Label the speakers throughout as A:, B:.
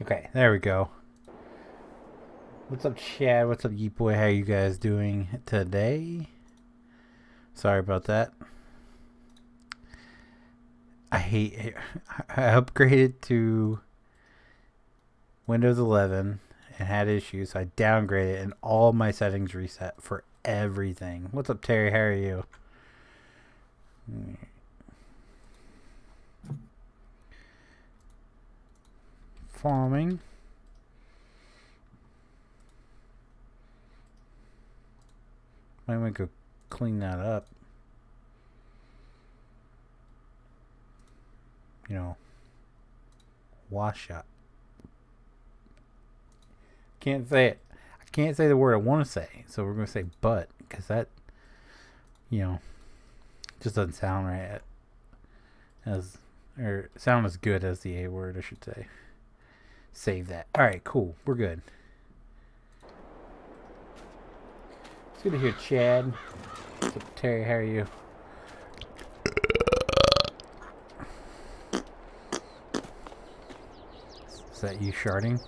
A: Okay, there we go. What's up, Chad? What's up, Yeet Boy? How you guys doing today? Sorry about that. I upgraded to Windows 11 and had issues, so I downgraded and all my settings reset for everything. What's up, Terry? How are you? Farming. Might want to go clean that up. You know, wash up. Can't say it. I can't say the word I want to say, so we're going to say but, because that, just doesn't sound right or sound as good as the A word, I should say. Save that. Alright, cool. We're good. It's good to hear Chad. What's up, Terry? How are you? Is that you sharding?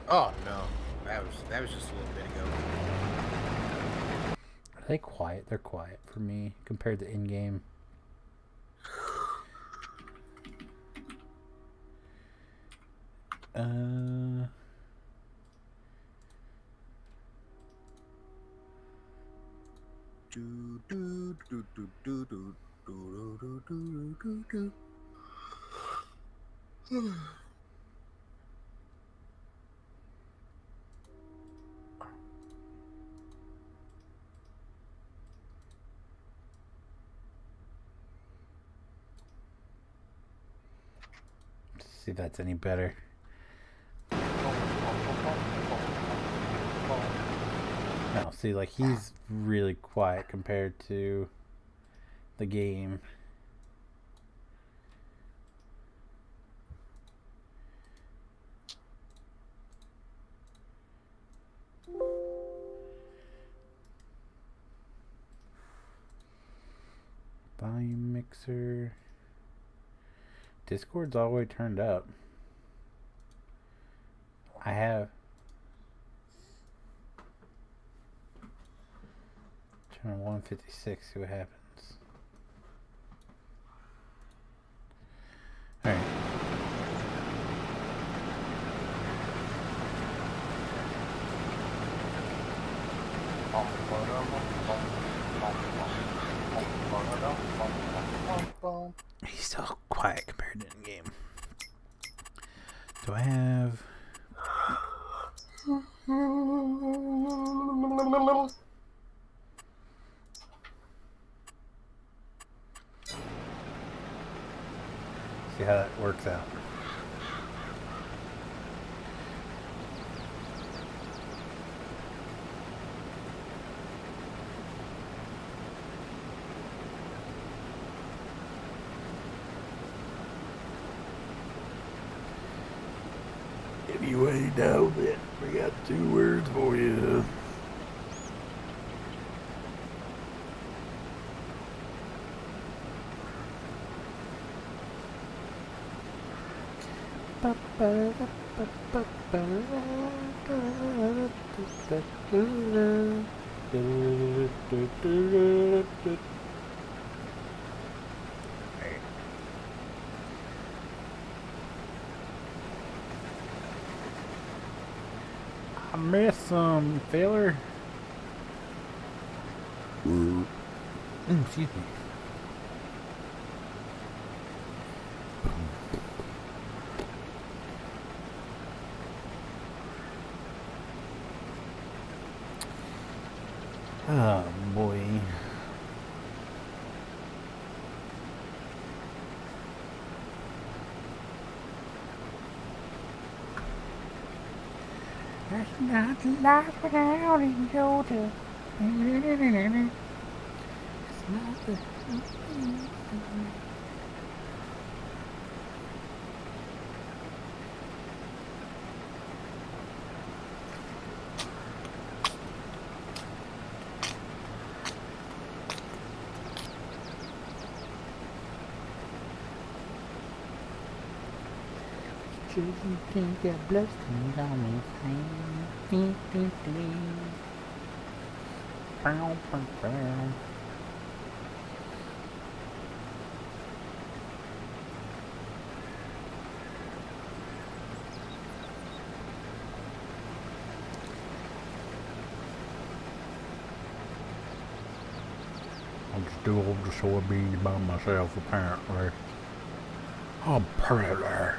B: Oh no, that was just a little bit ago.
A: Are they quiet? They're quiet for me compared to in-game. See if that's any better. No, see, like, he's really quiet compared to the game. Volume mixer. Discord's all the way turned up. I have. Turn on 156, see what happens. Alright. He's still quiet compared to in-game. Do I have... See how that works out. Anyway, now that we got 2 words for you. I missed some failure. Excuse me. Oh boy. There's not life without in Georgia. It's not the... You can get blessings on me. Bow, bow, bow. I'm still the soybeans by myself, apparently. Apparently.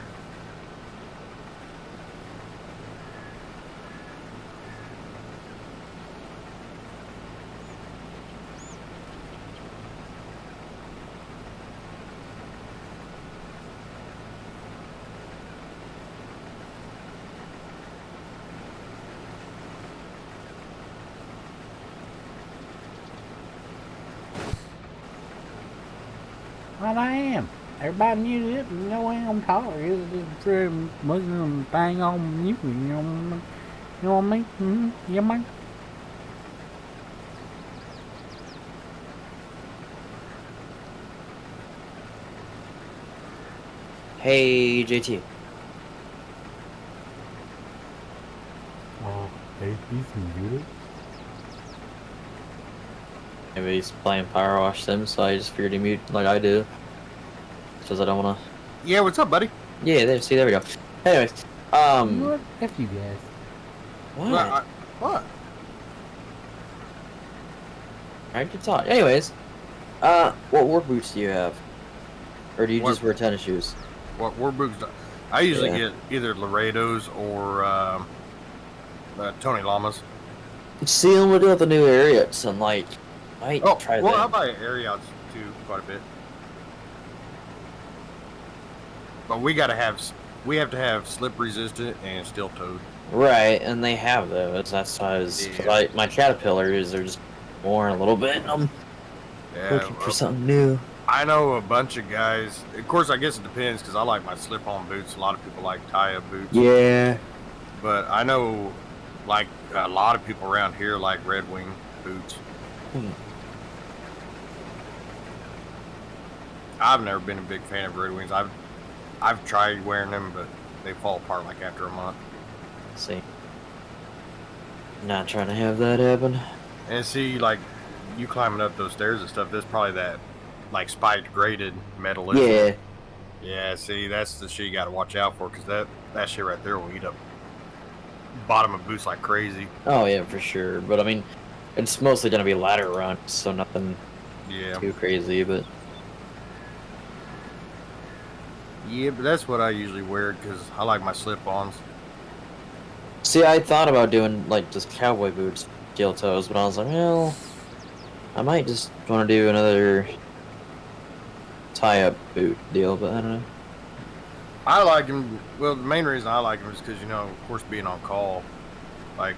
A: Well, I am. Everybody knew it. You know what I'm talking. It's just Muslim thing on mute. You know what I mean? Mm-hmm. Yeah, man.
C: Hey, JT.
A: Hey, he's muted.
C: Maybe he's playing Power Wash Sim, so I just figured he mute like I do. Because I don't wanna.
B: Yeah, what's up, buddy?
C: Yeah, there we go. Anyways,
A: What? F you guys.
C: what?
B: What?
C: I can talk. Anyways, what work boots do you have? Or do you just wear tennis shoes?
B: What work boots? I usually get either Laredos or Tony Lamas.
C: Seeing what with the new Ariats and like, I might try
B: well,
C: that.
B: I buy Ariats too quite a bit. But we have to have slip resistant and steel toed.
C: Right, and they have those. That's why I was, my Caterpillars are just worn a little bit, and I'm looking for something new.
B: I know a bunch of guys. Of course, I guess it depends because I like my slip-on boots. A lot of people like tie-up boots.
C: Yeah.
B: But I know, like, a lot of people around here like Red Wing boots. I've never been a big fan of Red Wings. I've tried wearing them, but they fall apart like after a month.
C: See. Not trying to have that happen.
B: And see, like, you climbing up those stairs and stuff, there's probably that, like, spiked graded metal.
C: Yeah.
B: Yeah, see, that's the shit you gotta watch out for, because that shit right there will eat up bottom of boots like crazy.
C: Oh, yeah, for sure. But, I mean, it's mostly going to be ladder runs, so nothing too crazy, but...
B: Yeah, but that's what I usually wear, because I like my slip-ons.
C: See, I thought about doing, like, just cowboy boots, steel toes, but I was like, well, I might just want to do another tie-up boot deal, but I don't know.
B: I like them. Well, the main reason I like them is because, you know, of course, being on call, like,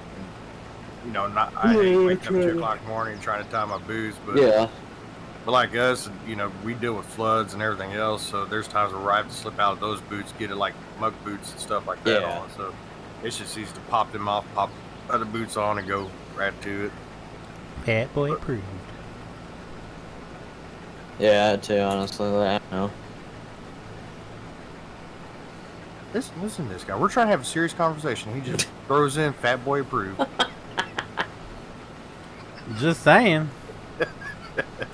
B: you know, I hate waking up 2 o'clock in the morning trying to tie my boots, but but like us, you know, we deal with floods and everything else, so there's times where I have to slip out of those boots, get it like muck boots and stuff like that on. So it's just easy to pop them off, pop other boots on, and go right to it.
A: Fat boy approved.
C: Yeah, too, honestly, I don't know.
B: Listen to this guy. We're trying to have a serious conversation. He just throws in "fat boy approved."
A: Just saying.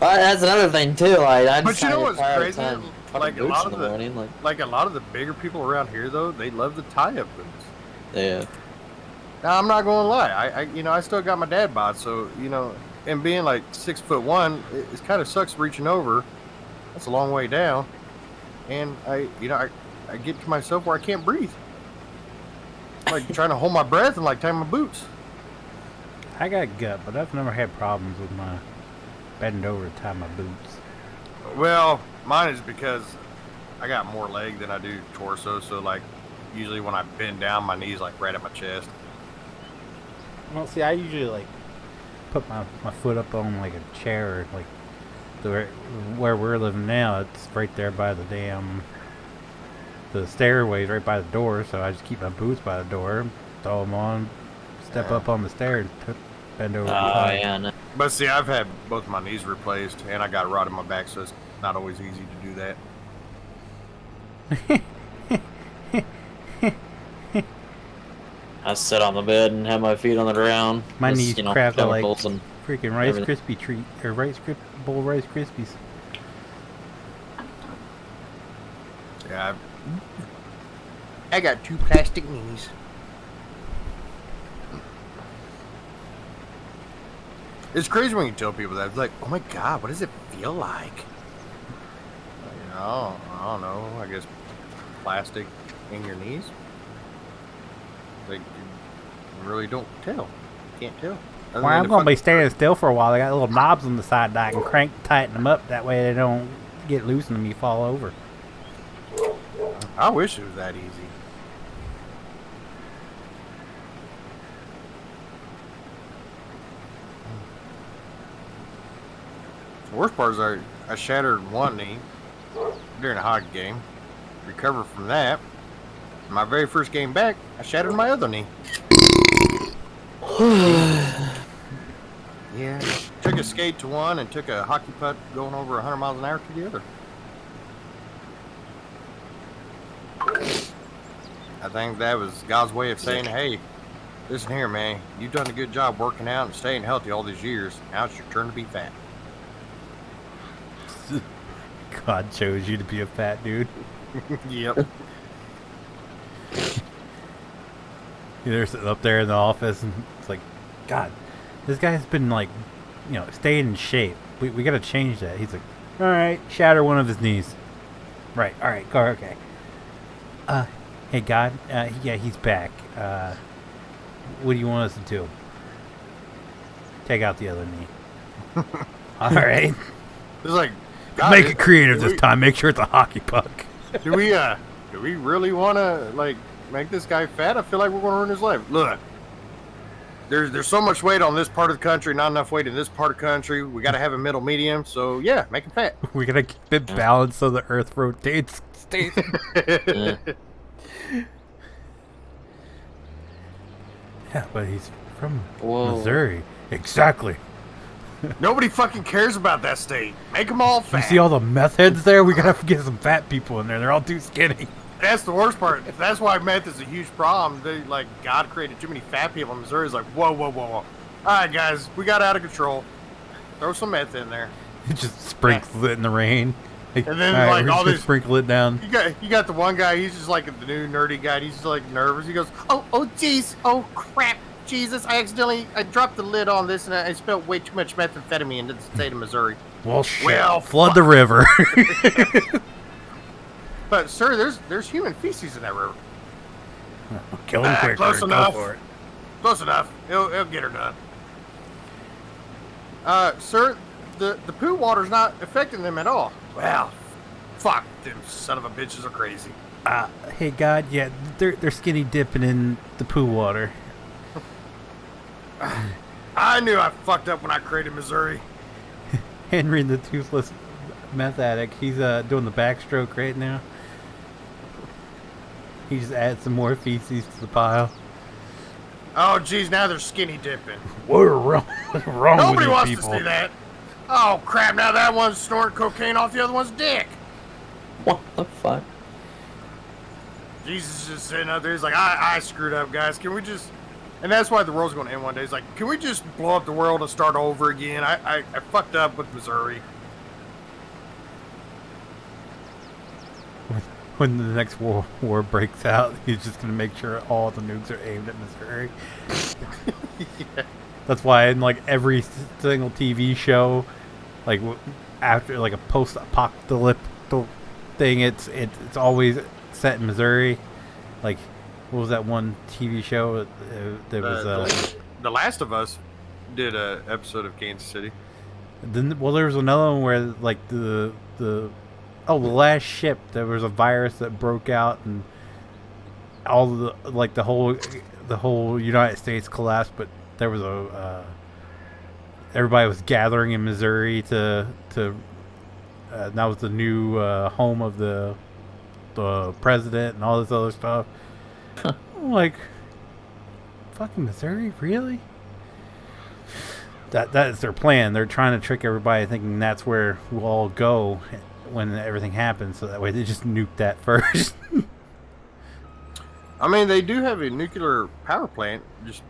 C: Well, that's another thing too. Like, I
B: but you know what's crazy?
C: Like a lot of
B: a lot of the bigger people around here, though, they love the tie-up boots.
C: Yeah.
B: Now I'm not gonna lie. I still got my dad bod, so you know, and being like 6'1", it kind of sucks reaching over. That's a long way down, and I get to myself where I can't breathe. Like trying to hold my breath and like tie my boots.
A: I got gut, but I've never had problems with my bending over to tie my boots.
B: Well, mine is because I got more leg than I do torso, so like usually when I bend down, my knees like right at my chest.
A: Well, see, I usually like put my foot up on like a chair, or, like where we're living now. It's right there by the stairway's right by the door, so I just keep my boots by the door, throw them on, step up on the stair, and bend over.
C: No.
B: But see, I've had both my knees replaced, and I got a rod in my back, so it's not always easy to do that.
C: I sit on the bed and have my feet on the ground.
A: My
C: Just,
A: knees
C: you know,
A: craft like
C: chemicals and
A: freaking Rice
C: everything.
A: Krispie treat or bowl of Rice Krispies.
B: Yeah, I got 2 plastic knees. It's crazy when you tell people that. It's like, oh my god, what does it feel like? You know, I don't know. I guess plastic in your knees. Like, you really don't tell. You can't tell.
A: Well, I'm gonna be standing still for a while. I got little knobs on the side that I can crank, tighten them up. That way they don't get loose and me fall over.
B: I wish it was that easy. The worst part is I shattered one knee during a hockey game. Recovered from that. My very first game back, I shattered my other knee. Yeah. Took a skate to one and took a hockey putt going over 100 miles an hour to the other. I think that was God's way of saying, hey, listen here, man. You've done a good job working out and staying healthy all these years. Now it's your turn to be fat.
A: God chose you to be a fat dude.
B: Yep.
A: They're sitting up there in the office and it's like, God, this guy's been like, you know, staying in shape. We gotta change that. He's like, all right, shatter one of his knees. Right, all right, go, okay. Hey, God, yeah, he's back. What do you want us to do? Take out the other knee. All right.
B: It's like, God,
A: Make it creative this time. Make sure it's a hockey puck.
B: Do we really want to like make this guy fat? I feel like we're going to ruin his life. Look, there's so much weight on this part of the country, not enough weight in this part of the country. We got to have a middle medium. So yeah, make him fat.
A: We gotta keep it balanced so the Earth rotates. Stays.
C: Yeah.
A: Yeah, but he's from
C: Whoa.
A: Missouri. Exactly.
B: Nobody fucking cares about that state. Make them all fat.
A: You see all the meth heads there? We gotta get some fat people in there. They're all too skinny.
B: That's the worst part. That's why meth is a huge problem. They like God created too many fat people in Missouri. It's like whoa. All right, guys, we got out of control. Throw some meth in there.
A: Just sprinkle it in the rain. Like,
B: And then,
A: all right,
B: like,
A: we're
B: all
A: just gonna
B: this-
A: sprinkle it down.
B: You got the one guy. He's just like the new nerdy guy. He's just like nervous. He goes, oh jeez, oh crap, Jesus! I dropped the lid on this and I spilled way too much methamphetamine into the state of Missouri.
A: Well, shit.
B: Well,
A: Flood the river.
B: But sir, there's human feces in that river.
A: Kill him quicker.
B: Close
A: Go
B: enough.
A: for it.
B: Close enough. It'll get her done. Sir, the poo water's not affecting them at all. Well, fuck, them son of a bitches are crazy.
A: Hey, God, yeah, they're skinny dipping in the poo water.
B: I knew I fucked up when I created Missouri.
A: Henry, the toothless meth addict, he's doing the backstroke right now. He just adds some more feces to the pile.
B: Oh, geez, now they're skinny dipping.
A: What's wrong
B: Nobody
A: with you
B: wants
A: people?
B: to see that. Oh, crap, now that one's snorting cocaine off the other one's dick.
C: What the fuck?
B: Jesus is just sitting out there. He's like, I screwed up, guys. Can we just... And that's why the world's going to end one day. He's like, can we just blow up the world and start over again? I fucked up with Missouri.
A: When the next war breaks out, he's just going to make sure all the nukes are aimed at Missouri.
B: Yeah.
A: That's why in like every single TV show, like after like a post-apocalyptic thing, it's always set in Missouri. Like, what was that one TV show? There was
B: The Last of Us did a episode of Kansas City.
A: then well, there was another one where like the last ship, there was a virus that broke out and all the like the whole United States collapsed, but there was everybody was gathering in Missouri to that was the new home of the president and all this other stuff. I'm like, fucking Missouri, really? That is their plan. They're trying to trick everybody thinking that's where we'll all go when everything happens, so that way they just nuke that first.
B: I mean, they do have a nuclear power plant just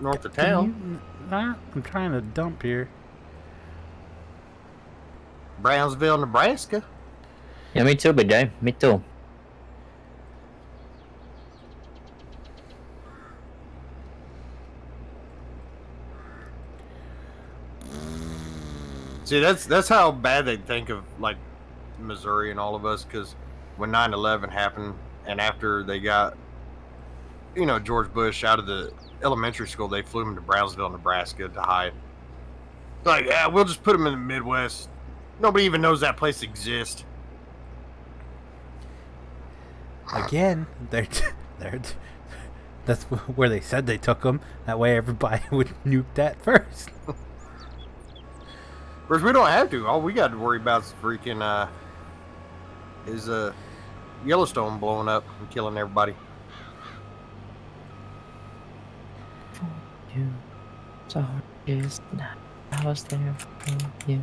B: north of town.
A: I'm trying to dump here.
B: Brownsville, Nebraska.
C: Yeah, me too, big guy. Me too.
B: See, that's how bad they think of like Missouri and all of us, because when 9/11 happened, and after they got, George Bush out of the elementary school, they flew him to Brownsville, Nebraska to hide. Like, yeah, we'll just put him in the Midwest. Nobody even knows that place exists.
A: Again, that's where they said they took him. That way everybody would nuke that first.
B: Whereas we don't have to. All we got to worry about is freaking Yellowstone blowing up and killing everybody.
C: You, so is not. I was there for you.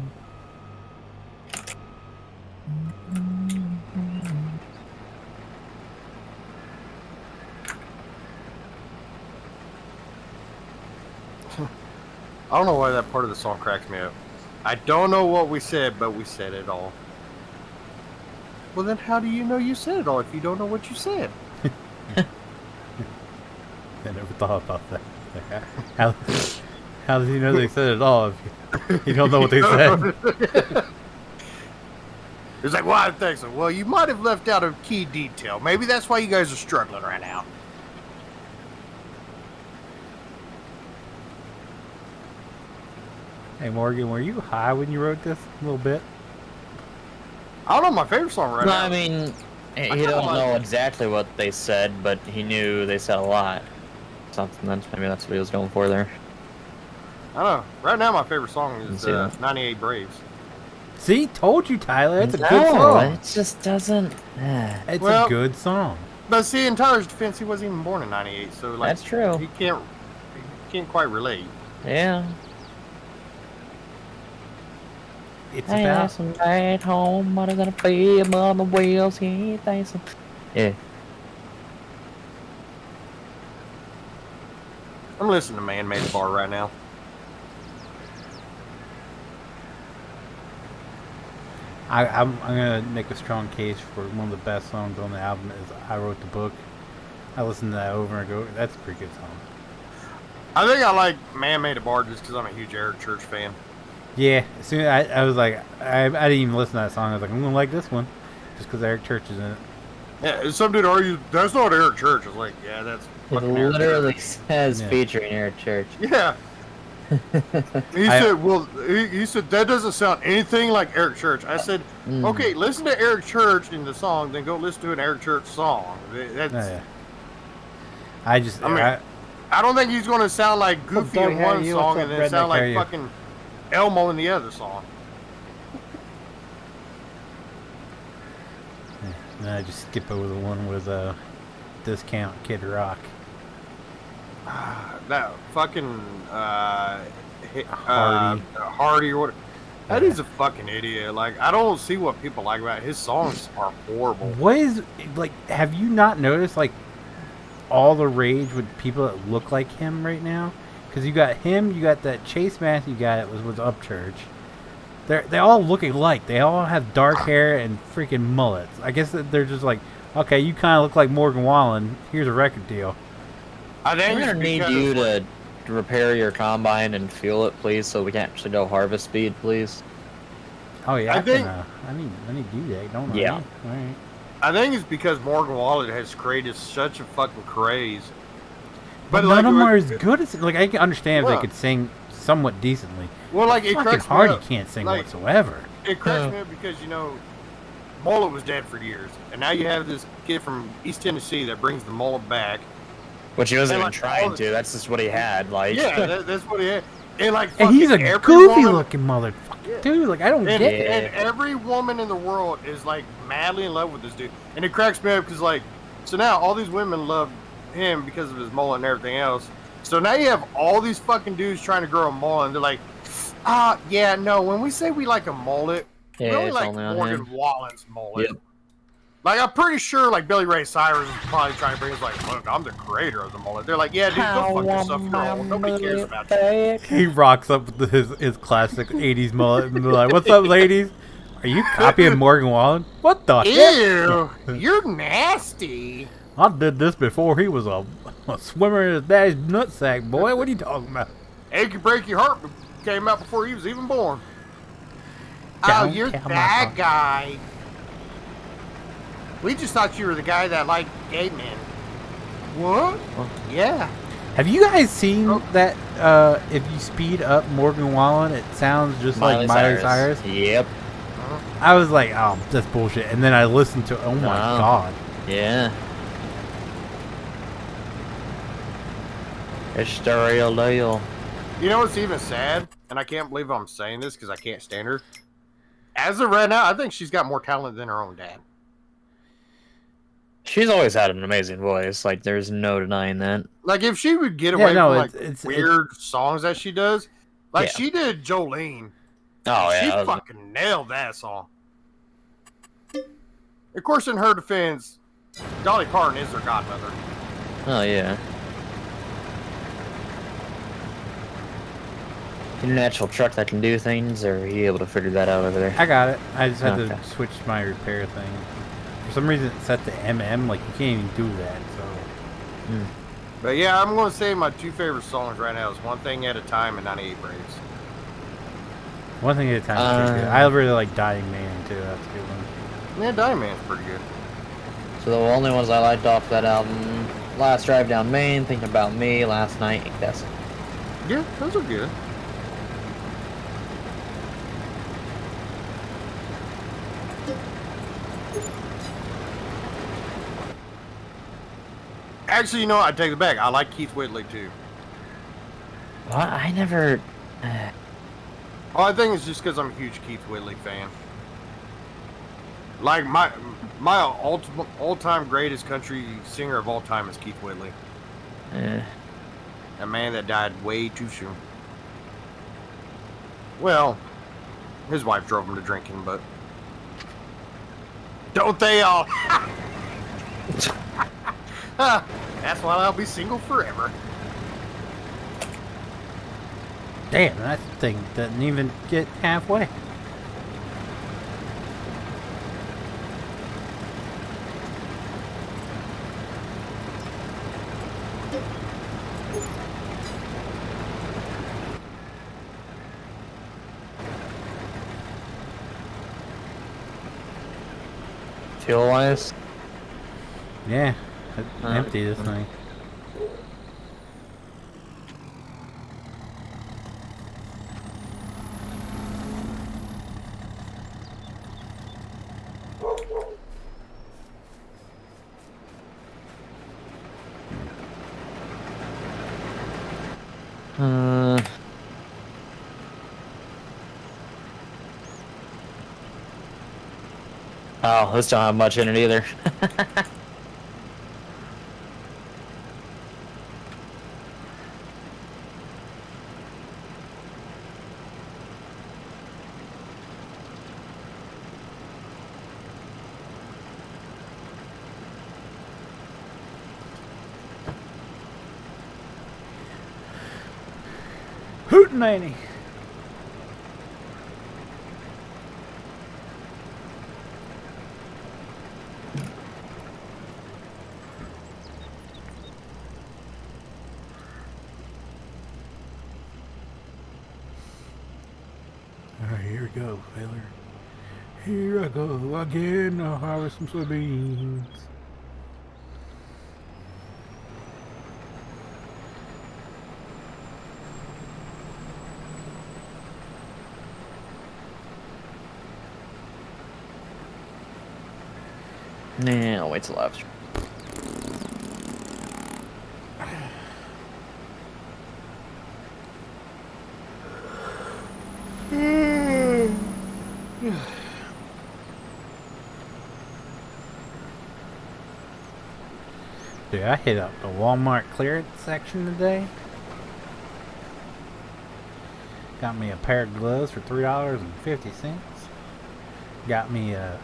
B: I don't know why that part of the song cracks me up. I don't know what we said, but we said it all. Well, then how do you know you said it all if you don't know what you said?
A: I never thought about that. How does he know they said it all if you don't know what they said?
B: It's like, well, I think so. Well, you might have left out a key detail. Maybe that's why you guys are struggling right now.
A: Hey, Morgan, were you high when you wrote this a little bit?
B: I don't know my favorite song right now.
C: I mean, he don't know exactly what they said, but he knew they said a lot. Maybe that's what he was going for there.
B: I don't know. Right now, my favorite song is 98 Braves.
A: See? Told you, Tyler. It's a good song.
C: It just doesn't...
A: It's a good song.
B: But see, in Tyler's defense, he wasn't even born in 98, so like...
C: That's true.
B: He can't quite relate.
C: Yeah.
A: It's about...
C: somebody at home, mother gonna feed mama wheels, he thinks... Yeah.
B: I'm listening to Man Made a Bar right now.
A: I'm gonna make a strong case for one of the best songs on the album is I Wrote the Book. I listen to that over and go, that's a pretty good song.
B: I think I like Man Made a Bar just because I'm a huge Eric Church fan.
A: Yeah, as soon as I was like, I didn't even listen to that song. I was like, I'm gonna like this one, just because Eric Church is in it.
B: Yeah, some dude argued that's not Eric Church. I was like, yeah, that's fucking
C: It
B: Eric
C: literally
B: Church.
C: says featuring Eric Church.
B: Yeah. He said, well, he said that doesn't sound anything like Eric Church. I said, okay, listen to Eric Church in the song, then go listen to an Eric Church song. That's.
A: I
B: don't think he's going to sound like Goofy in one song and then sound like fucking Elmo in the other song.
A: And I just skip over the one with Discount Kid Rock.
B: That fucking
A: Hardy
B: or what? That is a fucking idiot. Like, I don't see what people like about it. His songs are horrible.
A: What is like? Have you not noticed like all the rage with people that look like him right now? Because you got him, you got that Chase Matthew guy that was Upchurch. They all look alike. They all have dark hair and freaking mullets. I guess that they're just like, okay, you kind of look like Morgan Wallen. Here's a record deal.
C: I think we're gonna need you to repair your combine and fuel it, please, so we can actually go harvest speed, please.
A: Oh yeah, I need to do that, don't I?
C: Yeah.
A: All right.
B: I think it's because Morgan Wallen has created such a fucking craze.
A: But none of them are as good as like I can understand if they could sing somewhat decently.
B: Well, like it cracks me up.
A: Hardy can't sing whatsoever.
B: It cracks me up because mullet was dead for years, and now you have this kid from East Tennessee that brings the mullet back.
C: Which he wasn't even trying to. That's just what he had. Like,
B: yeah, that's what he had.
A: And he's a goofy-looking motherfucker, dude. Like, I don't get it.
B: And every woman in the world is like madly in love with this dude, and it cracks me up because so now all these women love him because of his mullet and everything else. So now you have all these fucking dudes trying to grow a mullet, and they're like, yeah, no. When we say we like a mullet, we only like Morgan Wallen's mullet. Yep. Like, I'm pretty sure, like, Billy Ray Cyrus is probably trying to bring us, like, look, I'm the creator of the mullet. They're like, yeah, dude, go fuck yourself. You're old. Nobody cares about you.
A: He rocks up with his classic 80s mullet and they're like, what's up, ladies? Are you copying Morgan Wallen? What the
B: Ew,
A: heck?
B: you're nasty.
A: I did this before he was a swimmer in his daddy's nutsack, boy. What are you talking about?
B: Ache and Break Your Heart came out before he was even born.
A: Don't
B: Oh, you're
A: tell
B: that
A: my
B: guy. We just thought you were the guy that liked gay men. What? Yeah.
A: Have you guys seen that if you speed up Morgan Wallen, it sounds just like Miley Cyrus?
C: Yep.
A: I was like, oh, that's bullshit. And then I listened to it. Oh, my God.
C: Yeah. It's the real deal.
B: You know what's even sad? And I can't believe I'm saying this because I can't stand her. As of right now, I think she's got more talent than her own dad.
C: She's always had an amazing voice. Like, there's no denying that.
B: Like, if she would get away from, like, weird songs that she does. Like, she did Jolene.
C: Oh, yeah.
B: She fucking nailed that song. Of course, in her defense, Dolly Parton is her godmother.
C: Oh, yeah. You an actual truck that can do things, or are you able to figure that out over there?
A: I got it. I just had to switch my repair thing. For some reason, it's set to MM. Like, you can't even do that, so...
B: But yeah, I'm going to say my two favorite songs right now is One Thing at a Time and 98 Braves.
A: One Thing at a Time is pretty good. I really like Dying Man, too. That's a good one.
B: Yeah, Dying Man's pretty good.
C: So the only ones I liked off that album, Last Drive Down Main, Thinking About Me, Last Night, Incandescent.
B: Yeah, those are good. Actually, you know what? I take it back. I like Keith Whitley, too.
C: What? I never...
B: Oh, I think it's just because I'm a huge Keith Whitley fan. Like, my all-time greatest country singer of all time is Keith Whitley. A man that died way too soon. Well, his wife drove him to drinking, but... Don't they all? That's why I'll be single forever.
A: Damn, that thing doesn't even get halfway.
C: Fuel-wise?
A: Yeah, empty this thing.
C: Oh, this don't have much in it either.
A: Hootenanny. Alright, here we go, fella. Here I go again to harvest some soybeans.
C: Nah, I'll wait till after.
A: Dude, I hit up the Walmart clearance section today. Got me a pair of gloves for $3.50. Got me a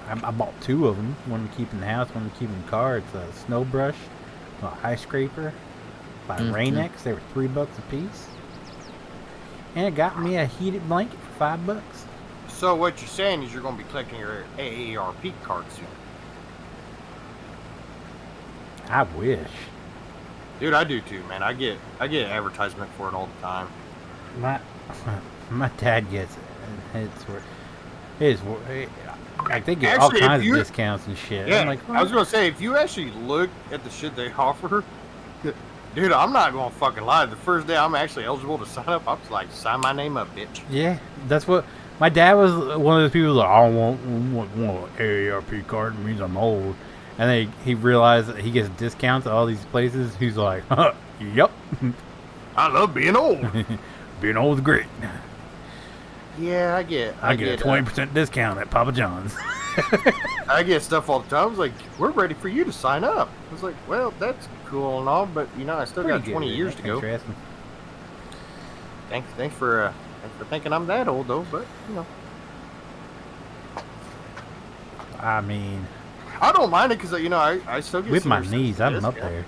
A: I bought 2 of them. One to keep in the house, one to keep in the car. It's a snow brush, a ice scraper by Rain-X. They were $3 a piece. And it got me a heated blanket for $5.
B: So what you're saying is you're going to be collecting your AARP card soon.
A: I wish.
B: Dude, I do too, man. I get advertisement for it all the time.
A: My dad gets it. Like they get all kinds of discounts and shit.
B: Yeah,
A: I'm like,
B: I was gonna say, if you actually look at the shit they offer, dude, I'm not gonna fucking lie. The first day I'm actually eligible to sign up, I was like, sign my name up, bitch.
A: Yeah, that's what my dad was. One of those people like, I don't want an AARP card. It means I'm old. And then he realized that he gets discounts at all these places. He's like, yep.
B: I love being old.
A: Being old is great.
B: Yeah, I get
A: a 20% discount at Papa John's.
B: I get stuff all the time. I was like, we're ready for you to sign up. I was like, well, that's cool and all, but you know, I still got 20 years to go. Thanks for thinking I'm that old though, but you know.
A: I mean,
B: I don't mind it because you know I still get
A: with my knees. I'm up there.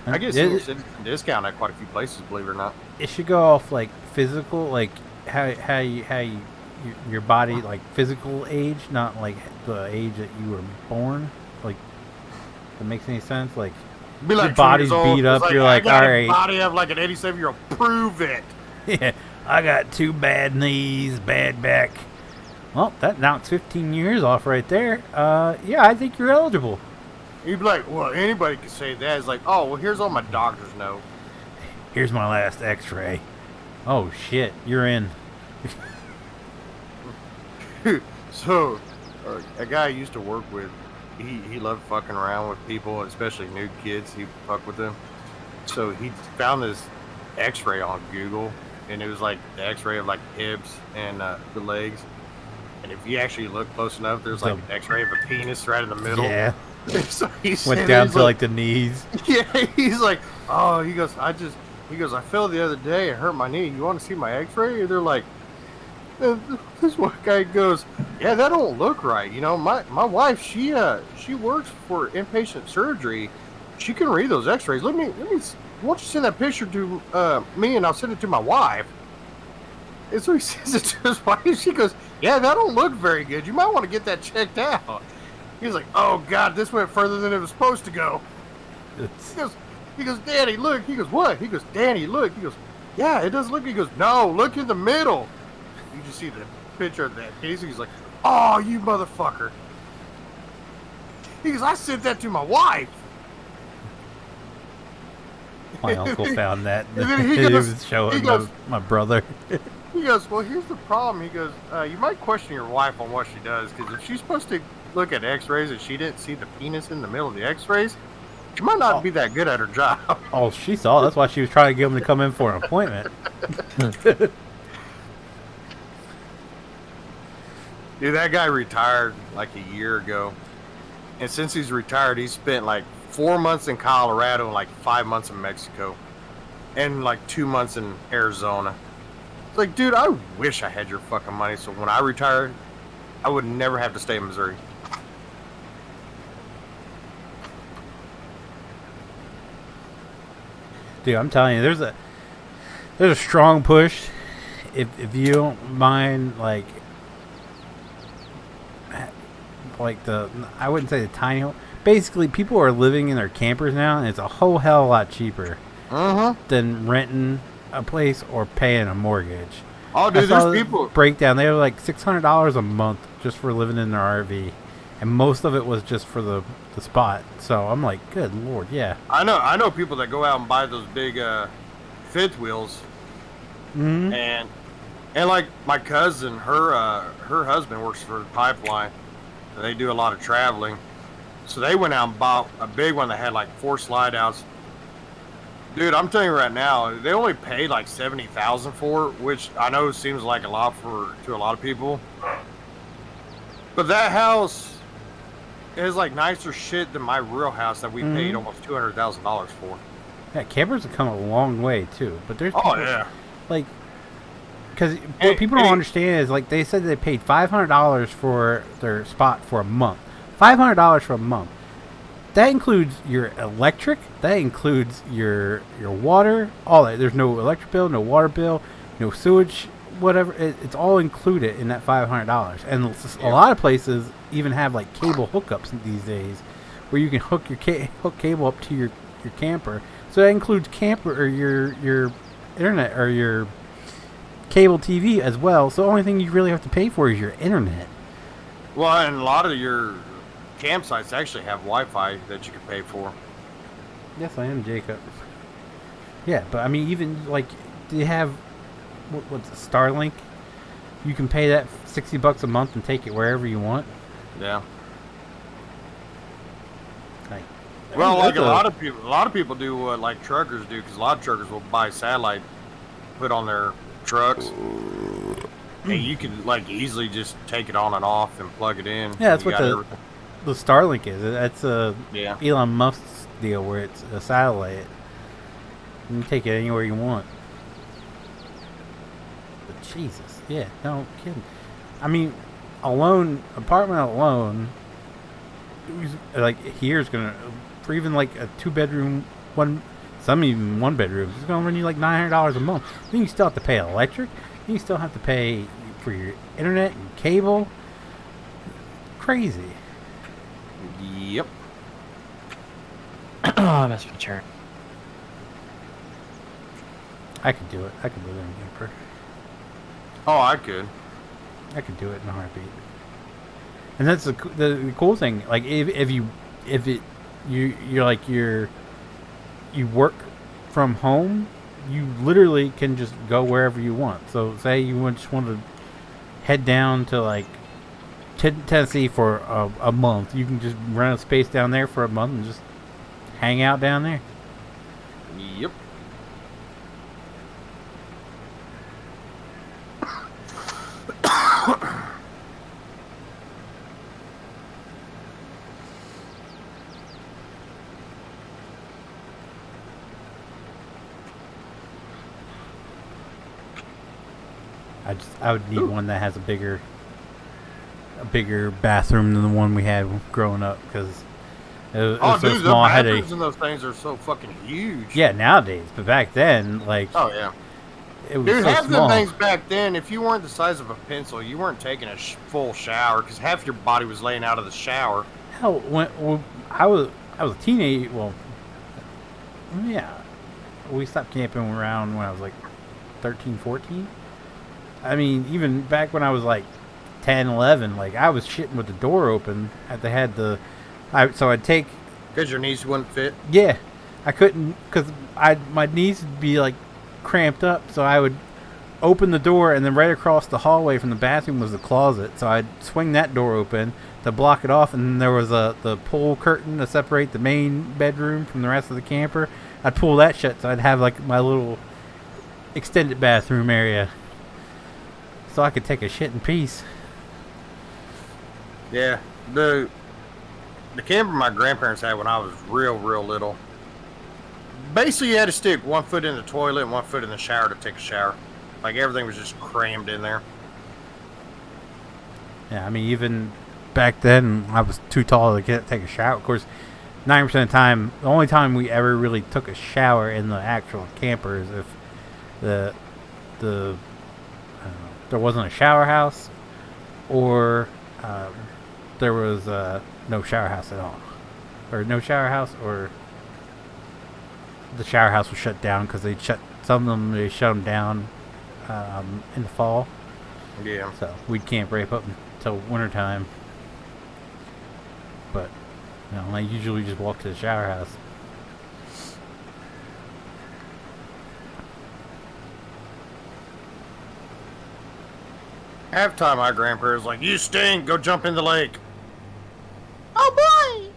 B: I get senior citizen discount at quite a few places, believe it or not.
A: It should go off like physical, like how your body, like physical age, not like the age that you were born. Like, if that makes any sense? Like,
B: be like
A: your body's beat up. You're like, all right.
B: Body of like an 87-year-old. Prove it.
A: Yeah, I got 2 bad knees, bad back. Well, that knocks 15 years off right there. Yeah, I think you're eligible.
B: You'd be like, well, anybody could say that. It's like, oh, well, here's all my doctor's note.
A: Here's my last x-ray. Oh, shit, you're in.
B: So, a guy I used to work with, he loved fucking around with people, especially new kids. He'd fuck with them. So he found this x-ray on Google, and it was like the x-ray of like hips and the legs. And if you actually look close enough, there's like an x-ray of a penis right in the middle.
A: Yeah.
B: So
A: went down to like the knees.
B: Yeah, he's like, oh, he goes, I fell the other day and hurt my knee. You want to see my x-ray? And they're like, this one guy goes, yeah, that don't look right. You know, my wife, she works for inpatient surgery. She can read those x-rays. Let me, why don't you send that picture to me and I'll send it to my wife. And so he sends it to his wife. She goes, yeah, that don't look very good. You might want to get that checked out. He's like, oh God, this went further than it was supposed to go. He goes, Daddy, look. He goes, what? He goes, Daddy, look. He goes, yeah, it does look. He goes, no, look in the middle. You just see the picture of that case. He's like, oh, you motherfucker. He goes, I sent that to my wife.
A: My uncle found that.
B: And then he
A: was showing my brother.
B: He goes, well, here's the problem. He goes, you might question your wife on what she does, because if she's supposed to look at x-rays and she didn't see the penis in the middle of the x-rays, she might not be that good at her job.
A: Oh, she saw it. That's why she was trying to get him to come in for an appointment.
B: Dude, that guy retired like a year ago. And since he's retired, he's spent like 4 months in Colorado and like 5 months in Mexico. And like 2 months in Arizona. It's like, dude, I wish I had your fucking money so when I retired, I would never have to stay in Missouri.
A: Dude, I'm telling you, there's a strong push. If you don't mind, like I wouldn't say the tiny home. Basically, people are living in their campers now, and it's a whole hell of a lot cheaper than renting a place or paying a mortgage.
B: Oh, dude, there's people
A: breakdown. They have like $600 a month just for living in their RV, and most of it was just for the spot. So I'm like, good lord, yeah.
B: I know people that go out and buy those big fifth wheels, and like my cousin, her husband works for the pipeline. And they do a lot of traveling, so they went out and bought a big one that had like 4 slide outs. Dude, I'm telling you right now, they only paid like $70,000 for it, which I know seems like a lot to a lot of people. But that house is like nicer shit than my real house that we paid almost $200,000 for.
A: Yeah, campers have come a long way too. But there's people, like Because what people don't understand is, like, they said they paid $500 for their spot for a month. $500 for a month. That includes your electric. That includes your water. All that. There's no electric bill, no water bill, no sewage, whatever. It's all included in that $500. And a lot of places even have like cable hookups these days, where you can hook your hook cable up to your camper. So that includes camper or your internet or your cable TV as well. So the only thing you really have to pay for is your internet.
B: Well, and a lot of your campsites actually have Wi-Fi that you can pay for.
A: Yes, I am, Jacob. Yeah, but I mean, even like, do you have what's it, Starlink? You can pay that $60 a month and take it wherever you want.
B: Yeah.
A: Like,
B: well, like a lot of people do what like truckers do, because a lot of truckers will buy satellite, put on their trucks, and you can like easily just take it on and off and plug it in.
A: Yeah, that's what the Starlink is. That's Elon Musk's deal, where it's a satellite. You can take it anywhere you want. But Jesus, yeah, no kidding. I mean, apartment alone, like here's gonna, for even like a 2-bedroom, some even 1 bedroom, it's gonna run you like $900 a month. Then you still have to pay electric. You still have to pay for your internet and cable. Crazy.
B: Yep.
C: Oh, I missed my turn.
A: I could do it. I could live in a camper.
B: Oh, I could
A: do it in a heartbeat. And that's the cool thing. Like you work from home, you literally can just go wherever you want. So say you just want to head down to like Tennessee for a month, you can just rent a space down there for a month and just hang out down there.
B: Yep.
A: I would need one that has a bigger bathroom than the one we had growing up, because it was so small.
B: The bathrooms in those things are so fucking huge.
A: Yeah, nowadays, but back then, like,
B: oh yeah,
A: it was
B: dude,
A: so
B: half
A: small.
B: the things back then, if you weren't the size of a pencil, you weren't taking a full shower, because half your body was laying out of the shower.
A: Hell, when I was a teenager, well, yeah, we stopped camping around when I was like 13, 14. I mean, even back when I was like 10, 11, like I was shitting with the door open. So I'd take.
B: Because your knees wouldn't fit?
A: Yeah. I couldn't, because my knees would be like cramped up. So I would open the door, and then right across the hallway from the bathroom was the closet. So I'd swing that door open to block it off. And then there was the pull curtain to separate the main bedroom from the rest of the camper. I'd pull that shut, so I'd have like my little extended bathroom area, so I could take a shit in peace.
B: Yeah, the camper my grandparents had when I was real little, basically you had to stick 1 foot in the toilet and 1 foot in the shower to take a shower. Like everything was just crammed in there.
A: Yeah, I mean, even back then I was too tall to take a shower. Of course, 90% of the time, the only time we ever really took a shower in the actual camper is if there wasn't a shower house, or there was no shower house at all, or no shower house, or the shower house was shut down because they shut them down in the fall.
B: Yeah.
A: So we'd camp right up until wintertime. But I usually just walk to the shower house.
B: Half time my grandparents like, you stink, go jump in the lake.
D: Oh boy!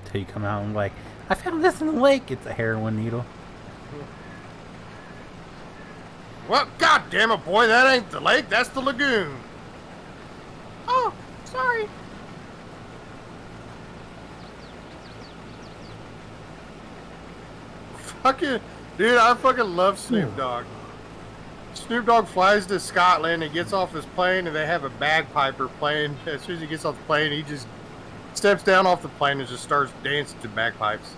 A: Till you come out and like, I found this in the lake. It's a heroin needle.
B: Well, god damn it, boy, that ain't the lake, that's the lagoon.
D: Oh, sorry.
B: Fucking Dude, I fucking love Snoop Dogg. Snoop Dogg flies to Scotland and gets off his plane, and they have a bagpiper playing. As soon as he gets off the plane, he just steps down off the plane and just starts dancing to bagpipes.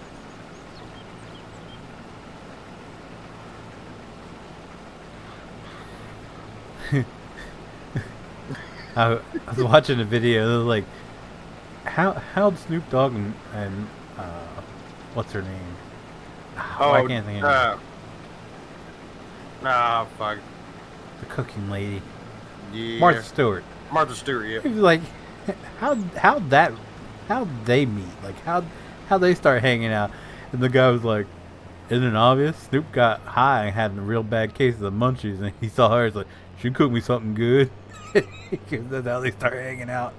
A: I was watching a video. They were like, how'd Snoop Dogg and what's her name? I can't think of it.
B: Nah, fuck.
A: The cooking lady.
B: Yeah.
A: Martha Stewart.
B: Martha Stewart, yeah.
A: He was like, how'd they meet? Like, how'd they start hanging out? And the guy was like, isn't it obvious? Snoop got high and had a real bad case of the munchies, and he saw her. He's like, she cooked me something good. Because that's how they start hanging out.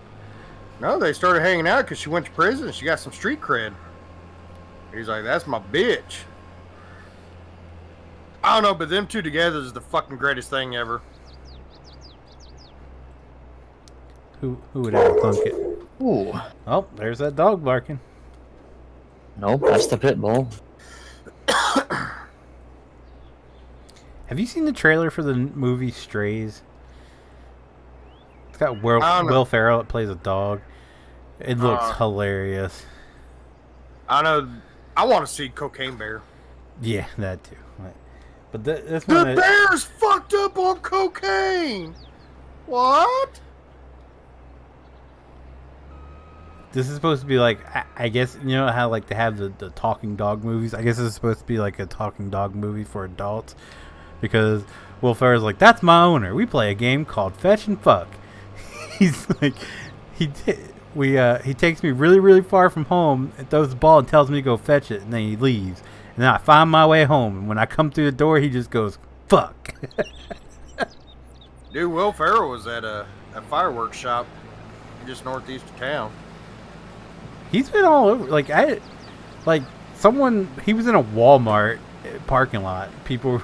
B: No, they started hanging out because she went to prison. She got some street cred. He's like, that's my bitch. I don't know, but them two together is the fucking greatest thing ever.
A: Who would ever thunk it?
C: Ooh.
A: Oh, there's that dog barking.
C: Nope, that's the pit bull.
A: Have you seen the trailer for the movie Strays? It's got Will Ferrell that plays a dog. It looks hilarious.
B: I know. I want to see Cocaine Bear.
A: Yeah, that too. But this
B: The
A: one,
B: bear's fucked up on cocaine. What?
A: this is supposed to be like, I guess, you know how like they have the talking dog movies? I guess it's supposed to be like a talking dog movie for adults. Because Will Ferrell's like, that's my owner. We play a game called Fetch and Fuck. He's like, he takes me really, really far from home and throws the ball and tells me to go fetch it, and then he leaves. And then I find my way home, and when I come through the door, he just goes, fuck.
B: Dude, Will Ferrell was at a fireworks shop just northeast of town.
A: He's been all over. He was in a Walmart parking lot. People,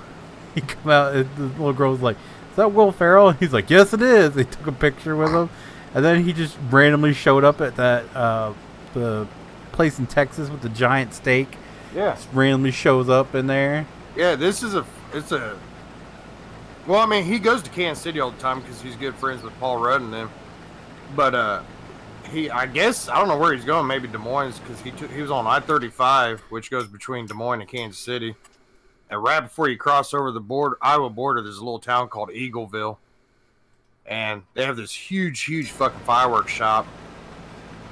A: he come out, and the little girl was like, is that Will Ferrell? He's like, yes, it is. They took a picture with him. And then he just randomly showed up at that the place in Texas with the giant steak.
B: Yeah.
A: Just randomly shows up in there.
B: Yeah, well, I mean, he goes to Kansas City all the time because he's good friends with Paul Rudd and them. But I guess, I don't know where he's going, maybe Des Moines, because he was on I-35, which goes between Des Moines and Kansas City. And right before you cross over the Iowa border, there's a little town called Eagleville. And they have this huge, huge fucking fireworks shop.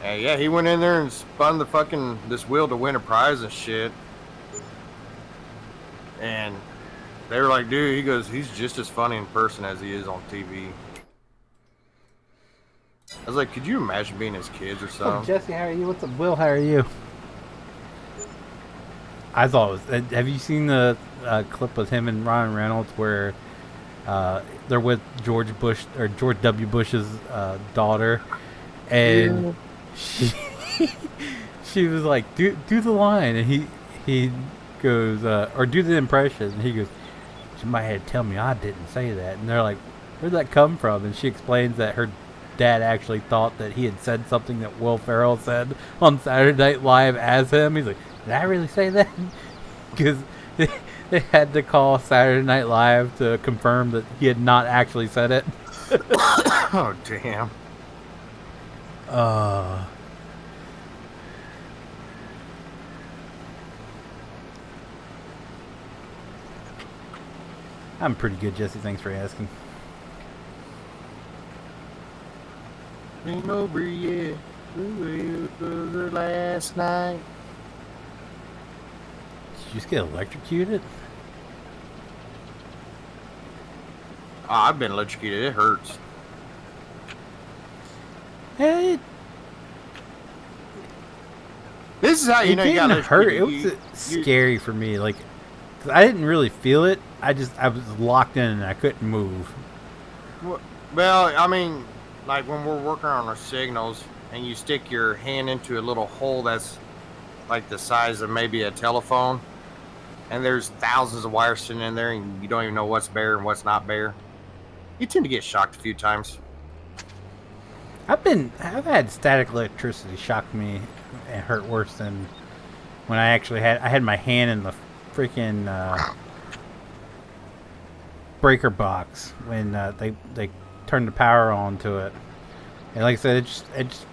B: And yeah, he went in there and spun this wheel to win a prize and shit. And they were like, dude, he goes, he's just as funny in person as he is on TV. I was like, could you imagine being his kids or something?
A: Oh, Jesse, how are you? What's up, Will? How are you? I thought it was. Have you seen the clip with him and Ryan Reynolds where they're with George W. Bush's daughter, and she was like, "Do the line," and he goes, or do the impression, and he goes, "Somebody had to tell me I didn't say that," and they're like, "Where'd that come from?" And she explains that her dad actually thought that he had said something that Will Ferrell said on Saturday Night Live as him. He's like, did I really say that? Because they had to call Saturday Night Live to confirm that he had not actually said it.
B: Oh, damn.
A: I'm pretty good, Jesse. Thanks for asking.
B: Ain't over yet. It was last night.
A: Did you just get electrocuted?
B: Oh, I've been electrocuted. It hurts.
A: Hey,
B: This is how you know you got
A: hurt.
B: electrocuted.
A: It was scary for me. Like, 'cause I didn't really feel it. I was locked in and I couldn't move.
B: Well, I mean, like when we're working on our signals and you stick your hand into a little hole that's like the size of maybe a telephone, and there's thousands of wires sitting in there and you don't even know what's bare and what's not bare, you tend to get shocked a few times.
A: I've had static electricity shock me and hurt worse than when I had my hand freaking breaker box when they turned the power on to it, and like I said, it just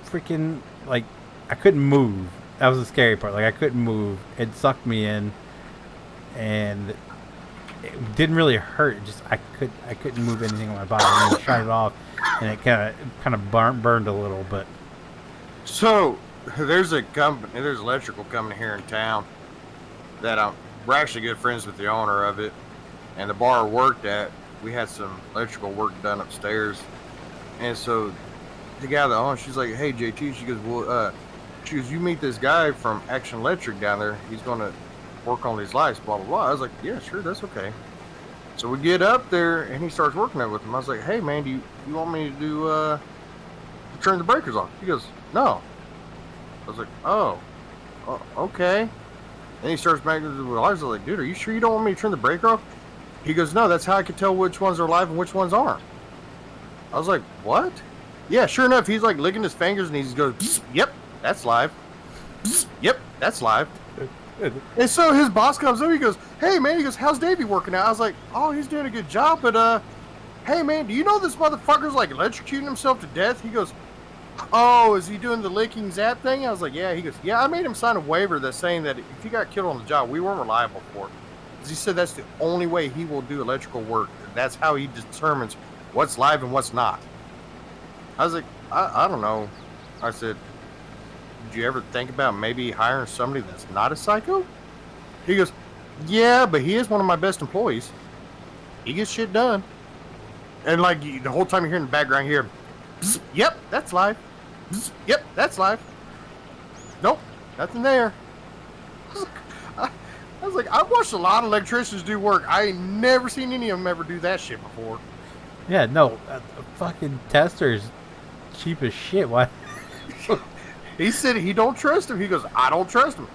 A: freaking, like, I couldn't move. That was the scary part. Like, I couldn't move. It sucked me in, and it didn't really hurt. It just I couldn't move anything on my body. And then shut it off, and it kind of burned a little. But
B: so there's an electrical company here in town that we're actually good friends with the owner of it, and the bar I worked at, we had some electrical work done upstairs, and so the guy that owns, she's like, "Hey JT," she goes, "Well, you meet this guy from Action Electric down there. He's gonna work on these lights, blah blah blah." I was like, "Yeah, sure, that's okay." So we get up there, and he starts working there with him. I was like, "Hey man, do you want me to do turn the breakers off?" He goes, "No." I was like, "Oh, okay." Then he starts making the lights. I was like, "Dude, are you sure you don't want me to turn the breaker off?" He goes, "No, that's how I can tell which ones are live and which ones aren't." I was like, "What?" Yeah, sure enough, he's like licking his fingers and he goes, "Yep, that's live. Yep, that's live." And so his boss comes up, he goes, "Hey man," he goes, "how's Davey working out?" I was like, "Oh, he's doing a good job, but hey man, do you know this motherfucker's like electrocuting himself to death?" He goes, "Oh, is he doing the licking zap thing?" I was like, "Yeah." He goes, "Yeah, I made him sign a waiver that's saying that if he got killed on the job, we weren't reliable for it." Because he said that's the only way he will do electrical work. That's how he determines what's live and what's not. I was like, I don't know. I said, "Did you ever think about maybe hiring somebody that's not a psycho?" He goes, "Yeah, but he is one of my best employees. He gets shit done." And like the whole time you're hearing in the background here, "Bzz, yep, that's live. Bzz, yep, that's live. Nope, nothing there." I was like, I've watched a lot of electricians do work. I ain't never seen any of them ever do that shit before.
A: yeah, no, a fucking tester's cheap as shit. Why?
B: He said he don't trust him. He goes, "I don't trust him."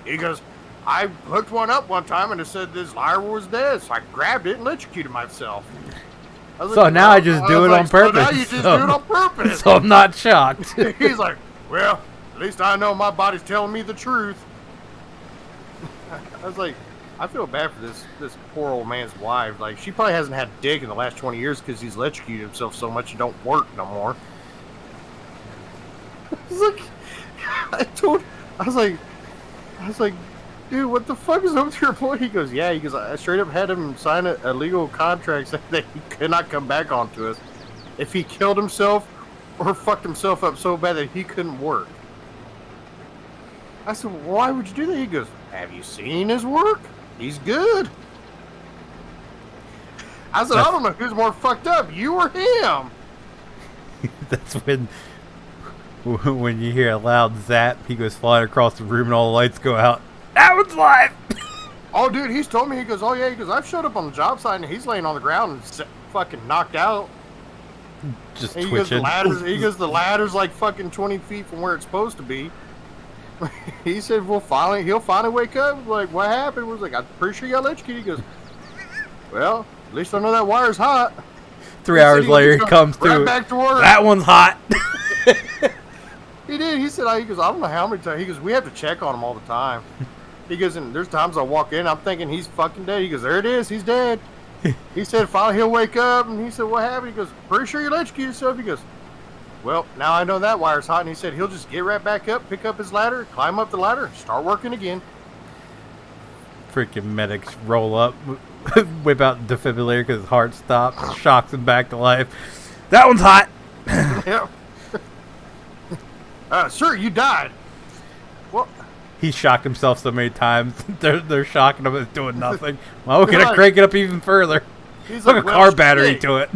B: He goes, "I hooked one up one time and it said this liar was dead, so I grabbed it and electrocuted myself." I was
A: So
B: like,
A: now I just do it on purpose.
B: So now you just do it on purpose.
A: So I'm not shocked.
B: He's like, "Well, at least I know my body's telling me the truth." I was like, I feel bad for this poor old man's wife. Like, she probably hasn't had dick in the last 20 years because he's electrocuted himself so much he don't work no more. I was like, "Dude, what the fuck is up with your employee?" He goes, "Yeah." He goes, "I straight up had him sign a legal contract saying that he could not come back onto us if he killed himself or fucked himself up so bad that he couldn't work." I said, "Why would you do that?" He goes, "Have you seen his work? He's good." I said, "I don't know who's more fucked up, you or him."
A: That's when you hear a loud zap, he goes flying across the room and all the lights go out. That one's live!
B: Oh, dude, he's told me, he goes, "Oh, yeah," he goes, "I've showed up on the job site and he's laying on the ground and fucking knocked out."
A: Just
B: And
A: twitching.
B: he goes, the ladder's like fucking 20 feet from where it's supposed to be. He said, he'll finally wake up. Like, "What happened?" We're like, "I'm pretty sure you got electrocuted." He goes, "Well, at least I know that wire's hot."
A: 3 hours later, he comes
B: right
A: through.
B: back to work.
A: That one's hot.
B: He did. He said, "I don't know how many times." He goes, "We have to check on him all the time." He goes, "And there's times I walk in, I'm thinking he's fucking dead." He goes, "There it is. He's dead." He said, "Finally he'll wake up." And he said, "What happened?" He goes, "Pretty sure you electrocuted yourself." He goes, "Well, now I know that wire's hot." And he said he'll just get right back up, pick up his ladder, climb up the ladder, and start working again.
A: Freaking medics roll up, whip out the defibrillator because his heart stops, shocks him back to life. That one's hot.
B: Yeah. "Sir, you died." Well,
A: He shocked himself so many times. They're shocking him. It's doing nothing. Well, we're gonna
B: Like-
A: crank it up even further.
B: he's
A: Hook
B: like,
A: a
B: "Well,
A: car battery
B: shit."
A: to it.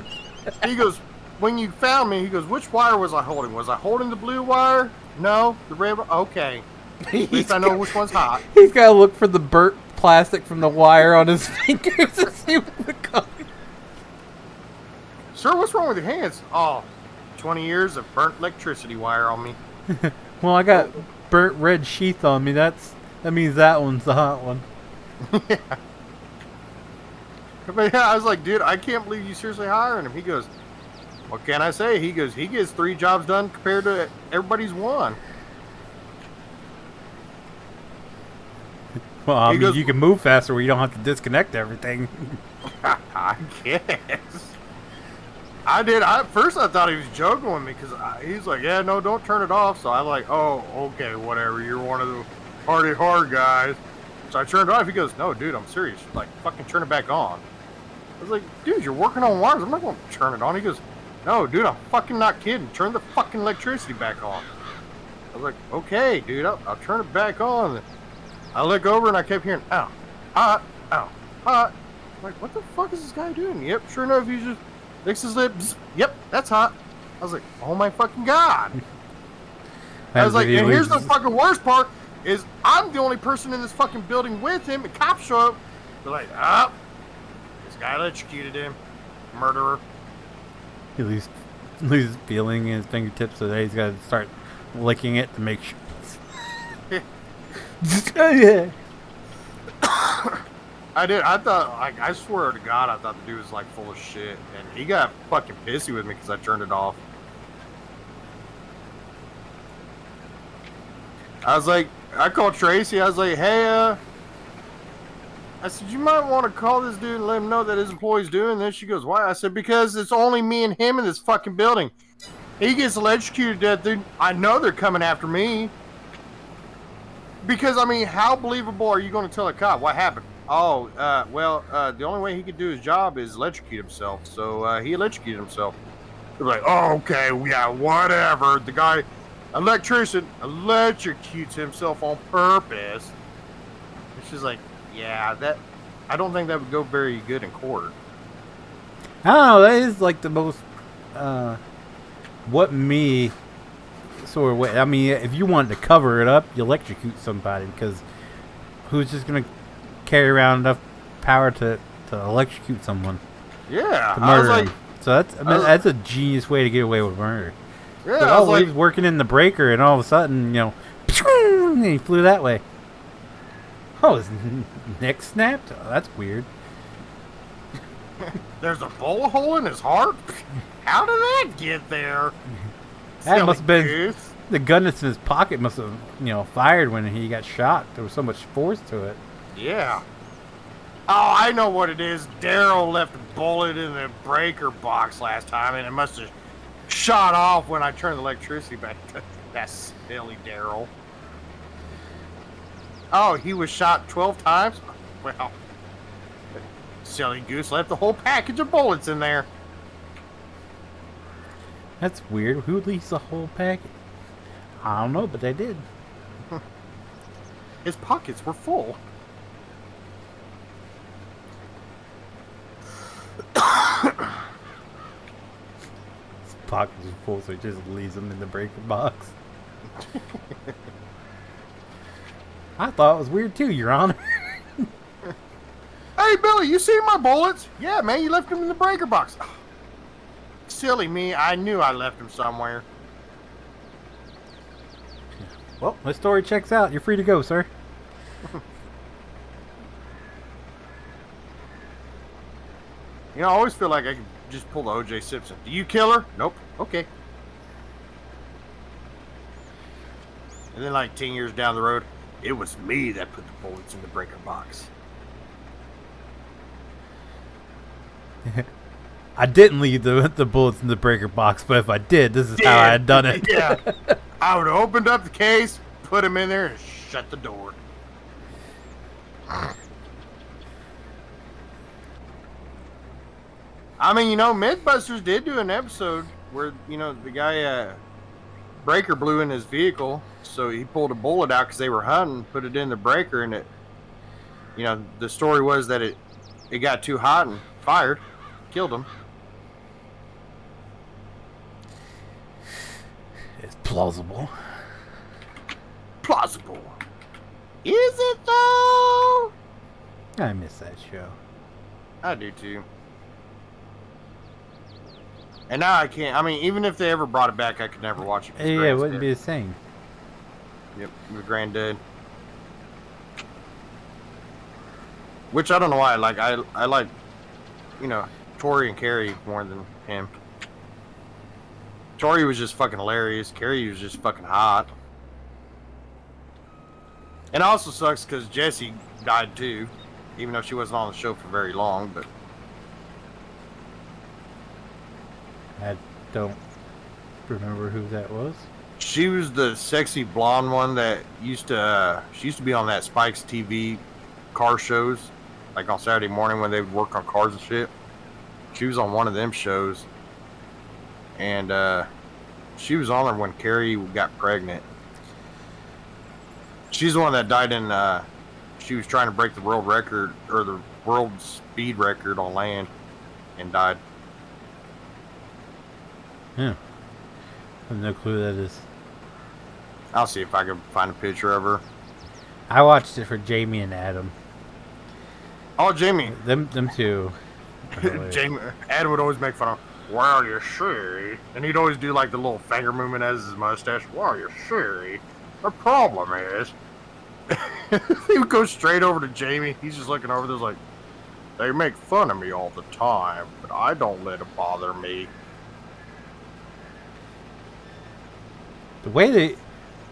B: He goes, "When you found me," he goes, "which wire was I holding? Was I holding the blue wire? No, the red one? Okay. At least I know which one's hot."
A: He's got to look for the burnt plastic from the wire on his fingers to see what the color.
B: "Sir, what's wrong with your hands?" "Oh, 20 years of burnt electricity wire on me."
A: Well, I got burnt red sheath on me. That means that one's the hot one.
B: Yeah. But yeah, I was like, "Dude, I can't believe you seriously hiring him." He goes, "What can I say?" He goes, "He gets 3 jobs done compared to everybody's one."
A: Well, I mean, you can move faster where you don't have to disconnect everything.
B: I guess. I did. At first, I thought he was joking with me because he's like, "Yeah, no, don't turn it off." So I'm like, "Oh, okay, whatever. You're one of the party hard guys." So I turned it off. He goes, "No, dude, I'm serious. Like, fucking turn it back on." I was like, "Dude, you're working on wires. I'm not going to turn it on." He goes, "No, dude, I'm fucking not kidding. Turn the fucking electricity back on." I was like, "Okay, dude, I'll turn it back on." I look over and I kept hearing, "Ow, hot, ow, hot." I'm like, what the fuck is this guy doing? Yep, sure enough, he just licks his lips. Yep, that's hot. I was like, oh my fucking god. I was like, and here's the fucking worst part is I'm the only person in this fucking building with him. The cops show up. They're like, this guy electrocuted him. Murderer.
A: He loses feeling in his fingertips, so that he's got to start licking it to make sure. Yeah.
B: I did. I thought, like, I swear to God, I thought the dude was like full of shit, and he got fucking pissy with me because I turned it off. I was like, I called Tracy. I was like, hey, I said, you might want to call this dude and let him know that his employee's doing this. She goes, why? I said, because it's only me and him in this fucking building. He gets electrocuted to death, dude. I know they're coming after me. Because, I mean, how believable are you going to tell a cop? What happened? Oh, the only way he could do his job is electrocute himself. So, he electrocuted himself. They're like, oh, okay, yeah, whatever. The guy, electrician, electrocutes himself on purpose. And she's like, yeah, I don't think that would go very good in court.
A: I don't know, that is like the most, sort of way. I mean, if you wanted to cover it up, you electrocute somebody, because who's just going to carry around enough power to electrocute someone?
B: Yeah,
A: to murder him. So that's a genius way to get away with murder.
B: Yeah,
A: But, he was working in the breaker, and all of a sudden, and he flew that way. Oh, his neck snapped? Oh, that's weird.
B: There's a bullet hole in his heart? How did that get there?
A: That must have been the gun that's in his pocket. Must have, fired when he got shot. There was so much force to it.
B: Yeah. Oh, I know what it is. Daryl left a bullet in the breaker box last time, and it must have shot off when I turned the electricity back. That's silly, Daryl. Oh, he was shot 12 times? Well, silly goose left the whole package of bullets in there.
A: That's weird. Who leaves the whole packet? I don't know, but they did.
B: His pockets were full.
A: His pockets are full, so he just leaves them in the breaker box. I thought it was weird too, Your Honor.
B: Hey, Billy, you see my bullets? Yeah, man, you left them in the breaker box. Silly me, I knew I left them somewhere.
A: Well, my story checks out. You're free to go, sir.
B: I always feel like I could just pull the O.J. Simpson. Do you kill her? Nope. Okay. And then like 10 years down the road, it was me that put the bullets in the breaker box.
A: I didn't leave the bullets in the breaker box, but if I did, this is how I had done it.
B: Yeah. I would have opened up the case, put them in there, and shut the door. I mean, MythBusters did do an episode where, the guy, breaker blew in his vehicle, so he pulled a bullet out because they were hunting, put it in the breaker, and it, the story was that it got too hot and fired, killed him.
A: It's plausible.
B: Plausible. Is it though?
A: I miss that show.
B: I do too. And now I can't. I mean, even if they ever brought it back, I could never watch it.
A: Yeah, it wouldn't be the same.
B: Yep, the granddad. Which I don't know why. I like, Tori and Carrie more than him. Tori was just fucking hilarious. Carrie was just fucking hot. And it also sucks because Jessie died too, even though she wasn't on the show for very long. But
A: I don't remember who that was.
B: she was the sexy blonde one that she used to be on that Spike's TV car shows, like on Saturday morning when they would work on cars and shit. She was on one of them shows, and she was on there when Carrie got pregnant. She's the one that died in. She was trying to break the world record or the world speed record on land, and died.
A: Yeah, I have no clue who that is.
B: I'll see if I can find a picture of her.
A: I watched it for Jamie and Adam.
B: Oh, Jamie.
A: Them two.
B: Jamie. Adam would always make fun of. Well, you see, and he'd always do like the little finger movement as his mustache. Well, you see, the problem is, he would go straight over to Jamie. He's just looking over there like, they make fun of me all the time, but I don't let it bother me.
A: The way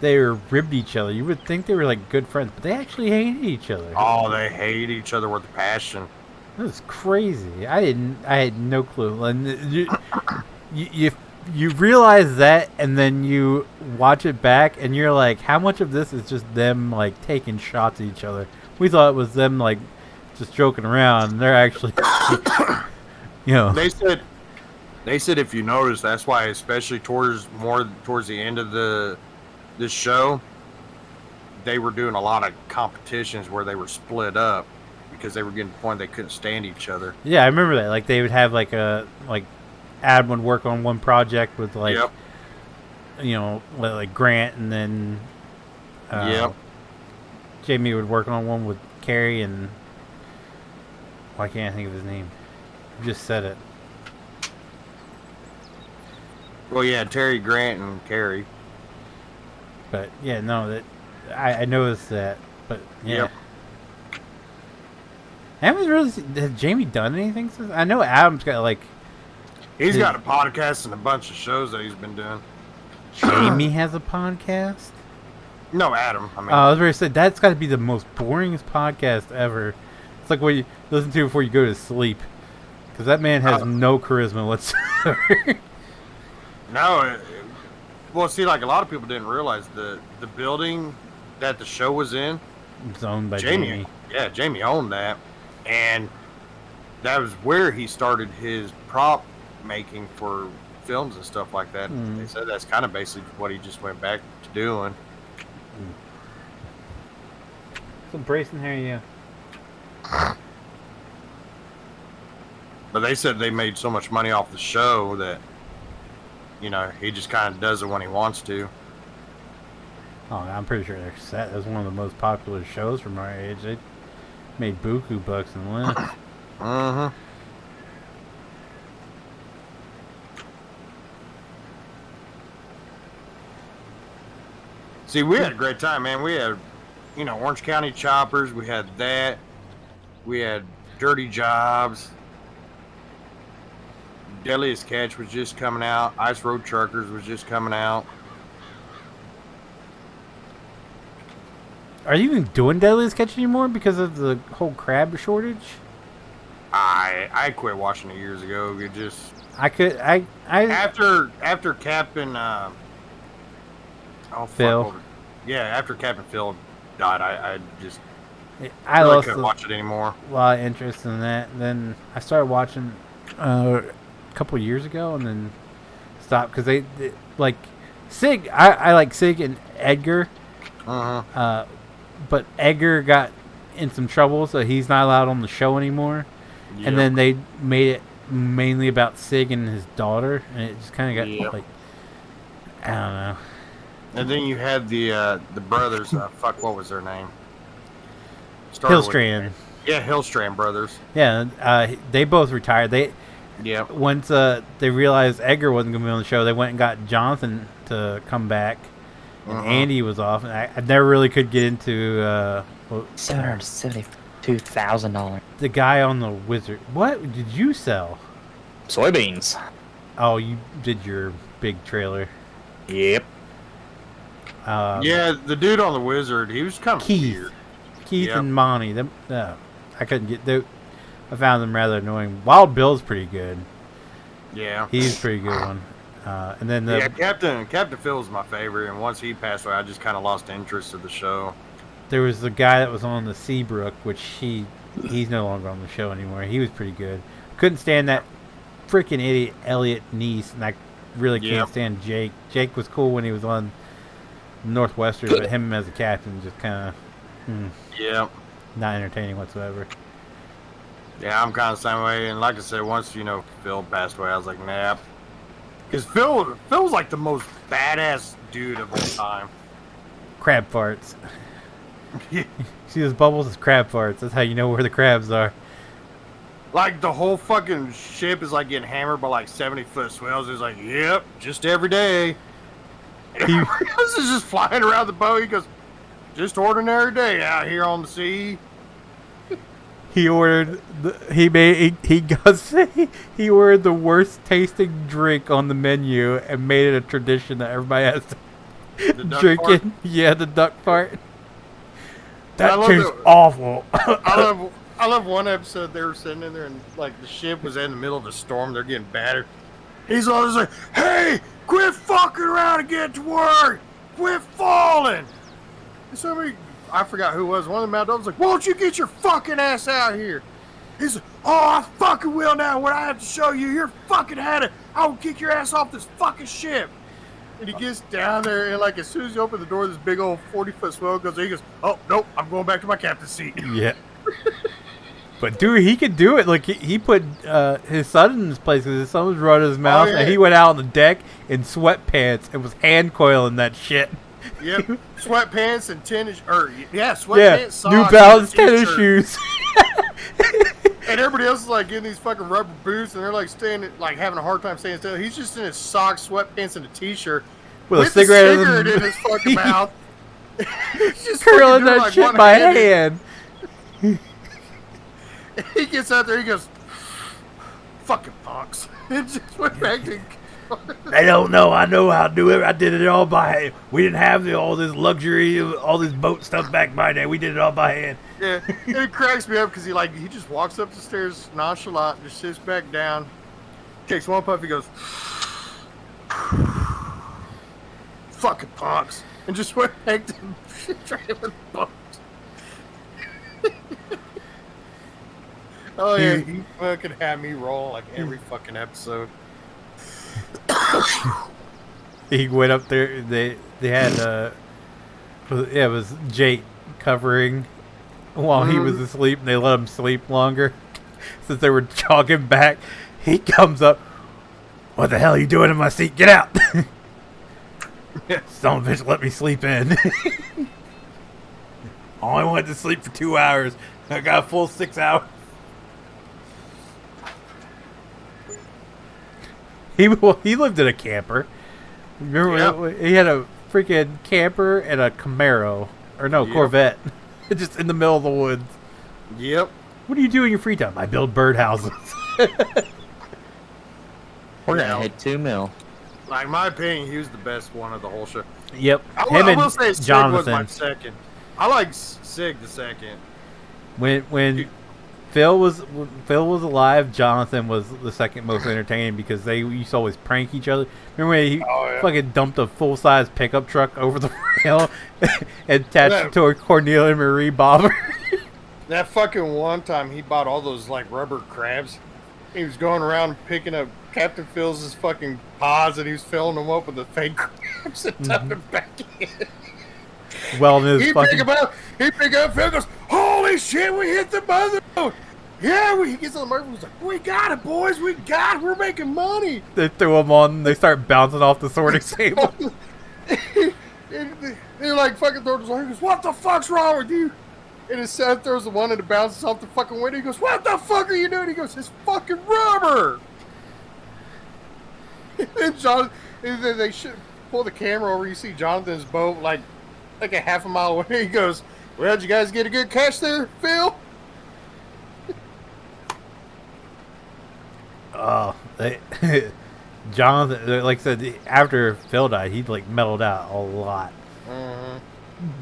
A: they ribbed each other, you would think they were like good friends, but they actually hated each other.
B: Oh, they hate each other with a passion.
A: That was crazy. I had no clue. And you realize that, and then you watch it back, and you're like, how much of this is just them like taking shots at each other? We thought it was them like just joking around, and they're actually, you know.
B: They said if you notice, that's why, especially towards the end of this show, they were doing a lot of competitions where they were split up because they were getting to the point they couldn't stand each other.
A: Yeah, I remember that. Like they would have like Adam would work on one project with like,
B: yep.
A: You know, like Grant, and then
B: yep.
A: Jamie would work on one with Carrie, and why can't I think of his name? You just said it.
B: Well, yeah, Terry, Grant, and Carrie.
A: But yeah, no, that I noticed that. But yeah.
B: Yep.
A: Has Jamie done anything since? I know Adam's got like.
B: He's got a podcast and a bunch of shows that he's been doing.
A: Jamie has a podcast?
B: No, Adam. I mean,
A: I was ready to say that's got to be the most boringest podcast ever. It's like what you listen to before you go to sleep, because that man has no charisma whatsoever.
B: No, well, see, like a lot of people didn't realize the building that the show was in.
A: It's owned by Jamie.
B: Yeah, Jamie owned that, and that was where he started his prop making for films and stuff like that. They said that's kind of basically what he just went back to doing.
A: So Brayson, here you.
B: But they said they made so much money off the show that, you know, he just kind of does it when he wants to.
A: Oh, I'm pretty sure they're set. That's one of the most popular shows from our age. They made buku bucks and left.
B: Mm-hmm. See, we had a great time, man. We had, you know, Orange County Choppers. We had that. We had Dirty Jobs. Deadliest Catch was just coming out. Ice Road Truckers was just coming out.
A: Are you even doing Deadliest Catch anymore because of the whole crab shortage?
B: I quit watching it years ago. It just after Captain
A: Phil.
B: After Captain Phil died, I
A: lost
B: couldn't watch it anymore.
A: A lot of interest in that. And then I started watching a couple years ago, and then stopped because they like Sig. I like Sig and Edgar. But Edgar got in some trouble, so he's not allowed on the show anymore. Yep. And then they made it mainly about Sig and his daughter, and it just kind of got like, I don't know.
B: And then you had the brothers. What was their name?
A: Hillstrand.
B: Hillstrand brothers.
A: Yeah, they both retired. Once they realized Edgar wasn't going to be on the show, they went and got Jonathan to come back. And Andy was off. And I never really could get into
E: $772,000.
A: The guy on the Wizard. What did you sell?
E: Soybeans.
A: Oh, you did your big trailer.
E: Yep.
B: Yeah, the dude on the Wizard, he was kind of weird.
A: Keith and Monty. Them, I couldn't get them. I found them rather annoying. Wild Bill's pretty good.
B: Yeah,
A: he's a pretty good one. And then
B: Captain Phil was my favorite, and once he passed away, I just kind of lost interest in the show.
A: There was the guy that was on the Seabrook, which he's no longer on the show anymore. He was pretty good. Couldn't stand that freaking idiot Elliot Neese, and I really can't stand Jake. Jake was cool when he was on Northwestern, but him as a captain just kind of not entertaining whatsoever.
B: Yeah, I'm kind of the same way. And like I said, once Phil passed away, I was like, nah, because Phil was like the most badass dude of all time.
A: Crab farts. See those bubbles? It's crab farts. That's how you know where the crabs are.
B: Like the whole fucking ship is like getting hammered by like 70-foot swells. He's like, yep, just every day. And everybody else is just flying around the boat. He goes, just ordinary day out here on the sea.
A: He ordered he ordered the worst tasting drink on the menu and made it a tradition that everybody has to drink it. Yeah, the duck fart. That tastes awful.
B: I love one episode. They were sitting in there and like the ship was in the middle of a storm. They're getting battered. He's always like, "Hey, quit fucking around and get to work. Quit falling." And somebody, I forgot who it was. One of the Mad Dogs was like, "Won't you get your fucking ass out here?" He's like, "Oh, I fucking will now. What I have to show you, you're fucking had it. I will kick your ass off this fucking ship." And he gets down there, and like as soon as you open the door, this big old 40-foot swell goes. He goes, "Oh nope, I'm going back to my captain's seat."
A: Yeah. But dude, he could do it. Like he put his son in his place because his son was running his mouth, and he went out on the deck in sweatpants and was hand coiling that shit.
B: Yep, sweatpants and sweatpants, socks,
A: New Balance tennis shoes.
B: And everybody else is like in these fucking rubber boots, and they're like standing, like having a hard time staying still. He's just in his socks, sweatpants, and a t-shirt
A: with a cigarette
B: in his fucking mouth. He's just
A: curling that like shit by hand.
B: He gets out there, he goes, "Fucking punks," and just went back to.
A: They don't know. I know how to do it. I did it all by hand. We didn't have all this luxury, all this boat stuff back by then. We did it all by hand.
B: Yeah, and it cracks me up because he just walks up the stairs nonchalant, just sits back down, takes one puff, he goes, "Fucking punks," and just went back to trailing the boat. Oh yeah, he fucking had me roll like every fucking episode.
A: He went up there. They had it was Jake covering while he was asleep, and they let him sleep longer since they were jogging back. He comes up. "What the hell are you doing in my seat? Get out!" Son of a bitch, let me sleep in. I only wanted to sleep for 2 hours. I got a full 6 hours. He lived in a camper. Remember, he had a freaking camper and a Camaro. Or no, Corvette. Just in the middle of the woods.
B: Yep.
A: What do you do in your free time? I build birdhouses.
C: We're going to hit $2 million.
B: Like, in my opinion, he was the best one of the whole show.
A: Yep.
B: I will say Sig was my second. I like Sig the second.
A: When Phil was alive, Jonathan was the second most entertaining because they used to always prank each other. Remember when he fucking dumped a full-size pickup truck over the rail and attached it to a Cornelia Marie bobber?
B: That fucking one time he bought all those like rubber crabs. He was going around picking up Captain Phil's fucking pods, and he was filling them up with the fake crabs and dumping back in.
A: Well,
B: he pick up Phil, goes, "Holy shit, we hit the motherboard!" Yeah, he gets on the motherboard. He's like, "We got it, boys, we got it. We're making money."
A: They threw them on, and they start bouncing off the sorting table.
B: and they're like fucking throwing his arm. He goes, "What the fuck's wrong with you?" And his son throws the one and it bounces off the fucking window. He goes, "What the fuck are you doing?" He goes, "It's fucking rubber." And they should pull the camera over. You see Jonathan's boat like a half a mile away. He goes, "Well, did you guys get a good catch there, Phil?"
A: Oh, Jonathan, like I said, after Phil died, he like mellowed out a lot.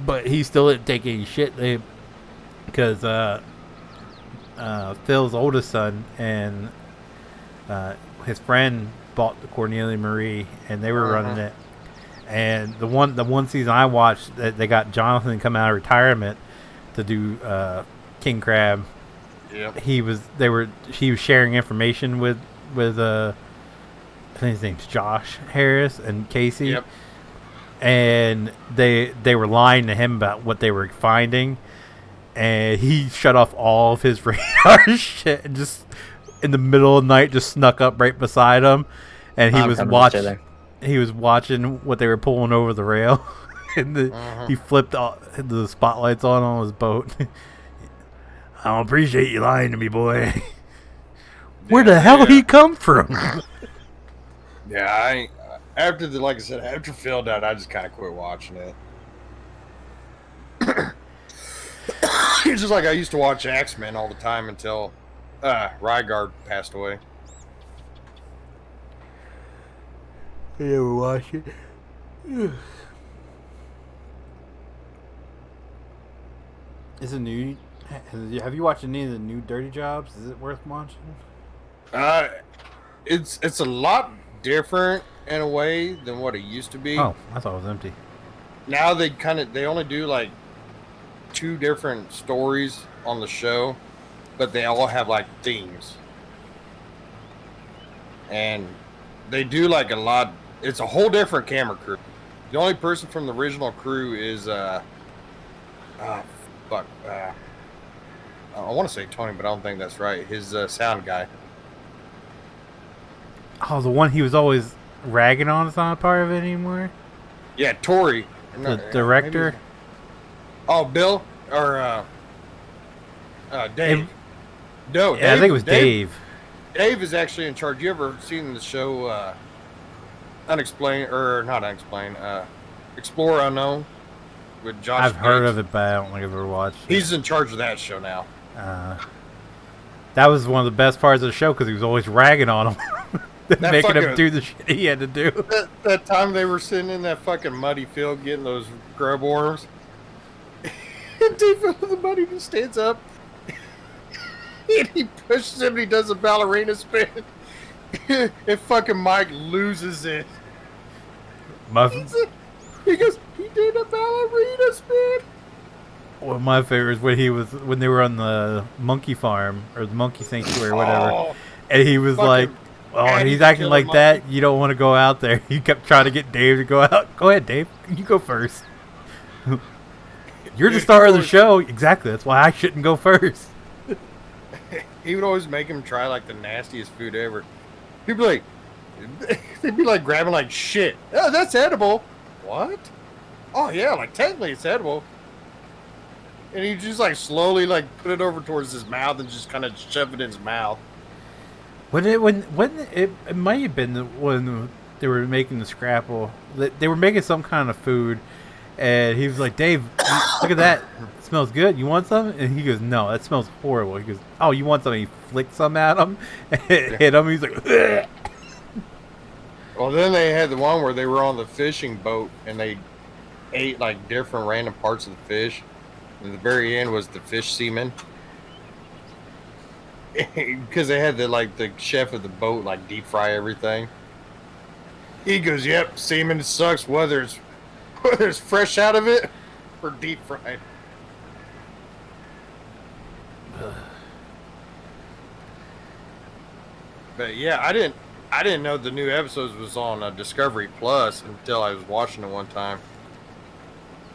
A: But he still didn't take any shit because Phil's oldest son and his friend bought the Cornelia Marie, and they were running it. And the one season I watched, they got Jonathan come out of retirement to do King Crab.
B: Yep.
A: He was sharing information with I think his name's Josh Harris and Casey.
B: Yep.
A: And they were lying to him about what they were finding, and he shut off all of his radar shit and just in the middle of the night just snuck up right beside him, and he was watching what they were pulling over the rail, and he flipped the spotlights on his boat. I don't appreciate you lying to me, boy. Where the hell did he come from?
B: Yeah, like I said, after Phil died, I just kind of quit watching it. It's just like I used to watch X-Men all the time until Rygar passed away.
A: I never watched it. Is it new? Have you watched any of the new Dirty Jobs? Is it worth watching?
B: It's a lot different in a way than what it used to be.
A: Oh, I thought it was empty.
B: Now they only do like 2 different stories on the show, but they all have like themes, and they do like a lot. It's a whole different camera crew. The only person from the original crew is I want to say Tony, but I don't think that's right. His sound guy.
A: Oh, the one he was always ragging on is not a part of it anymore?
B: Yeah, Tori.
A: The director?
B: Oh, Bill? Or Dave. No,
A: yeah, I think it was Dave.
B: Dave is actually in charge. You ever seen the show Unexplained, or not Unexplained, Explore Unknown with Josh
A: I've heard
B: Gates?
A: of it, but I don't think I've ever watched it.
B: He's in charge of that show now.
A: That was one of the best parts of the show because he was always ragging on him. Making him do the shit he had to do.
B: That time they were sitting in that fucking muddy field getting those grub worms. And Dave out of the muddy just stands up. And he pushes him and he does a ballerina spin. And fucking Mike loses it. He goes, he did a ballerina spin.
A: One of my favorites when they were on the monkey farm or the monkey sanctuary or whatever, and he was like, "Oh, he's acting like that. You don't want to go out there." He kept trying to get Dave to go out. Go ahead, Dave. You go first. You're the star of the show. Exactly. That's why I shouldn't go first.
B: He would always make him try like the nastiest food ever. He'd be like, they'd be like grabbing like shit. Oh, that's edible. What? Oh yeah, like technically it's edible. And he just like slowly like put it over towards his mouth and just kind of shove it in his mouth.
A: When it might have been when they were making the Scrapple, they were making some kind of food, and he was like, "Dave, look at that! It smells good. You want some?" And he goes, "No, that smells horrible." He goes, "Oh, you want some?" And he flicked some at him, and it hit him. He's like, "Ugh."
B: Well, then they had the one where they were on the fishing boat and they ate like different random parts of the fish. And the very end was the fish semen. Because they had the chef of the boat like deep fry everything. He goes, "Yep, semen sucks whether it's fresh out of it or deep fried." But yeah, I didn't know the new episodes was on Discovery Plus until I was watching it one time.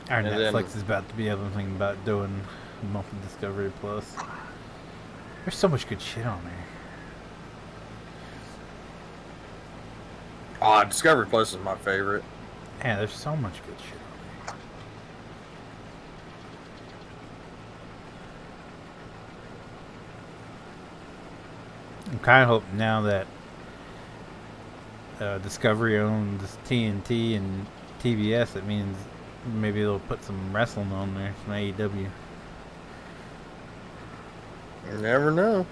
A: Our Netflix is about to be able to think about doing monthly Discovery Plus. There's so much good shit on there.
B: Discovery Plus is my favorite.
A: Yeah, there's so much good shit on there. I'm kind of hoping now that Discovery owns TNT and TBS, it means maybe they'll put some wrestling on there, some AEW.
B: You never know.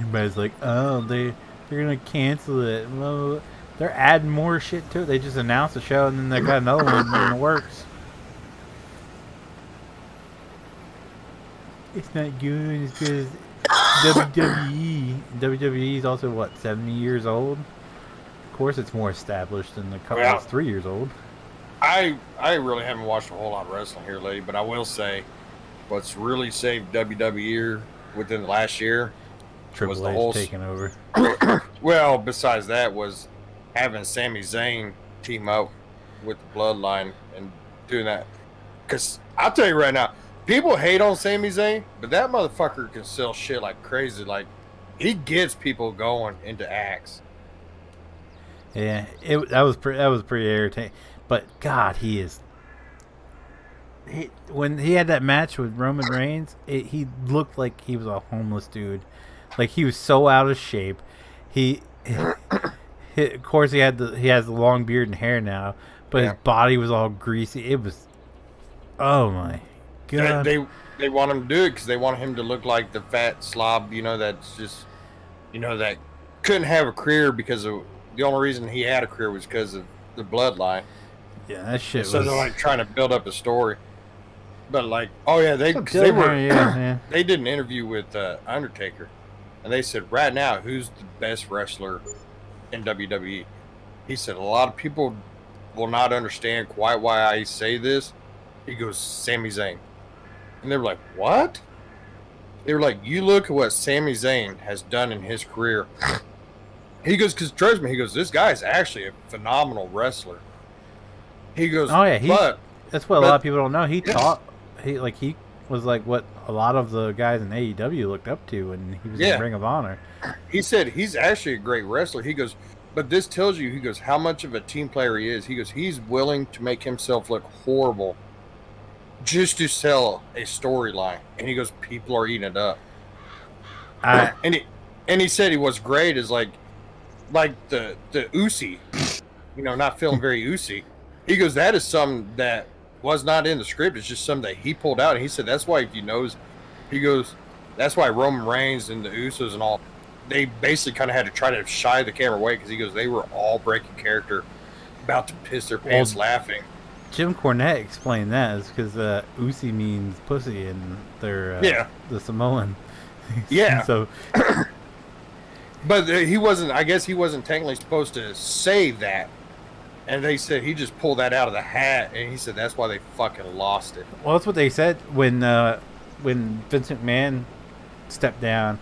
A: everybody's like, oh, they're gonna cancel it. Well, they're adding more shit to it. They just announced the show and then they got another one in the works. It's not good as good as WWE. WWE is also what, 70 years old? Of course, it's more established than the company that's 3 years old.
B: I really haven't watched a whole lot of wrestling here lately, but I will say, what's really saved WWE within the last year was the whole
A: taking over.
B: Well, besides that, was having Sami Zayn team up with the Bloodline and doing that. Because I'll tell you right now, people hate on Sami Zayn, but that motherfucker can sell shit like crazy. Like, he gets people going into acts.
A: Yeah, that was pretty irritating. But God, when he had that match with Roman Reigns, he looked like he was a homeless dude. Like, he was so out of shape. Of course, he has the long beard and hair now, but his body was all greasy. It was, oh my God.
B: They want him to do it because they want him to look like the fat slob, that's just, that couldn't have a career because of, the only reason he had a career was because of the bloodline.
A: Yeah, that shit
B: so
A: was...
B: they're like trying to build up a story. But like, oh yeah, they did an interview with Undertaker, and they said right now, who's the best wrestler in WWE? He said a lot of people will not understand quite why I say this. He goes, Sami Zayn. And they were like, what? They were like, you look at what Sami Zayn has done in his career. He goes, because trust me, he goes, this guy is actually a phenomenal wrestler. He goes,
A: oh yeah, that's what a lot of people don't know. He was like what a lot of the guys in AEW looked up to when he was in Ring of Honor.
B: He said he's actually a great wrestler. He goes, but this tells you, he goes, how much of a team player he is. He goes, he's willing to make himself look horrible just to sell a storyline. And he goes, people are eating it up. And he said he was great is like the Uzi, not feeling very Uzi. He goes, that is something that was not in the script. It's just something that he pulled out. And he said, that's why, if you notice, he goes, that's why Roman Reigns and the Usos and all, they basically kind of had to try to shy the camera away because he goes, they were all breaking character, about to piss their pants laughing.
A: Jim Cornette explained that is because Uzi means pussy in their the Samoan.
B: Yeah.
A: So,
B: but he wasn't. I guess he wasn't technically supposed to say that. And they said he just pulled that out of the hat, and he said that's why they fucking lost it.
A: Well, that's what they said when Vince McMahon stepped down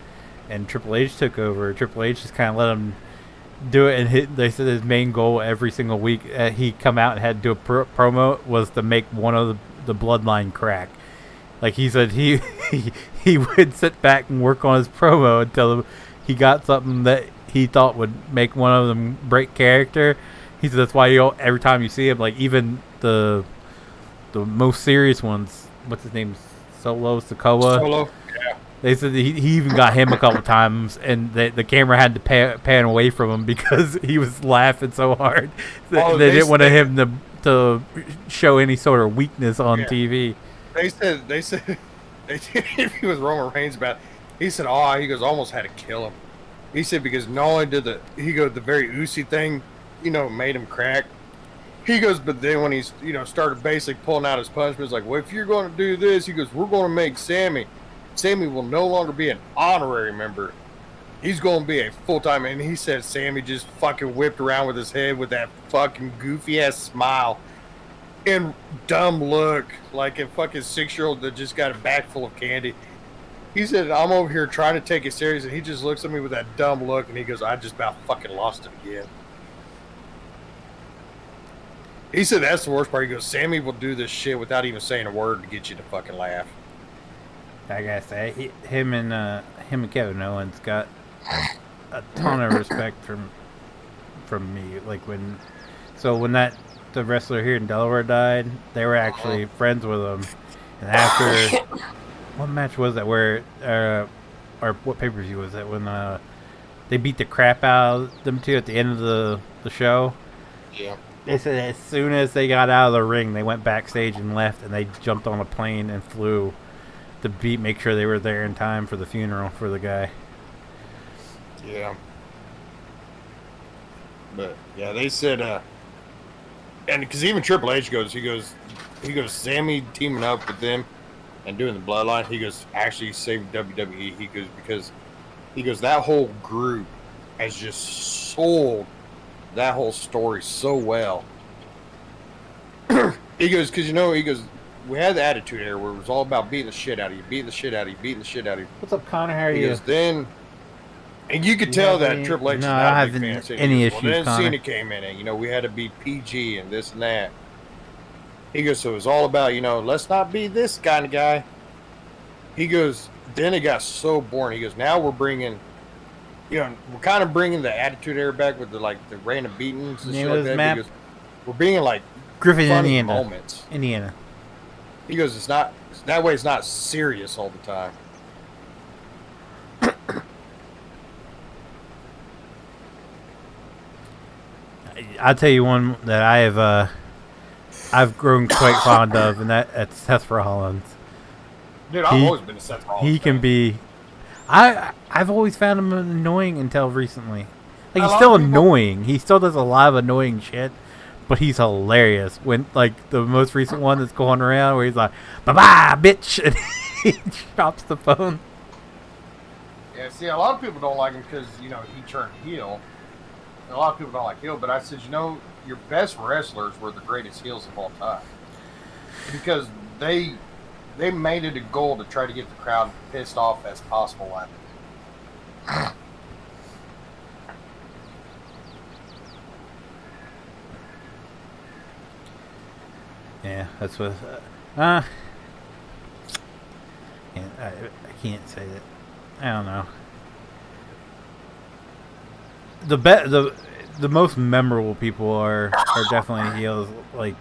A: and Triple H took over. Triple H just kind of let him do it, and they said his main goal every single week he come out and had to do a promo was to make one of the bloodline crack. Like he said, he would sit back and work on his promo until he got something that he thought would make one of them break character. He said that's why every time you see him, like even the most serious ones, what's his name, Sikoa. Yeah. They said he even got him a couple times, and the camera had to pan away from him because he was laughing so hard. They didn't want him to show any sort of weakness on TV.
B: They said if he was Roman Reigns about it, he said, he goes, almost had to kill him. He said because not only did the very Uzi thing, made him crack. He goes, but then when he's, started basically pulling out his punishments, like, well, if you're going to do this, he goes, we're going to make Sammy will no longer be an honorary member. He's going to be a full-time, and he said Sammy just fucking whipped around with his head with that fucking goofy-ass smile and dumb look, like a fucking 6-year-old that just got a bag full of candy. He said, I'm over here trying to take it serious, and he just looks at me with that dumb look, and he goes, I just about fucking lost it again. He said that's the worst part. He goes, Sammy will do this shit without even saying a word to get you to fucking laugh.
A: I gotta say, him and Kevin Owens got a ton of respect from me. Like when the wrestler here in Delaware died, they were actually friends with him. And after what match was that? Where or what pay-per-view was that when they beat the crap out of them two at the end of the show?
B: Yeah.
A: They said as soon as they got out of the ring, they went backstage and left, and they jumped on a plane and flew to make sure they were there in time for the funeral for the guy.
B: Yeah. But yeah, they said, and because even Triple H he goes, Sammy teaming up with them and doing the bloodline. He goes, actually saved WWE. He goes, that whole group has just sold that whole story so well. He goes, because he goes, we had the Attitude Era where it was all about beating the shit out of you, beating the shit out of you, beating the shit out of you.
A: What's up, Connor? How are
B: He
A: you?
B: goes, then, and you could tell that Triple H is not a big fan. So
A: any
B: goes,
A: issues,
B: well, then
A: Connor.
B: Cena came in and, we had to be PG and this and that. He goes, so it was all about, let's not be this kind of guy. He goes, then it got so boring. He goes, now we're bringing, we're kind of bringing the Attitude Era back with the random beatings and shit like that. He goes, we're being like
A: Griffin,
B: funny
A: Indiana.
B: moments.
A: Indiana.
B: He goes, it's not, that way it's not serious all the time.
A: I'll tell you one that I've grown quite fond of, and that's Seth Rollins.
B: Dude, I've always been a Seth Rollins
A: He can
B: fan.
A: be. I've always found him annoying until recently. Like, he's still annoying. He still does a lot of annoying shit, but he's hilarious. When the most recent one that's going around where he's like, "Bye bye, bitch," and he drops the phone.
B: Yeah, see, a lot of people don't like him because he turned heel. A lot of people don't like heel, but I said, your best wrestlers were the greatest heels of all time because they made it a goal to try to get the crowd pissed off as possible at it.
A: Yeah, that's what. I can't say that. I don't know. The most memorable people are definitely heels. Like,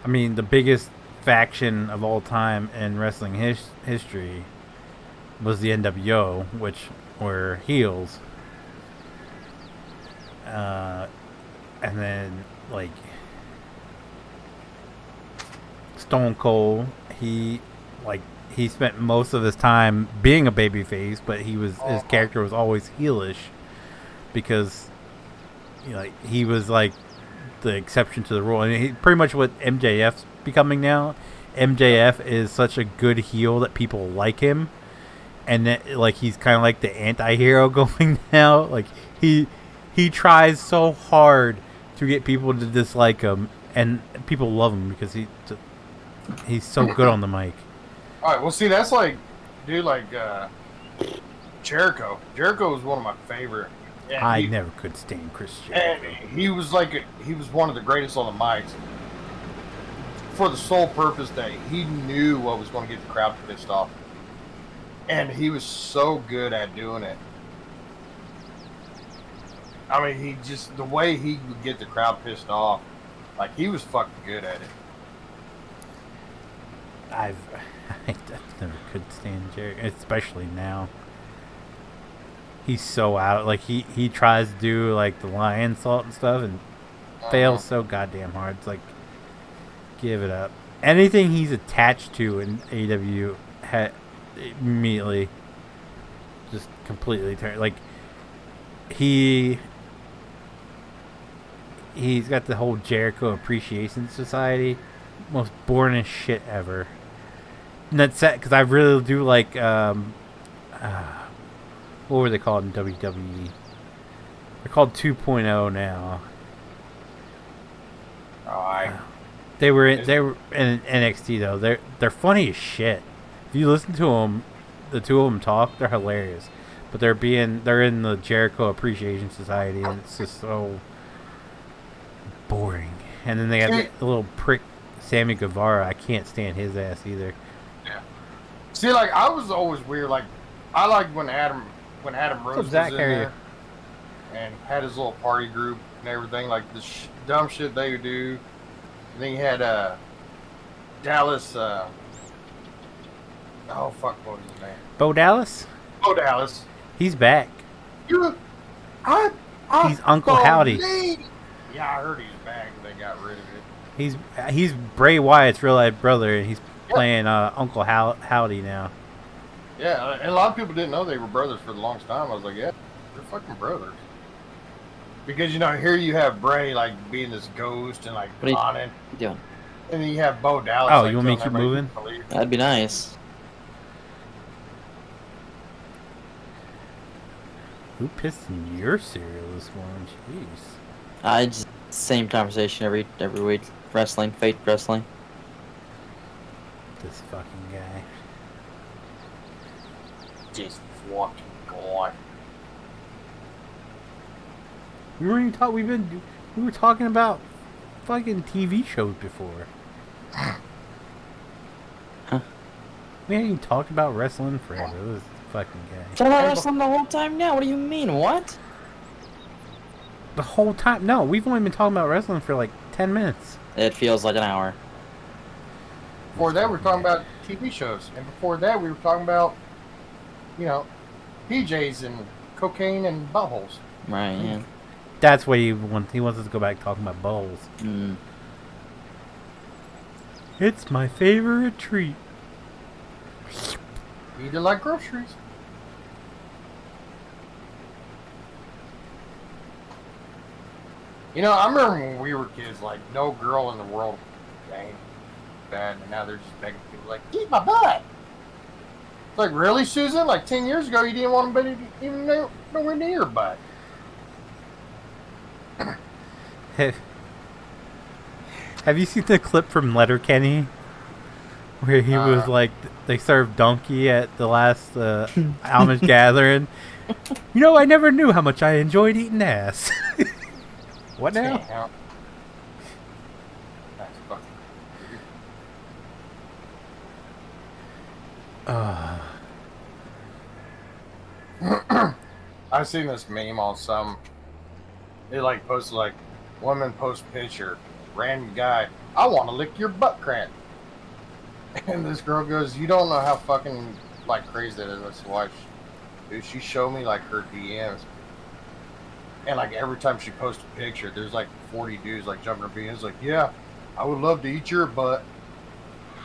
A: I mean, the biggest faction of all time in wrestling history was the NWO, which were heels. And then, like, Stone Cold, he spent most of his time being a babyface, but his character was always heelish because he was like the exception to the rule, and he pretty much what MJF's becoming now. MJF is such a good heel that people like him, and that, he's kind of like the anti-hero going now. Like, he tries so hard to get people to dislike him, and people love him because he's so good on the mic.
B: All right, well, see, that's Jericho. Jericho was one of my favorite.
A: I never could stand Chris Jericho.
B: And he was one of the greatest on the mics for the sole purpose that he knew what was going to get the crowd pissed off. And he was so good at doing it. I mean, the way he would get the crowd pissed off, he was fucking good at it.
A: I never could stand Jericho, especially now. He's so out. He tries to do the lion salt and stuff and fails so goddamn hard. It's give it up. Anything he's attached to in AEW immediately just completely turned. He's got the whole Jericho Appreciation Society, most boringest shit ever. And that's sad because I really do like what were they called in WWE? They're called 2.0 now. They were in NXT though. They're funny as shit. If you listen to them, the two of them talk, they're hilarious. But they're in the Jericho Appreciation Society, and it's just so boring. And then they have the little prick Sammy Guevara. I can't stand his ass either.
B: Yeah. See, I was always weird. I liked when Adam Rose was in there and had his little party group and everything, the dumb shit they would do. And then you had Dallas. What was his name?
A: Bo Dallas?
B: Bo Dallas.
A: He's back. He's Uncle Howdy.
B: Yeah, I heard he's back. They got rid of it.
A: He's Bray Wyatt's real life brother, and he's playing Uncle Howdy now.
B: Yeah, and a lot of people didn't know they were brothers for the longest time. I was like, yeah. They're fucking brothers. Because you know, here you have Bray like being this ghost and like on it.
C: What doing?
B: And then you have Bo Dallas.
A: Oh,
B: like,
A: you want me to keep moving?
C: That'd be nice.
A: Who pissed in your cereal this morning? Jeez.
C: I just same conversation every week. Wrestling, fake wrestling.
A: This fucking guy.
B: Just fucking God.
A: We weren't even talking. We were talking about fucking TV shows before.
C: Huh?
A: We hadn't even talked about wrestling forever. This fucking guy.
C: Talking about wrestling the whole time now. What do you mean? What?
A: The whole time? No, we've only been talking about wrestling for like 10 minutes.
C: It feels like an hour.
B: Before that, we were talking about TV shows, and before that, we were talking about, you know, PJs and cocaine and buttholes.
C: Right. Yeah.
A: That's what he wants. He wants us to go back talking about bowls.
C: Mm.
A: It's my favorite treat.
B: Eat it like groceries. You know, I remember when we were kids, like, no girl in the world ain't bad, and now they're just begging people, like, eat my butt. It's like, really, Susan? Like, 10 years ago, you didn't want anybody to even nowhere near your butt.
A: Have you seen the clip from Letterkenny? Where he was like, they served donkey at the last Amish gathering. You know, I never knew how much I enjoyed eating ass. What now?
B: Damn. That's fucking weird. I've seen this meme on some. They like posted like, woman post picture, random guy. I want to lick your butt crack. And this girl goes, you don't know how fucking like crazy that is. I said, why? Dude, she showed me like her DMs. And like every time she posts a picture, there's like 40 dudes like jumping her DMs like, yeah, I would love to eat your butt.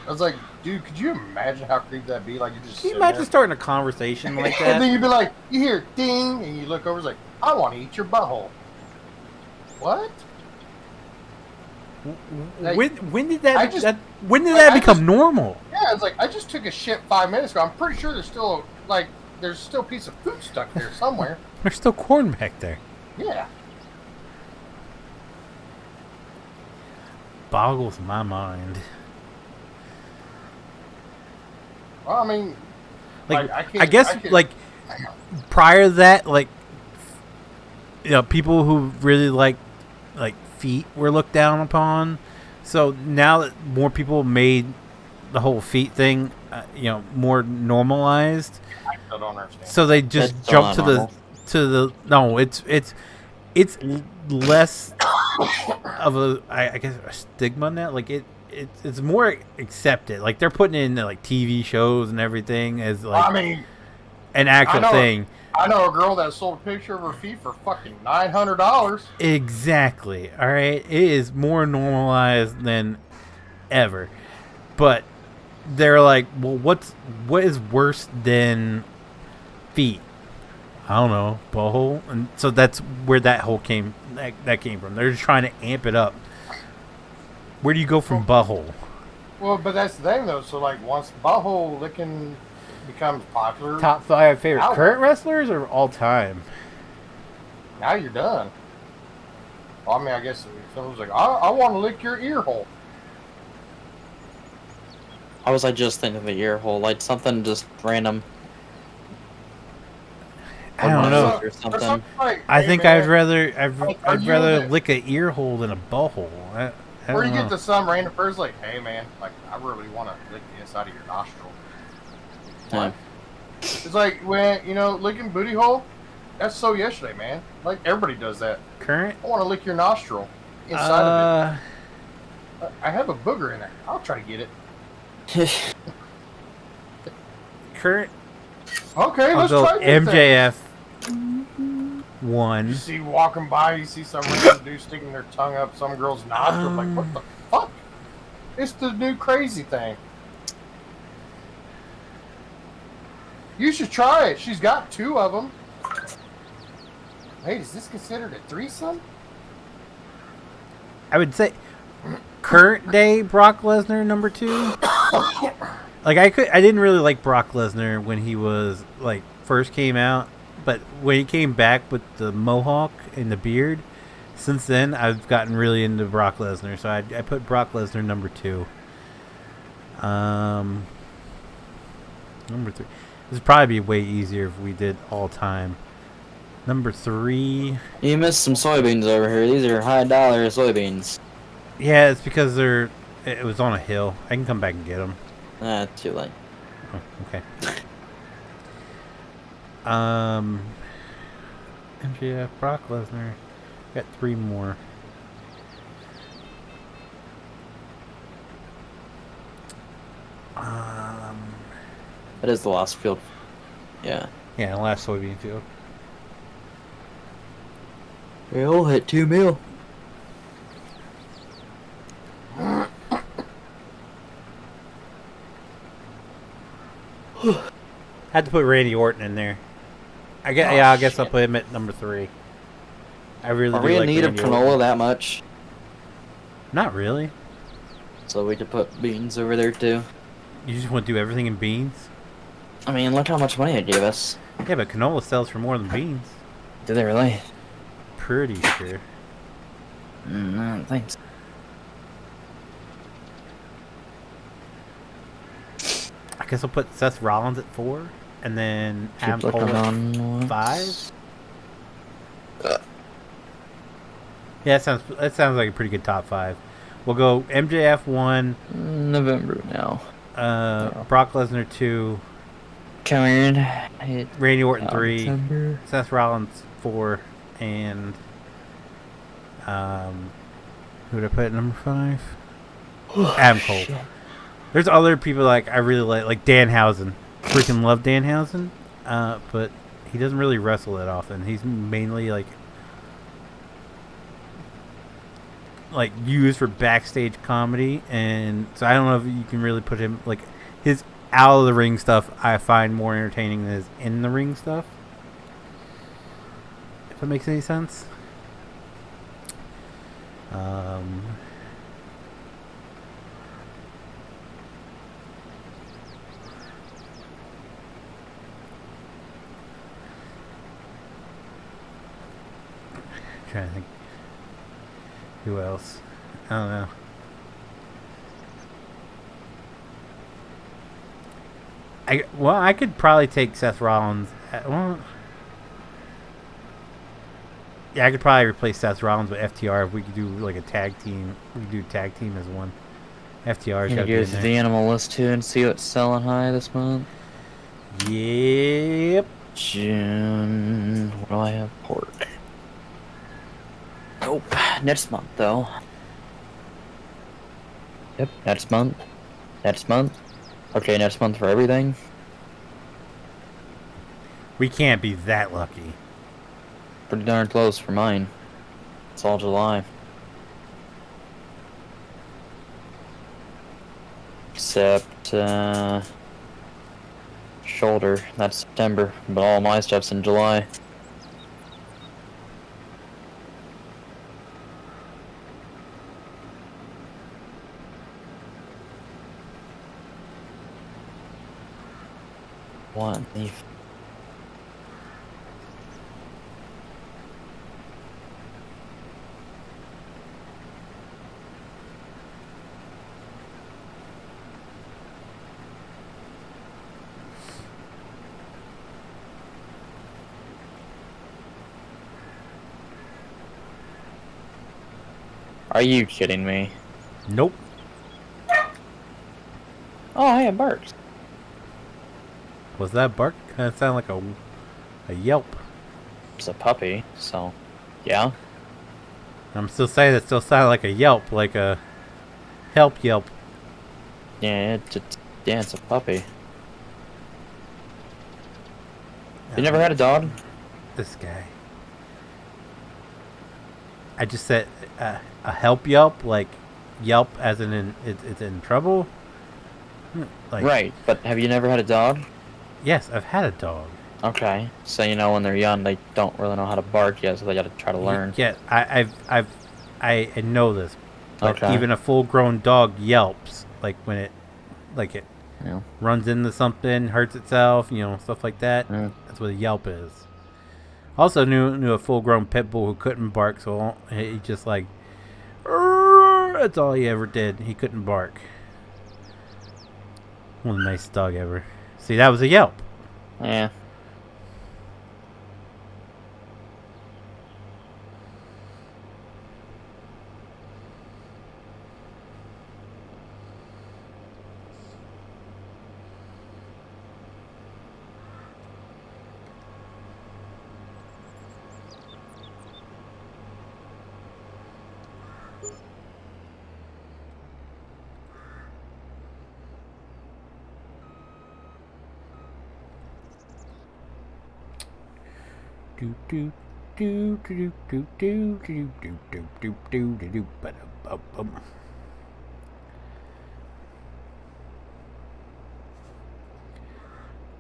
B: I was like, dude, could you imagine how creepy that'd be? Like, you just.
A: Can you imagine starting a conversation like that?
B: And then you'd be like, you hear ding, and you look over, it's like, I want to eat your butthole. What? Like,
A: when did that become normal?
B: Yeah, it's like I just took a shit 5 minutes ago. I'm pretty sure there's still a piece of food stuck there somewhere.
A: There's still corn back there.
B: Yeah.
A: Boggles my mind.
B: Well, I mean,
A: I guess prior to that, like, you know, people who really like feet were looked down upon. So now that more people made the whole feet thing, you know, more normalized,
B: I still don't understand.
A: so they just jump to the no. It's less of a I guess a stigma now. Like it's more accepted. Like they're putting in like TV shows and everything as like an actual thing.
B: I know a girl that sold a picture of her feet for fucking $900.
A: Exactly. All right. It is more normalized than ever. But they're like, well, what is worse than feet? I don't know, butthole. And so that's where that came from. They're just trying to amp it up. Where do you go from butthole?
B: Well, but that's the thing though. So like once butthole licking becomes popular,
A: Top 5 favorite current wrestlers or all time?
B: Now you're done. Well, I mean, I guess someone's like, I want to lick your ear hole.
C: How was I just thinking of the ear hole? Like something just random.
A: I don't know.
C: Or something.
B: Like,
A: I think I'd rather
B: are you
A: rather lick a ear hole than a butthole. I
B: Or you
A: don't know.
B: get to some random person like, hey man, like I really want to lick the inside of your nostril.
C: Yeah.
B: It's like when licking booty hole. That's so yesterday, man. Like everybody does that.
A: Current?
B: I want to lick your nostril inside of it. I have a booger in there. I'll try to get it.
A: Current?
B: Okay,
A: I'll
B: let's
A: go
B: try this thing.
A: MJF.
B: You
A: One.
B: see walking by, you see some random dude sticking their tongue up some girl's nostril. Like, what the fuck? It's the new crazy thing. You should try it. She's got 2 of them. Wait, is this considered a threesome?
A: I would say current day Brock Lesnar number 2. Like I didn't really like Brock Lesnar when he was like first came out, but when he came back with the mohawk and the beard, since then I've gotten really into Brock Lesnar. So I put Brock Lesnar number 2. Number 3. This would probably be way easier if we did all time. Number 3.
C: You missed some soybeans over here. These are high dollar soybeans.
A: Yeah, it's because it was on a hill. I can come back and get them.
C: Ah, too late.
A: Oh, okay. MJF, Brock Lesnar. Got 3 more.
C: That is the last field. Yeah.
A: Yeah, last soybean field.
C: We all hit 2 mil.
A: Had to put Randy Orton in there. I guess I'll put him at number 3. I really
C: Are
A: do
C: we in
A: like
C: need of
A: Randy
C: canola
A: Orton.
C: that much?
A: Not really.
C: So we could put beans over there too.
A: You just want to do everything in beans?
C: I mean, look how much money it gave us.
A: Yeah, but canola sells for more than beans.
C: Do they really?
A: Pretty sure.
C: I don't think so.
A: I guess I'll put Seth Rollins at 4, and then Adam
C: Keep
A: Cole
C: looking
A: at
C: on
A: 5. Yeah, that sounds like a pretty good top 5. We'll go MJF 1.
C: November now.
A: Brock Lesnar 2.
C: Come
A: Randy Orton 3.
C: September.
A: Seth Rollins 4. And who did I put at number 5? Adam Cole.
C: Shit.
A: There's other people like I really like Danhausen. Freaking love Danhausen. But he doesn't really wrestle that often. He's mainly like used for backstage comedy, and so I don't know if you can really put him like his out of the ring stuff I find more entertaining than his in the ring stuff. If that makes any sense. Trying to think who else. I don't know. I could probably take Seth Rollins. Yeah, I could probably replace Seth Rollins with FTR if we could do like a tag team. We could do tag team as one. FTR's got to be in
C: to
A: there.
C: the animal list too and see what's selling high this month.
A: Yep.
C: June. What do I have? Pork. Nope. Next month though. Yep. Next month. Next month. Okay, next month for everything.
A: We can't be that lucky.
C: Pretty darn close for mine. It's all July. Except, shoulder. That's September. But all my stuff's in July. What the f- Are you kidding me?
A: Nope.
C: Oh, hey, it barks.
A: Was that bark? That sounded like a yelp.
C: It's a puppy, so yeah.
A: I'm still saying it still sounded like a yelp, like a help yelp.
C: Yeah, it's a puppy. You never had a dog?
A: This guy. I just said a help yelp, like yelp as in it's in trouble. Like,
C: Right, but have you never had a dog?
A: Yes, I've had a dog.
C: Okay. So you know when they're young, they don't really know how to bark yet, so they got to try to learn.
A: Yeah, I know this, but
C: Okay.
A: even a full-grown dog yelps like when it
C: Yeah.
A: runs into something, hurts itself, stuff like that.
C: Yeah.
A: That's what a yelp is. Also knew a full-grown pit bull who couldn't bark, so he just like, that's all he ever did. He couldn't bark. One of the nicest dog ever. See, that was a yelp.
C: Yeah.
A: Do do do do do do do do do do do do do do.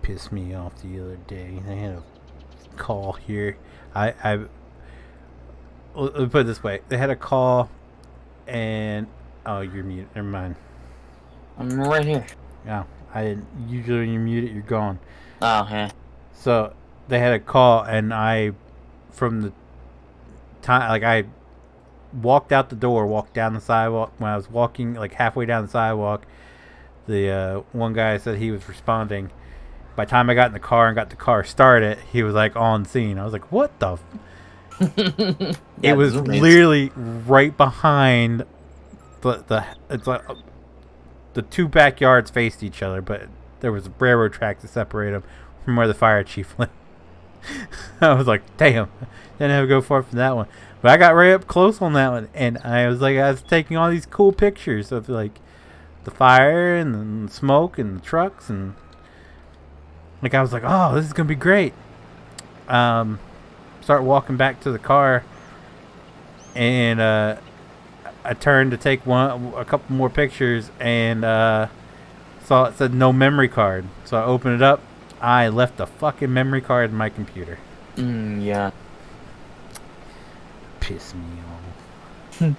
A: Pissed me off the other day. I had a call here. Let me put it this way. They had a call, and you're muted. Never mind.
C: I'm right here.
A: Yeah, I didn't. Usually when you mute it, you're gone.
C: Oh, yeah.
A: So they had a call, and from the time, like I walked out the door, walked down the sidewalk. When I was walking, like halfway down the sidewalk, the one guy said he was responding. By the time I got in the car and got the car started, he was like on scene. I was like, "What the?" It was literally right behind it's like the two backyards faced each other, but there was a railroad track to separate them from where the fire chief lived. I was like, damn, didn't have to go far from that one. But I got right up close on that one, and I was taking all these cool pictures of like the fire and the smoke and the trucks, and like I was like, oh, this is gonna be great. Start walking back to the car, and I turned to take a couple more pictures, and saw it said no memory card. So I opened it up. I left a fucking memory card in my computer.
C: Yeah.
A: Piss me off.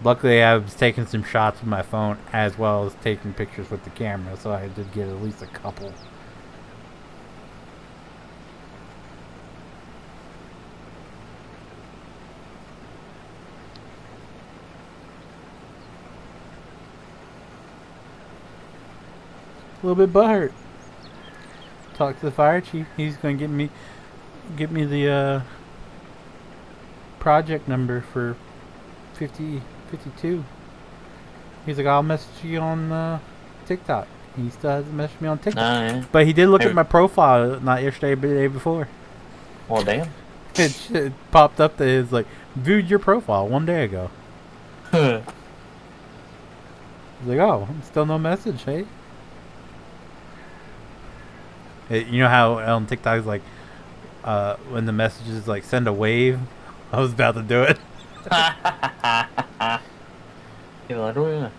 A: Luckily, I was taking some shots with my phone as well as taking pictures with the camera, so I did get at least a couple. A little bit butthurt. Talk to the fire chief. He's gonna get me the project number for 52. He's like, I'll message you on TikTok. He still hasn't messaged me on TikTok.
C: Yeah.
A: But he did look at my profile, not yesterday, but the day before.
C: Well, damn.
A: It popped up that it's like, viewed your profile 1 day ago. He's like, oh, still no message, hey? You know how on TikTok is like, when the message is like, send a wave? I was about to do it.
C: You're like, oh yeah.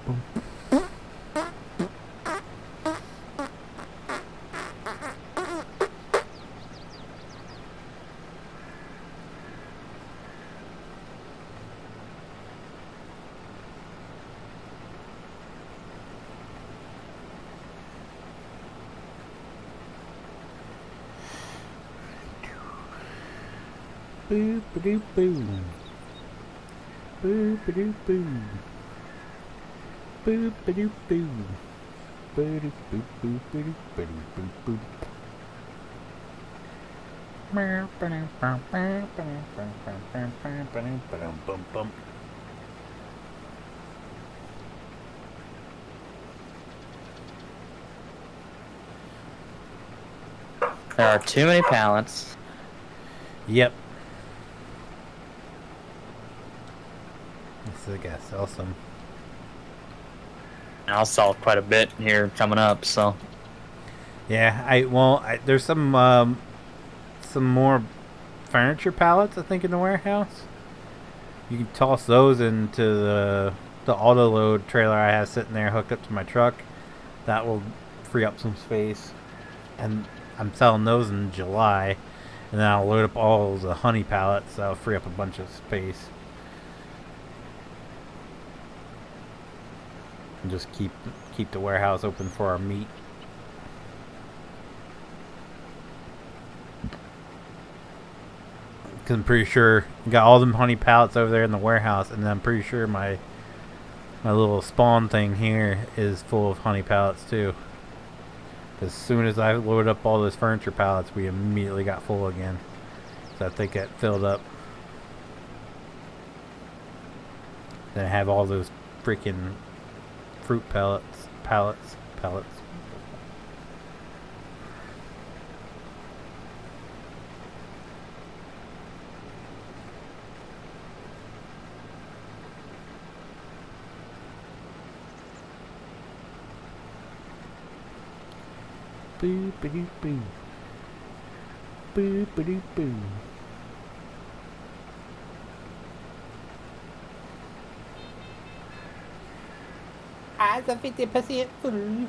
A: Boom. Boo ba doo boo. Boo ba doo boo. Boo ba doo boo. Boo doo boo boo boo doo ba doo boo boo. Bum.
E: There are too many pallets.
A: Yep. This is a guy sell some.
E: I'll sell quite a bit here coming up, so.
A: Yeah, there's some more furniture pallets I think in the warehouse. You can toss those into the auto load trailer I have sitting there hooked up to my truck. That will free up some space, and I'm selling those in July, and then I'll load up all the honey pallets. That'll free up a bunch of space, and just keep the warehouse open for our meat. Because I'm pretty sure got all them honey pallets over there in the warehouse, and then I'm pretty sure my little spawn thing here is full of honey pallets too. As soon as I loaded up all those furniture pallets, we immediately got full again. So I think that filled up. Then I have all those freaking fruit pallets. Boo ba doo boo. Boo ba doo boo. As a 50% full.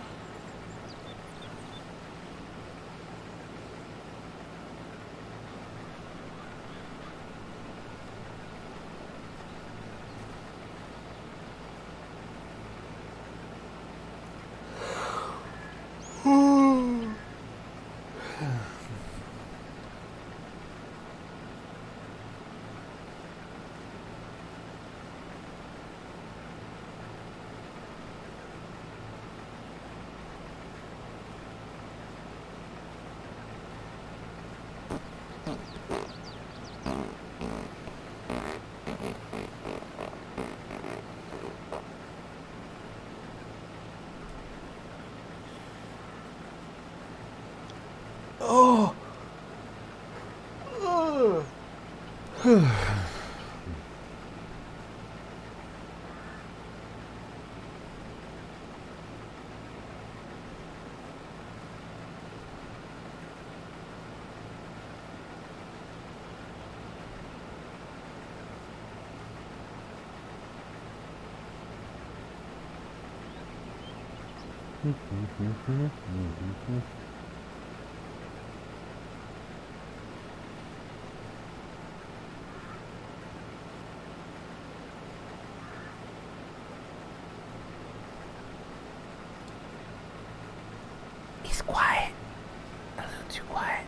A: Oh. He's quiet. A little too quiet.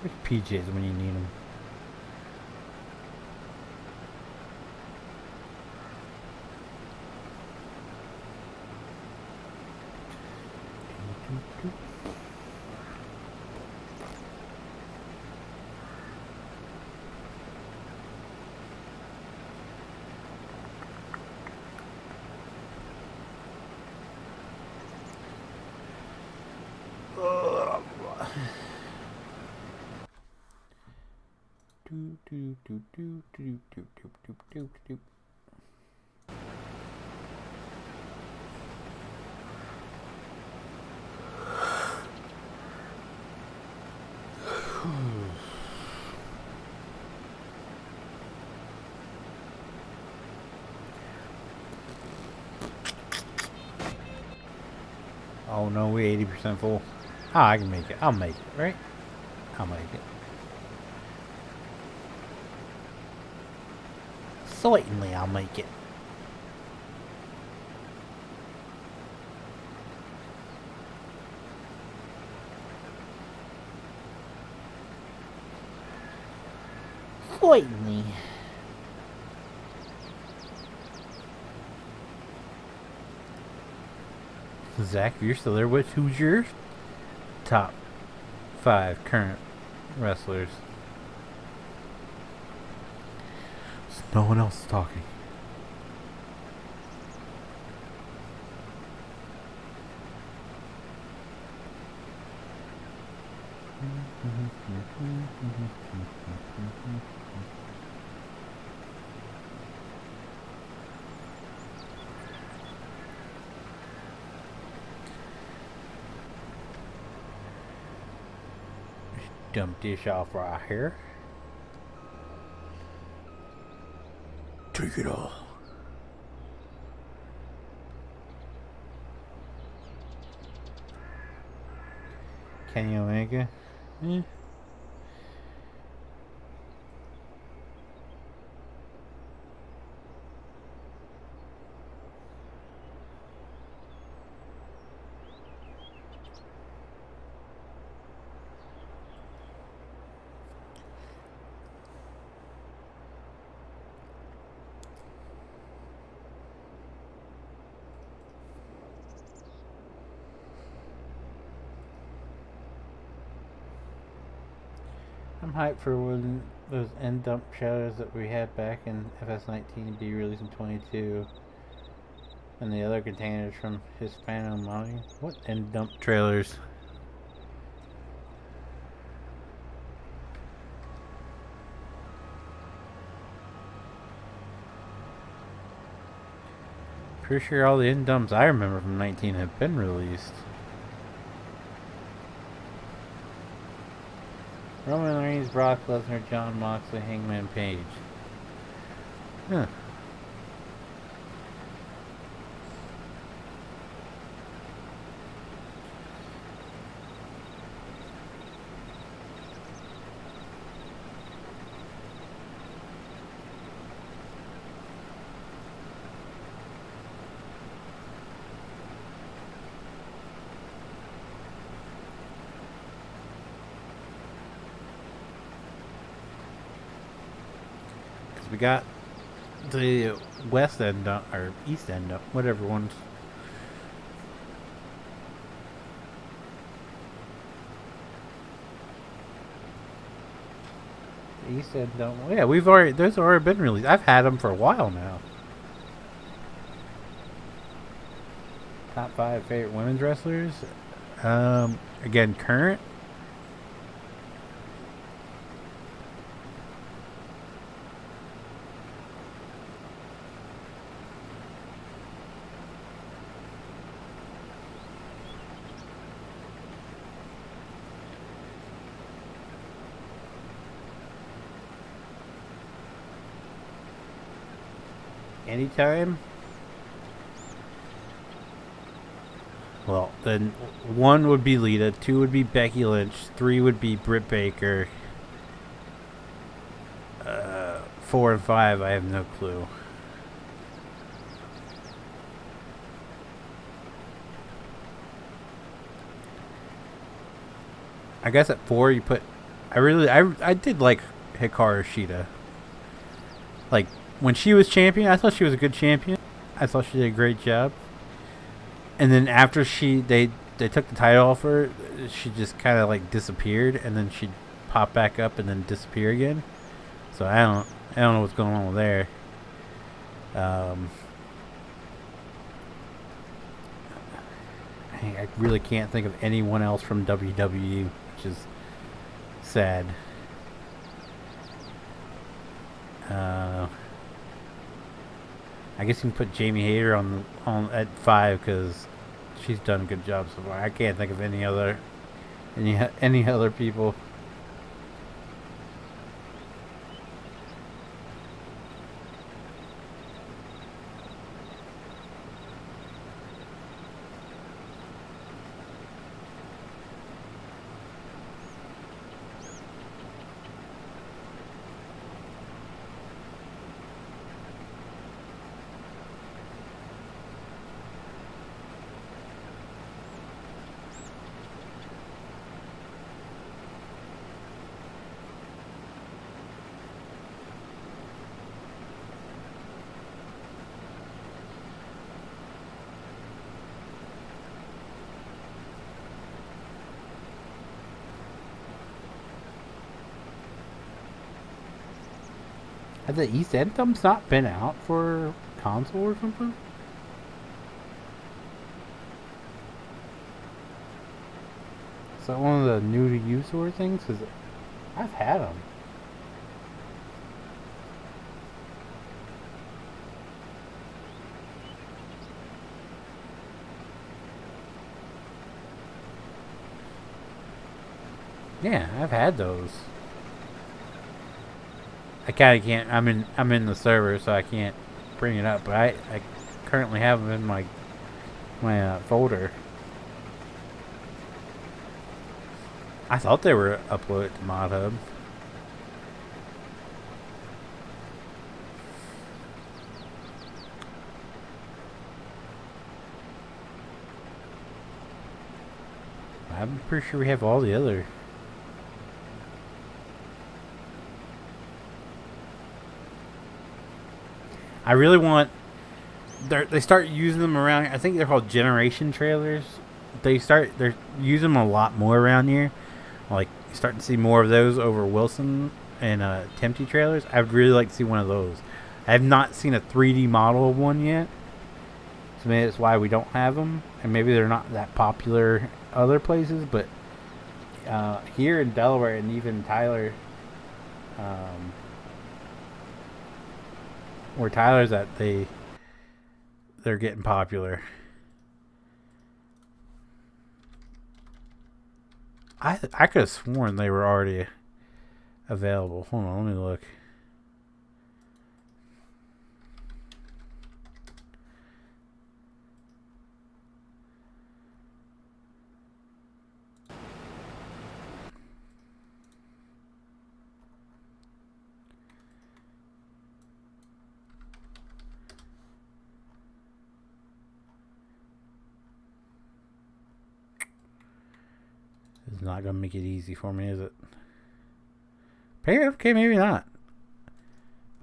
A: Where's PJs when you need them? Oh no, we 80% full. Ah, I can make it. I'll make it, right? I'll make it. Certainly I'll make it. Certainly. Zach, if you're still there, who's your top 5 current wrestlers? No one else is talking. Dump dish off right here. Take it all. Kenny Omega. I'm hyped for when those end dump shadows that we had back in FS19 be released in 22. And the other containers from Hispano Modding. What end dump trailers? Pretty sure all the end dumps I remember from 19 have been released. Roman Reigns, Brock Lesnar, John Moxley, Hangman Page. Huh. We got the west end or east end whatever ones. The east end yeah, those already been released. I've had them for a while now. Top 5 favorite women's wrestlers. Again, current. Anytime. Well, then 1 would be Lita, 2 would be Becky Lynch, 3 would be Britt Baker, 4 and 5 I have no clue. I guess at 4 you put. I did like Hikaru Shida. Like, when she was champion, I thought she was a good champion. I thought she did a great job. And then after they took the title off her, she just kind of like disappeared, and then she'd pop back up and then disappear again. So I don't know what's going on with there. I really can't think of anyone else from WWE, which is sad. I guess you can put Jamie Hayter on at 5 because she's done a good job so far. I can't think of any other people. Have the East Anthems not been out for console or something? Is that one of the new to you sort of things? Cause I've had them. Yeah, I've had those. I kind of can't. I'm in the server, so I can't bring it up. But I currently have them in my folder. I thought they were uploaded to ModHub. I'm pretty sure we have all the other. I really want. They start using them around. I think they're called generation trailers. They're using them a lot more around here. Like starting to see more of those over Wilson and Tempty trailers. I'd really like to see one of those. I have not seen a 3D model of one yet. So maybe that's why we don't have them, and maybe they're not that popular other places. But here in Delaware and even Tyler. Where Tyler's at, they're getting popular. I could have sworn they were already available. Hold on, let me look. It's not gonna make it easy for me, is it? Okay, maybe not.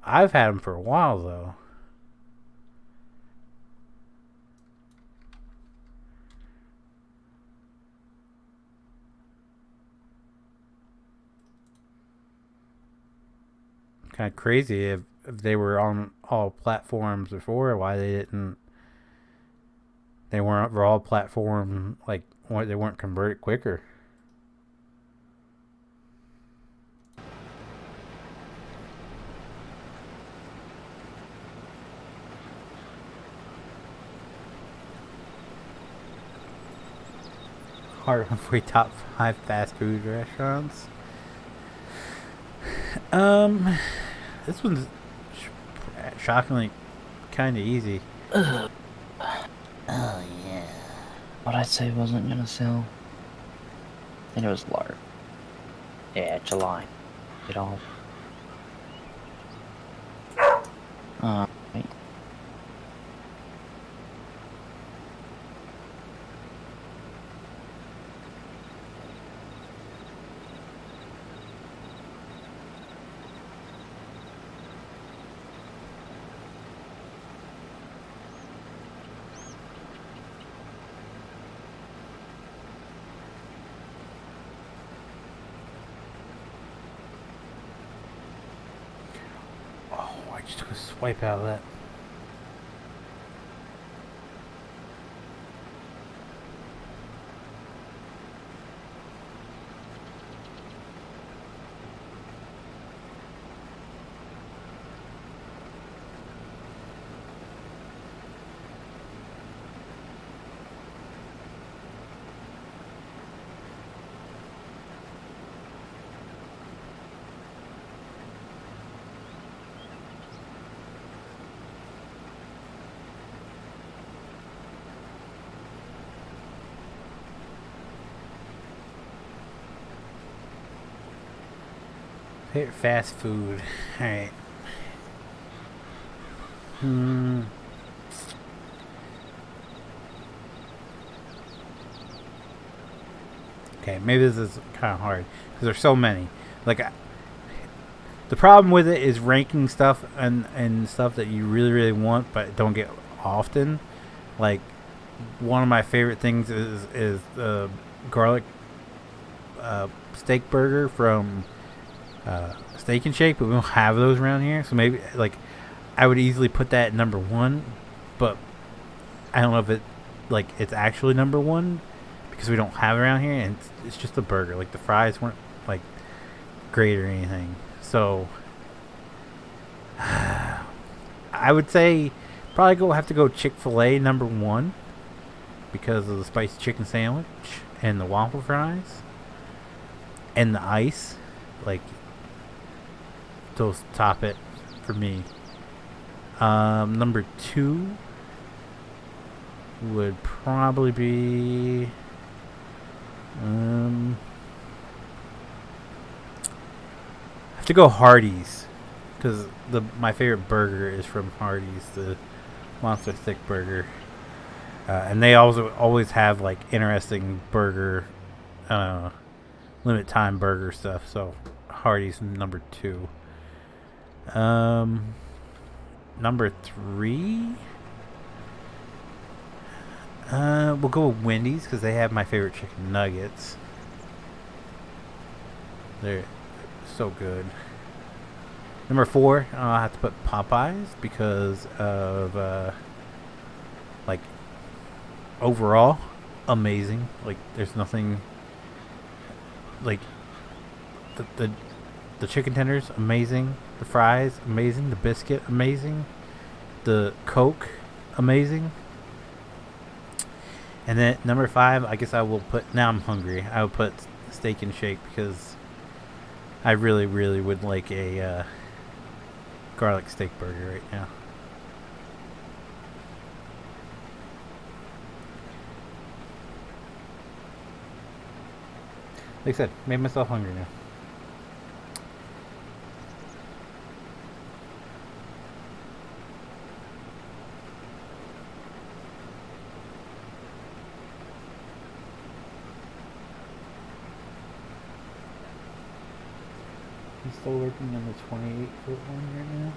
A: I've had them for a while though. Kind of crazy if they were on all platforms before. Why they didn't? They weren't for all platform. Like why they weren't converted quicker. Hardware top 5 fast food restaurants. This one's shockingly kind of easy.
E: Oh yeah. What I'd say wasn't gonna sell. And it was large. Yeah, July. It all. Right.
A: I just took a swipe out of that. Favorite fast food. Alright. Okay, maybe this is kind of hard because there's so many. Like, the problem with it is ranking stuff and stuff that you really, really want but don't get often. Like, one of my favorite things is the garlic steak burger from Steak and Shake, but we don't have those around here. So maybe, like, I would easily put that at number 1, but I don't know if it's actually number 1 because we don't have it around here, and it's just a burger. Like, the fries weren't, like, great or anything. So I would say probably have to go Chick-fil-A #1 because of the spicy chicken sandwich and the waffle fries and the ice. Like, those top it for me. #2 would probably be I have to go Hardee's because my favorite burger is from Hardee's, the Monster Thick Burger, and they also always have like interesting burger, limit time burger stuff. So Hardee's #2. #3. We'll go with Wendy's because they have my favorite chicken nuggets. They're so good. #4, I'll have to put Popeyes because of like overall amazing. Like, there's nothing like the chicken tenders amazing, the fries amazing, the biscuit amazing, the Coke amazing. And then #5, I guess I will put, now I'm hungry, I will put Steak and Shake because I really, really would like a garlic steak burger right now. Like I said, made myself hungry now. He's still working on the 28-foot one right now.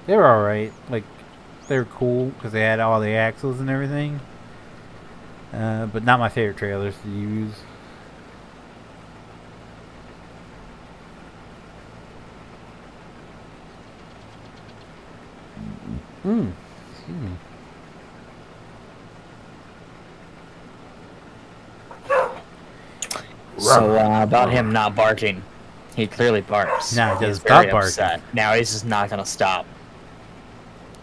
A: They were alright. Like, they were cool because they had all the axles and everything. But not my favorite trailers to use. Excuse me.
E: So about him not barking, he clearly barks.
A: No, he
E: He's
A: doesn't stop
E: very
A: barking.
E: upset. Now he's just not gonna stop.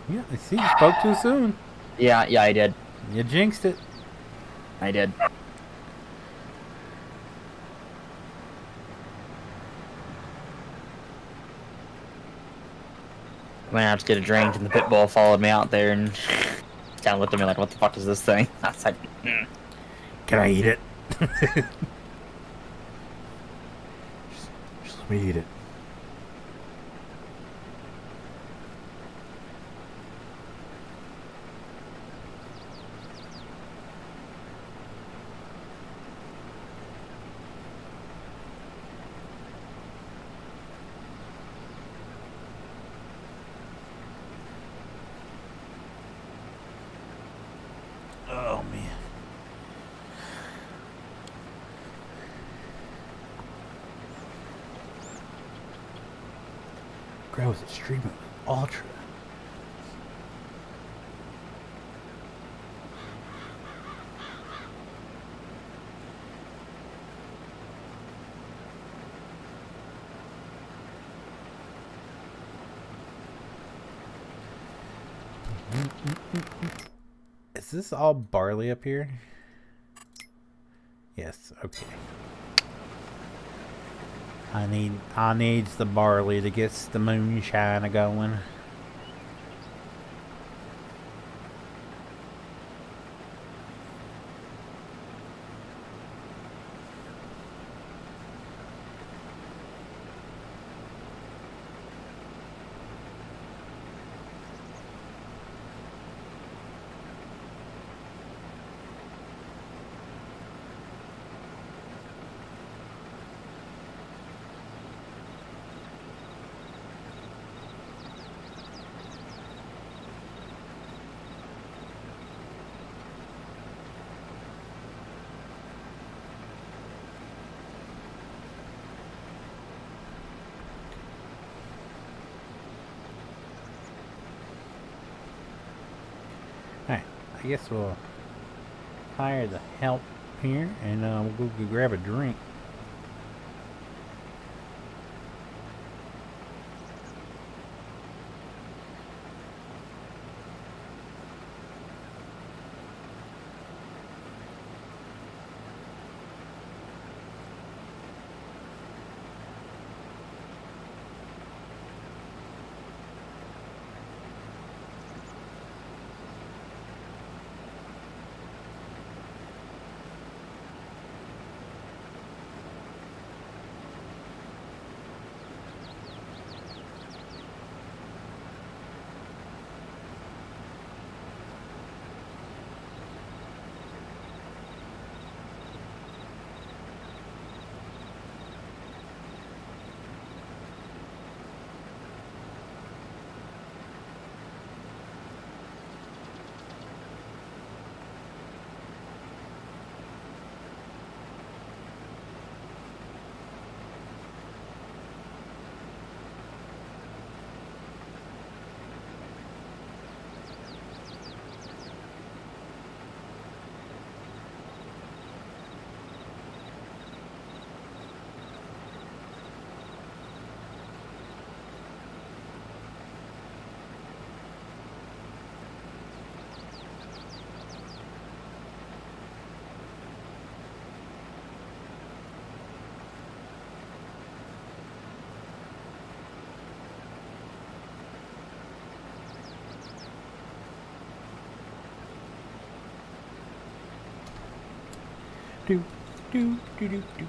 A: Yeah, I see. You spoke too soon.
E: Yeah, I did.
A: You jinxed it.
E: I did. I went out to get a drink, and the pit bull followed me out there and kind of looked at me like, "What the fuck is this thing?" I was like,
A: Can I eat it? just let me eat it. Oh man. Grab was extreme ultra. Is this all barley up here? Yes, okay. I need the barley to get the moonshine going. I guess we'll hire the help here and we'll go grab a drink.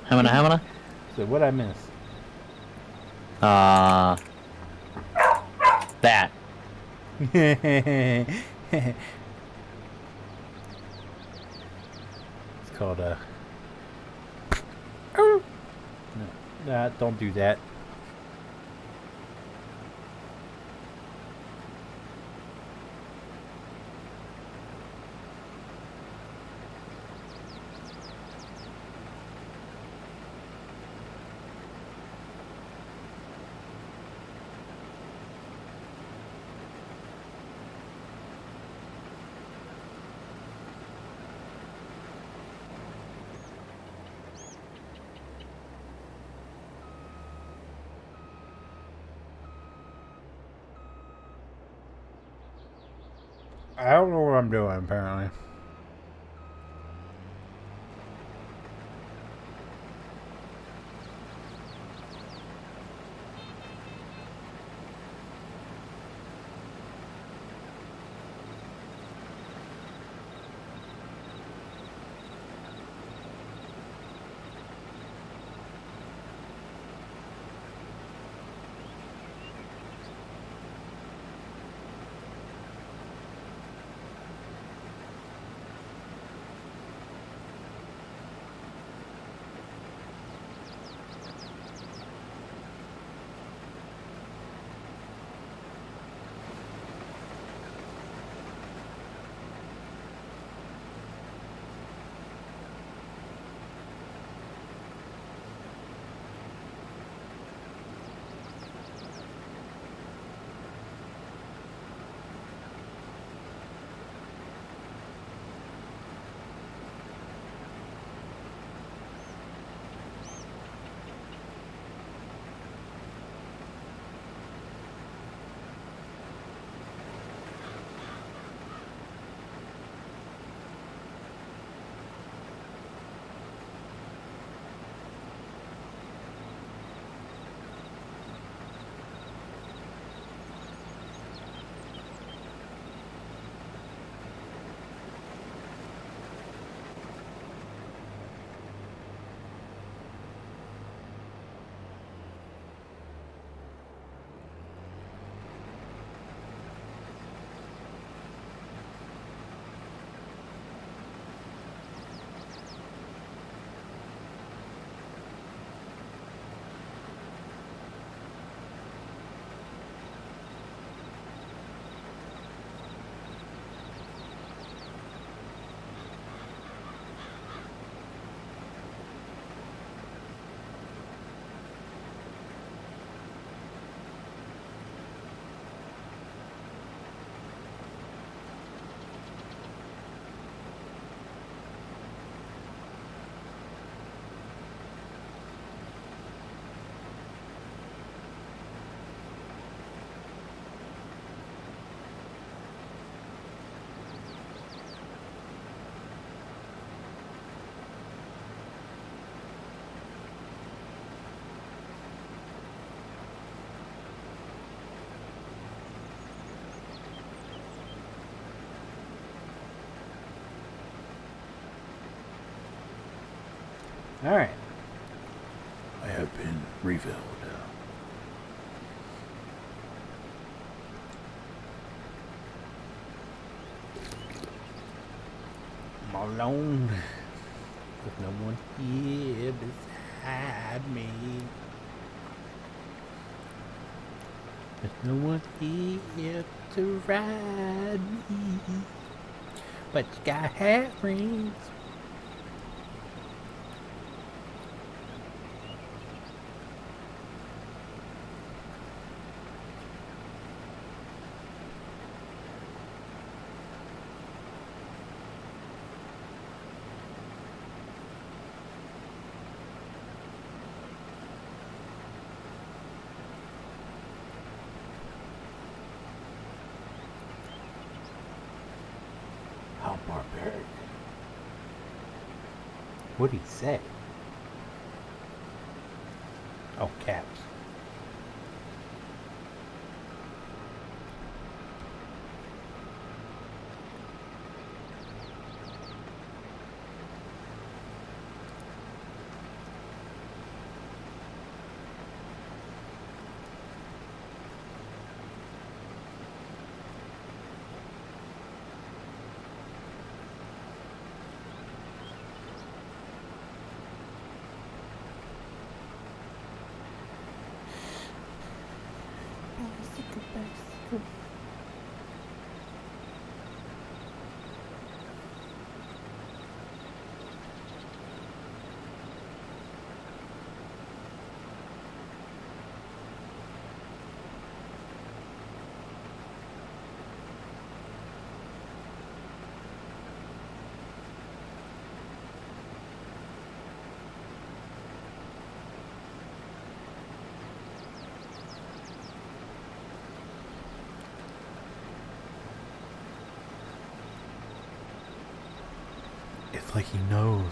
E: How many?
A: So what I miss?
E: That.
A: It's called a. No, nah, don't do that. I don't know what I'm doing, apparently. Alright. I have been refilled. I'm alone. With no one here beside me. There's no one here to ride me. But you got hat rings. How barbaric. What'd he say? Oh, caps. It's like he knows.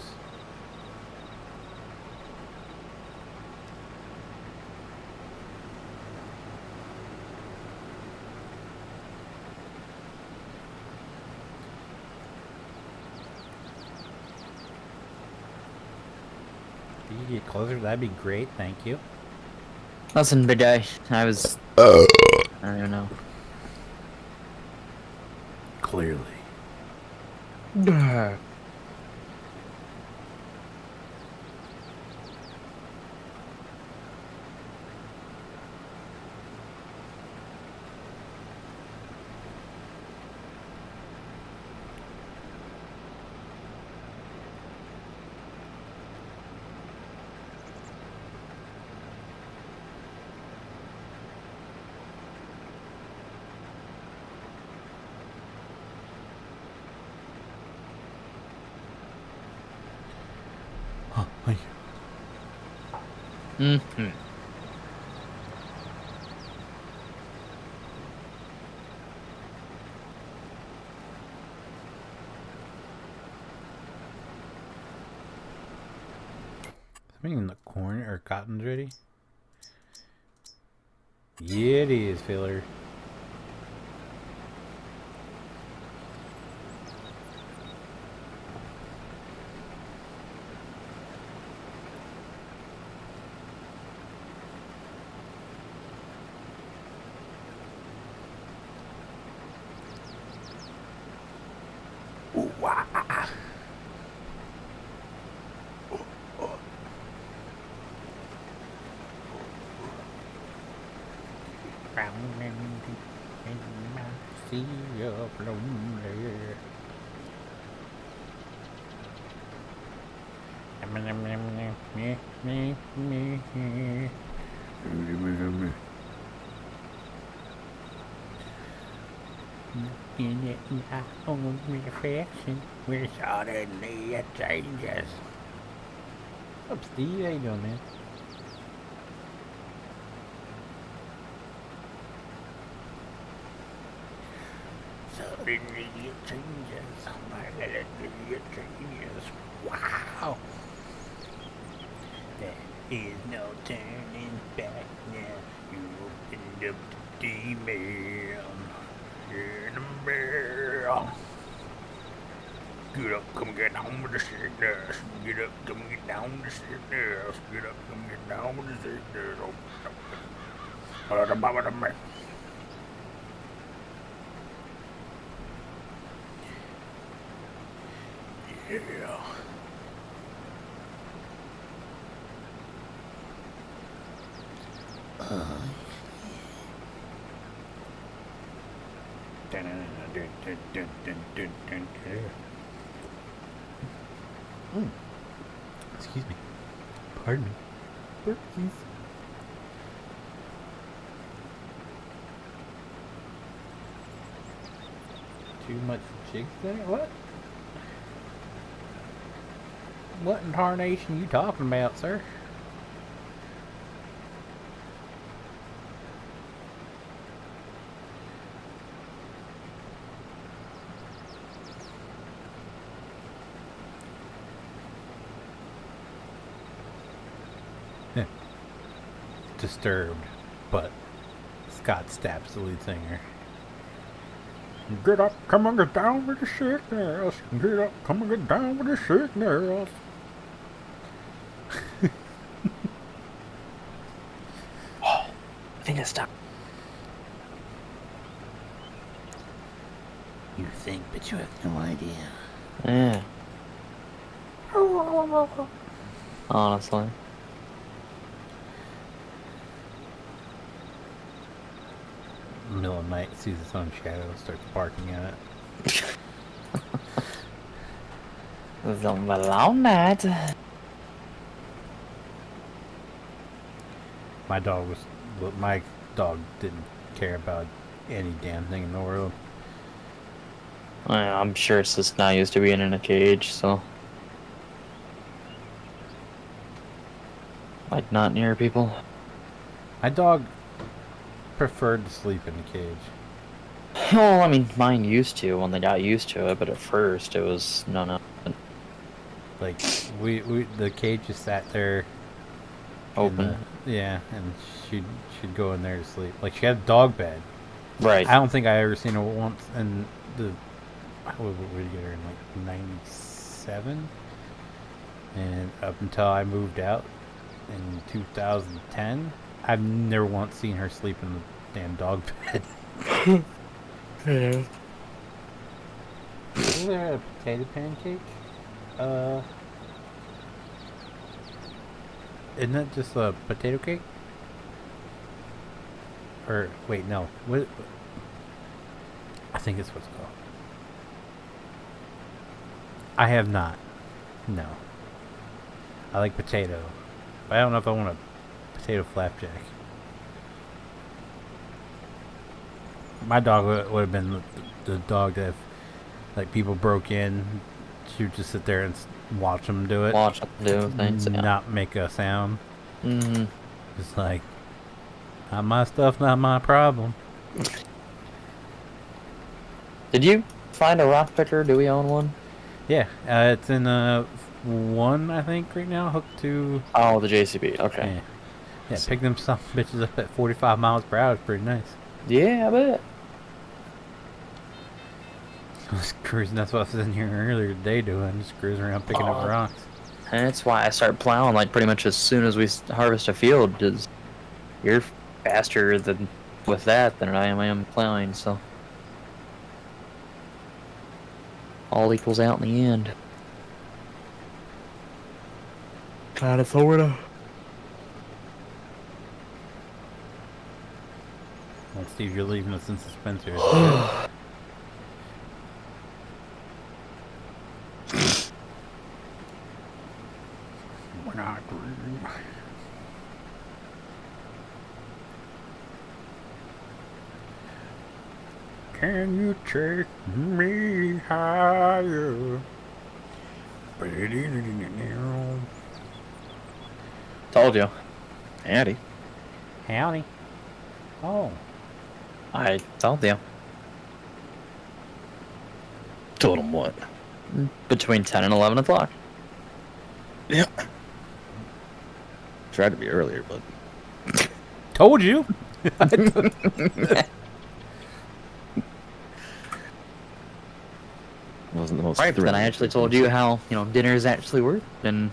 A: If you could get closer, that'd be great. Thank you.
E: Listen, big guy. I was. I don't even know.
A: Clearly. Oh, thank you.
E: Mm-hmm.
A: Something in the corn or cotton's ready? Yeah, it is, filler. Ooh, wah. Sea of lonely. Looking at my own reflection, where suddenly it changes. What's up, Steve? How you doing, man? Suddenly it changes. Suddenly it changes. Wow. There is no turning back now. You opened up the demon in the barrel. Get up, come get down with the sickness. Get up, come get down with the sickness. Get up, come get down with the sickness. Oh, the bottom of the man. Yeah. Excuse me. Pardon me. Please. Too much jigs in it? What? What in tarnation you talking about, sir? Disturbed, but Scott Stapp's the lead singer. Get up, come and get down with the sickness. Get up, come and get down with the sickness.
E: I think it's time.
A: You think, but you have no idea.
E: Yeah. Honestly.
A: Middle of night, sees its own shadow, starts barking at it.
E: Don't belong that.
A: My dog didn't care about any damn thing in the world.
E: I'm sure it's just not used to being in a cage, so. Like, not near people.
A: My dog preferred to sleep in the cage.
E: Well, I mean, mine used to when they got used to it, but at first it was no.
A: Like the cage just sat there
E: Open.
A: And she'd go in there to sleep. Like she had a dog bed.
E: Right.
A: I don't think I ever seen her once in the. What did you get her in like '97? And up until I moved out in 2010, I've never once seen her sleep in the damn dog bed.
E: Yeah.
A: Is there a potato pancake? Isn't that just a potato cake? Or wait, no. What? I think it's what's called. I have not. No. I like potato. But I don't know if I want a potato flapjack. My dog would have been the dog that if like people broke in, she would just sit there and watch them do it.
E: Watch them do things. Yeah.
A: Not make a sound.
E: Mm-hmm.
A: Just like, not my stuff, not my problem.
E: Did you find a rock picker? Do we own one?
A: Yeah, it's in one, I think, right now, hooked to...
E: Oh, the JCB. Okay.
A: Yeah, pick them some bitches up at 45 miles per hour. It's pretty nice.
E: Yeah, I bet.
A: I was cruising, that's what I was in here earlier today doing, just cruising around picking up rocks.
E: And that's why I start plowing like pretty much as soon as we harvest a field, because you're faster than with that than I am plowing, so all equals out in the end. Kind of sorta.
A: Well, Steve, you're leaving us in suspense here. We're not. Can you take me higher?
E: Told you. Howdy.
A: Howdy. Oh.
E: I told you. Told him what? Between 10 and 11 o'clock.
F: Yeah. Tried to be earlier, but...
A: Told you.
F: Was wasn't the most.
E: Right, but then I
F: thrilling
E: actually told you how dinners actually work, and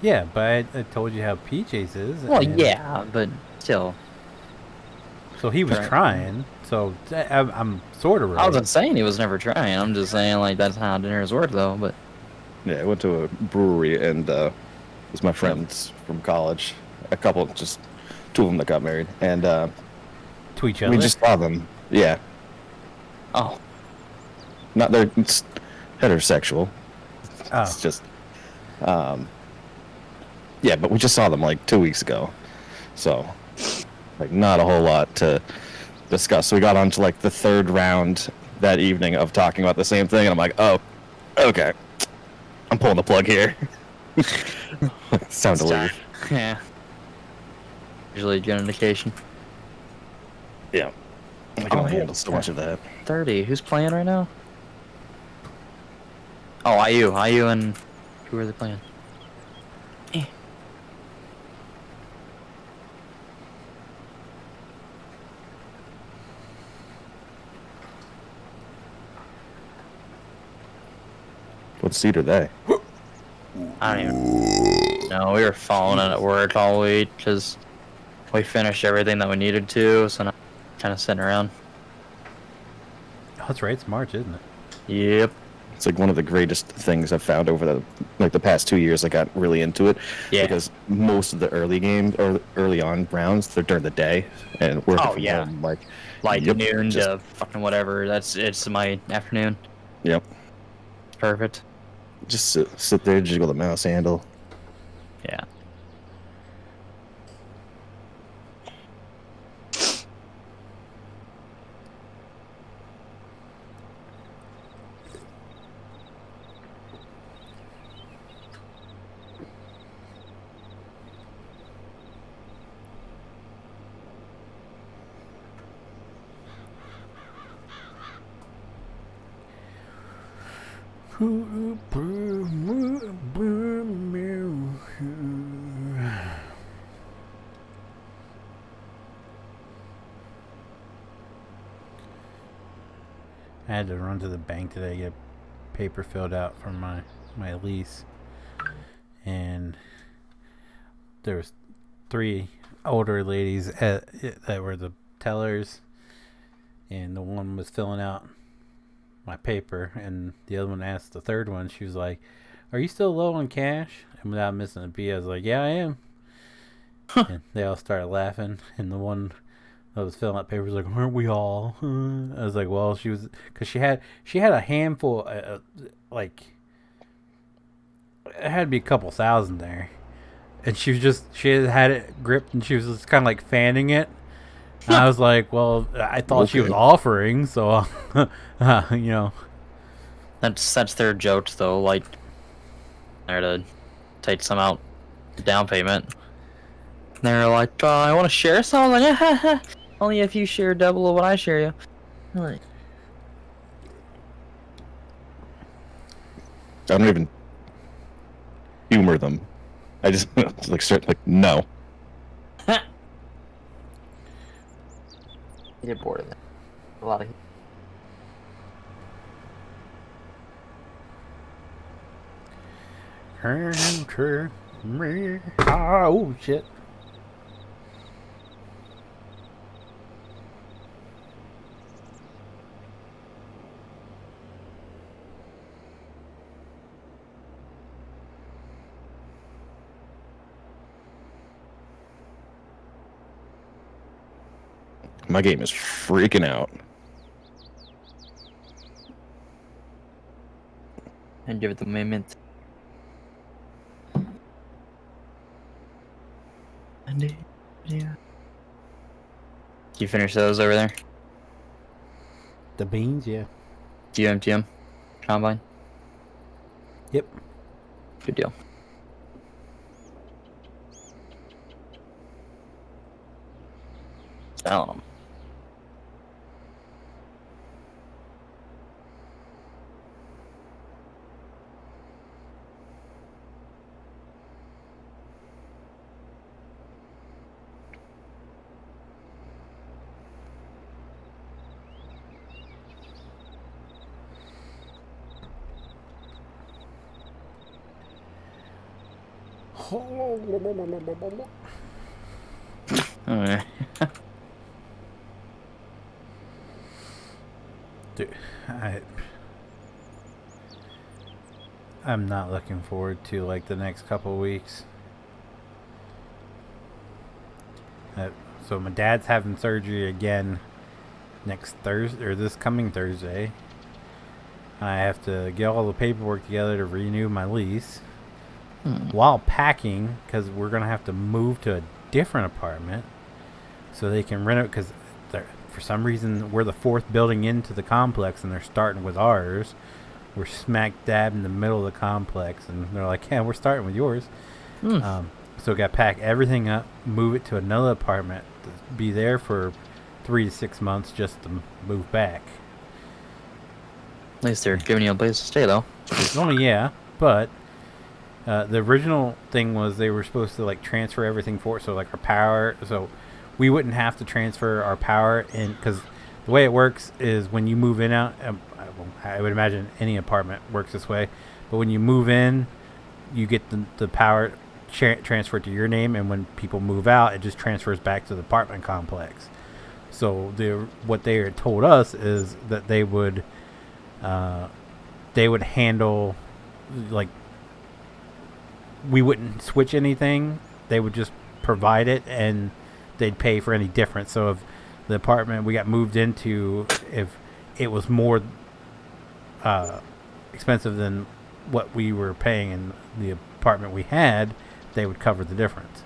A: Yeah, but I told you how PJ's is.
E: well,
A: and
E: yeah, but still,
A: So he was
E: Right.
A: trying. So I'm sort of right.
E: I wasn't saying he was never trying. I'm just saying like that's how dinners work, though. But
F: Yeah, I went to a brewery and it was my friends from college. A couple, just two of them that got married, and
A: To each other.
F: we just saw them. Yeah,
E: oh,
F: not they're it's heterosexual.
A: Oh.
F: It's just, yeah, but we just saw them like 2 weeks ago, so like not a whole lot to discuss. So we got on to like the third round that evening of talking about the same thing, and I'm like, oh, okay, I'm pulling the plug here. It's time to leave.
E: yeah. Usually a good indication.
F: Yeah, I can only handle so much of that.
E: 30. Who's playing right now? Oh, IU, and who are they playing?
F: What seat are they?
E: I don't even know. We were following it at work all week because we finished everything that we needed to, so now kind of sitting around.
A: Oh, that's right. It's March, isn't it?
E: Yep.
F: It's like one of the greatest things I've found over the past 2 years. I got really into it because most of the early games or early on rounds they're during the day, and we're home,
E: like
F: yep,
E: noon
F: just-
E: to fucking whatever. It's my afternoon.
F: Yep.
E: Perfect.
F: Just sit there, jiggle the mouse handle.
E: Yeah.
A: I had to run to the bank today to get paper filled out for my lease, and there was 3 older ladies that were the tellers, and the one was filling out my paper, and the other one asked the third one. She was like, "Are you still low on cash?" And without missing a beat, I was like, "Yeah, I am." And they all started laughing, and the one I was filling out papers like, "Aren't we all?" I was like, "Well, she was," because she had a handful, like it had to be a couple thousand there, and she had it gripped, and she was just kind of like fanning it. And I was like, "Well, I thought she was offering, so
E: That's their jokes though. Like they're to take some out down payment. And they're like, I want to share some. I'm like, yeah, only if you share double of what I share you. I'm like,
F: I don't even humor them. I just start no.
E: you get bored of that. A lot of.
A: Oh shit.
F: My game is freaking out.
E: And give it the moment. Yeah. You finish those over there?
A: The beans, yeah.
E: UMTM combine.
A: Yep.
E: Good deal. Selling them. Alright.
A: Dude, I'm not looking forward to like the next couple weeks. So my dad's having surgery again next Thursday, or this coming Thursday. I have to get all the paperwork together to renew my lease while packing, because we're gonna have to move to a different apartment so they can rent it, because for some reason we're the 4th building into the complex and they're starting with ours. We're smack dab in the middle of the complex, and they're like, yeah, we're starting with yours. So we got to pack everything up, move it to another apartment, to be there for 3 to 6 months just to move back.
E: At least they're giving you a place to stay, though.
A: Only, yeah, but the original thing was they were supposed to like transfer everything for it, so like our power, so we wouldn't have to transfer our power in, because the way it works is when you move in out, I would imagine any apartment works this way, but when you move in, you get the power transferred to your name, and when people move out, it just transfers back to the apartment complex. So what they told us is that they would handle, like, we wouldn't switch anything, they would just provide it and they'd pay for any difference. So if the apartment we got moved into, if it was more expensive than what we were paying in the apartment we had, they would cover the difference.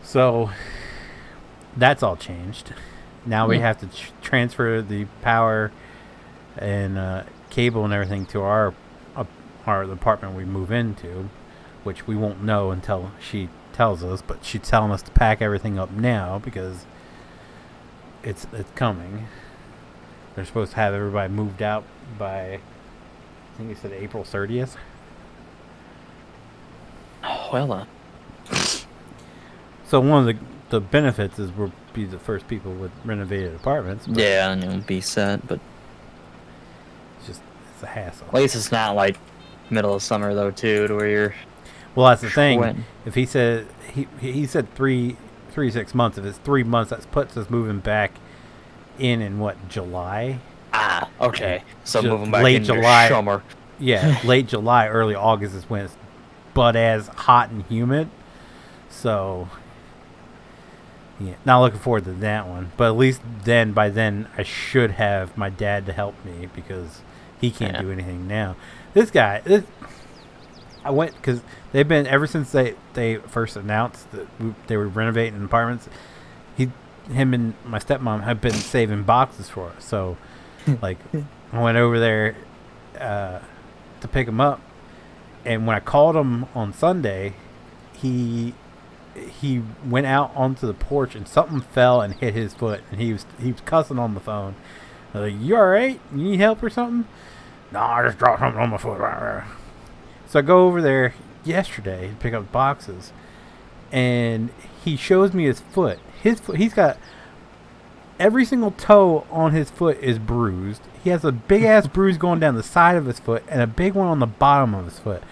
A: So that's all changed. Now we have to transfer the power and cable and everything to our apartment we move into, which we won't know until she tells us, but she's telling us to pack everything up now because it's coming. They're supposed to have everybody moved out by, I think they said April 30th.
E: Oh, well,
A: So one of the benefits is we'll be the first people with renovated apartments.
E: yeah, and it'll be set, but
A: It's a hassle.
E: at least it's not like middle of summer though, too, to where you're.
A: Well, that's the thing.
E: When?
A: If he said he said 3 to 6 months. If it's 3 months, that puts us moving back in what, July?
E: Ah, okay. So moving back
A: late
E: into
A: July.
E: summer.
A: Yeah, late July, early August is when it's butt as hot and humid. So yeah, not looking forward to that one. But at least by then, I should have my dad to help me because he can't do anything now. This guy, I went because they've been ever since they first announced that they were renovating apartments. Him and my stepmom have been saving boxes for us. So, like, I went over there to pick him up, and when I called him on Sunday, he went out onto the porch and something fell and hit his foot, and he was cussing on the phone. I was like, "You all right? You need help or something?" "No, I just dropped something on my foot." So I go over there yesterday to pick up boxes, and he shows me his foot. His foot, he's got every single toe on his foot is bruised. He has a big ass bruise going down the side of his foot and a big one on the bottom of his foot.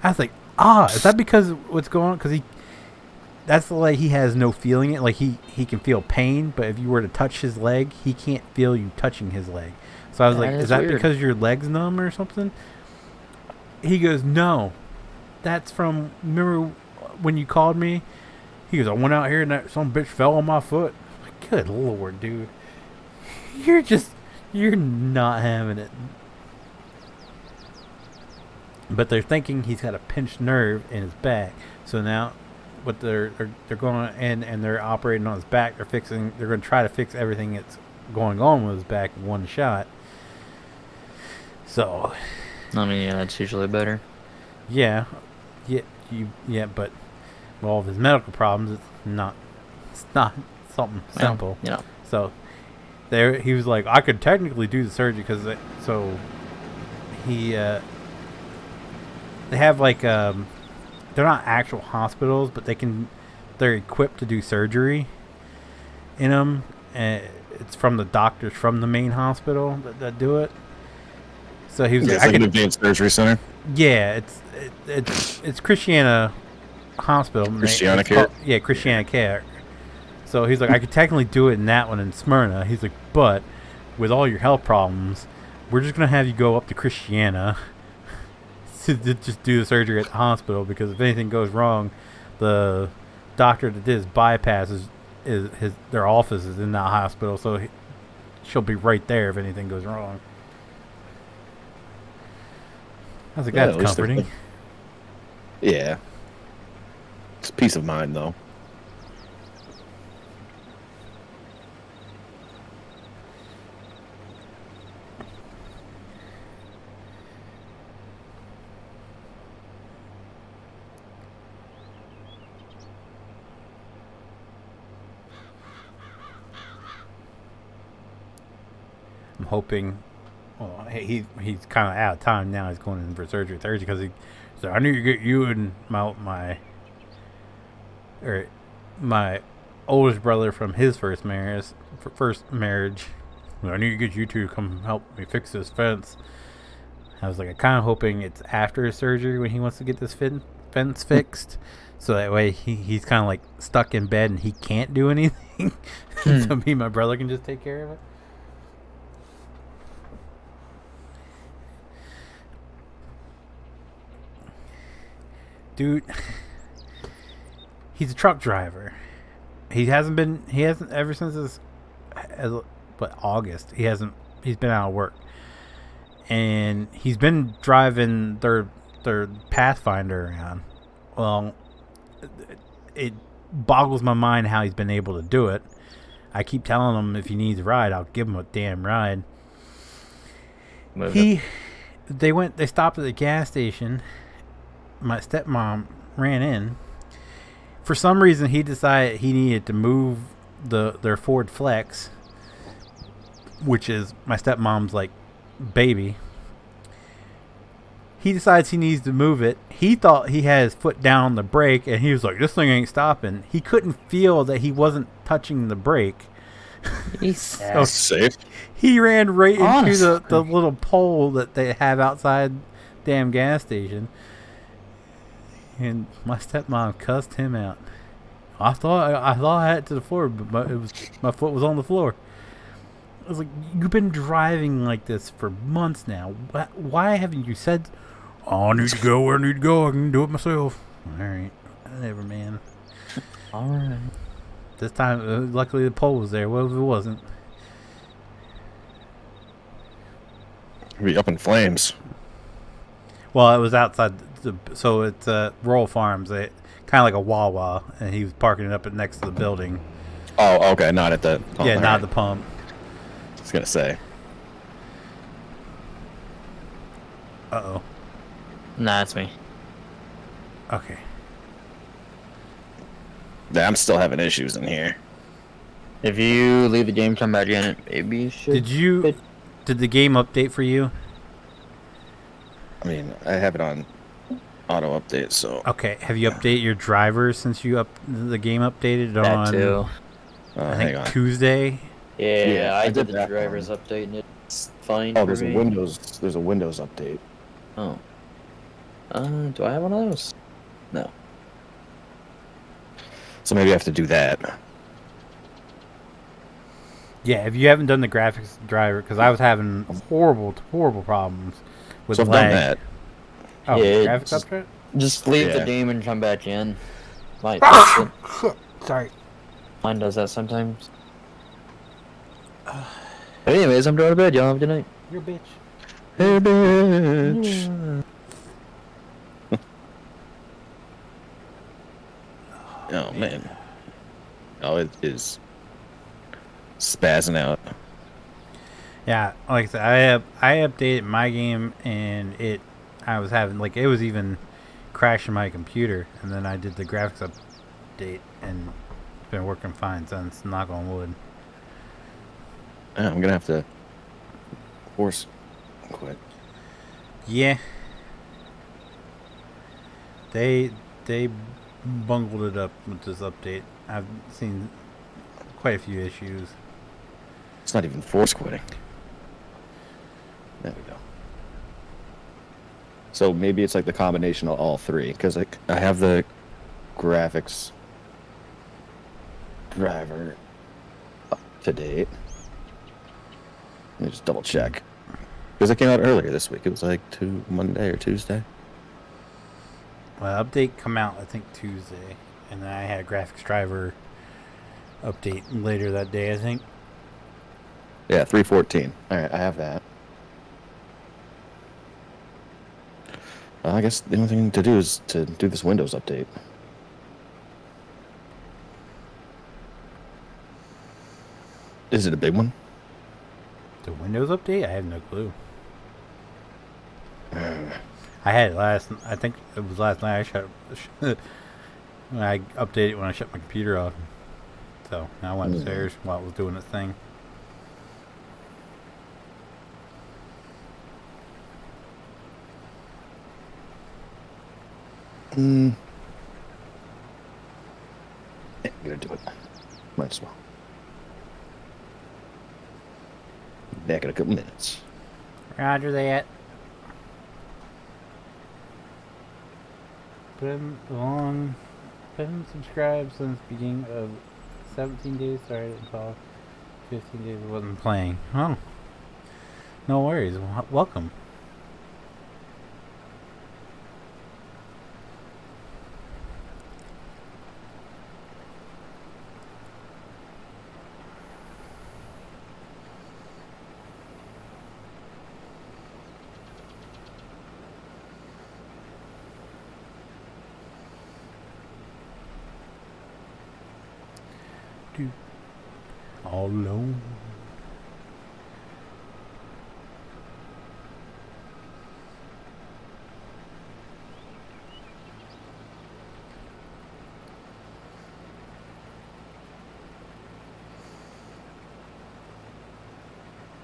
A: I was like, is that because what's going on? Because that's like he has no feeling it. Like he can feel pain, but if you were to touch his leg, he can't feel you touching his leg. So I was like, is that weird. Because your leg's numb or something? He goes, no, that's from, remember when you called me? He goes, I went out here and some bitch fell on my foot. I'm like, good Lord, dude. You're not having it. But they're thinking he's got a pinched nerve in his back. So now what they're going in and they're operating on his back. They're going to try to fix everything that's going on with his back in one shot. So
E: I mean, yeah, that's usually better.
A: Yeah, but with all of his medical problems, it's not something simple.
E: You know.
A: So he was like, I could technically do the surgery because they have like they're not actual hospitals, but they're equipped to do surgery in them, and it's from the doctors from the main hospital that do it. So he was
F: like an advanced surgery center.
A: Yeah, it's Christiana hospital.
F: Christiana
A: It's called-
F: Care?
A: Yeah, Christiana Care. So he's like, I could technically do it in that one in Smyrna. He's like, but with all your health problems, we're just going to have you go up to Christiana to just do the surgery at the hospital, because if anything goes wrong, the doctor that did his bypass their office is in that hospital, so she'll be right there if anything goes wrong. I was like, that's
F: at least
A: comforting.
F: Yeah. It's peace of mind, though.
A: I'm hoping. Well, he's kind of out of time now. He's going in for surgery Thursday because he said, I need to get you and my oldest brother from his first marriage. I need to get you two to come help me fix this fence. I was like, I'm kind of hoping it's after his surgery when he wants to get this fence fixed, so that way he's kind of like stuck in bed and he can't do anything. So me and my brother can just take care of it. Dude, he's a truck driver. He hasn't ever since August. He's been out of work. And he's been driving their Pathfinder around. Well, it boggles my mind how he's been able to do it. I keep telling him if he needs a ride, I'll give him a damn ride. They stopped at the gas station. My stepmom ran in. For some reason, he decided he needed to move their Ford Flex, which is my stepmom's like baby. He decides he needs to move it. He thought he had his foot down on the brake, and he was like, "This thing ain't stopping." He couldn't feel that he wasn't touching the brake.
F: So safe.
A: He ran right into the little pole that they have outside damn gas station. And my stepmom cussed him out. I thought I had it to the floor, but my foot was on the floor. I was like, you've been driving like this for months now. Why haven't you said, "Oh, I need to go where I need to go. I can do it myself"? All right, whatever, man.
E: All right.
A: This time, luckily the pole was there. What if it wasn't?
F: It'd be up in flames.
A: Well, it was outside. So it's Rural Farms. Kind of like a Wawa, and he was parking it up next to the building.
F: Oh, okay, not at the pump.
A: Yeah, not at the pump.
F: I was gonna say.
A: Uh-oh.
E: Nah, it's me.
A: Okay.
F: Yeah, I'm still having issues in here.
E: If you leave the game, come back in, maybe you should.
A: Did the game update for you?
F: I mean, I have it on auto update, so.
A: Okay. Have you updated your drivers since the game updated on?
E: That too.
A: I
F: hang
A: think
F: on.
A: Tuesday.
E: Yeah, I did the
F: that
E: drivers
F: one.
E: update and it's fine
F: Oh,
E: for
F: there's
E: me.
F: a Windows update.
E: Oh. Do I have one of those? No.
F: So maybe I have to do that.
A: Yeah, if you haven't done the graphics driver, because I was having horrible problems with
F: So I've
A: lag.
F: done that.
A: Oh,
E: Yeah,
A: graphics
E: just-
A: update?
E: Just leave the
F: Yeah.
E: game and come back in. Might fix it.
A: Sorry.
E: Mine does that sometimes. But anyways, I'm going to bed. Y'all have a good night.
A: You're a bitch.
F: Hey, bitch. Oh, man. Oh, it is spazzing out.
A: Yeah, like I said, I updated my game and I was having it was even crashing my computer, and then I did the graphics update and it's been working fine since. Knock on wood.
F: Yeah, I'm gonna have to force quit.
A: Yeah. They bungled it up with this update. I've seen quite a few issues.
F: It's not even force quitting. There we go. So maybe it's like the combination of all three, because I have the graphics driver up to date. Let me just double check. Because it came out earlier this week. It was like Monday or Tuesday.
A: Well, update come out I think Tuesday, and then I had a graphics driver update later that day, I think.
F: Yeah, 3.14. Alright, I have that. I guess the only thing to do is to do this Windows update. Is it a big one?
A: The Windows update? I have no clue. I had it I think it was last night. When I updated when I shut my computer off. So I went upstairs while it was doing its thing.
F: Yeah, I'm gonna do it. Might as well. Back in a couple minutes.
A: Roger that. Been subscribed since beginning of 17 days. Sorry, I didn't call. 15 days I wasn't playing. Oh, no worries. Welcome. All alone.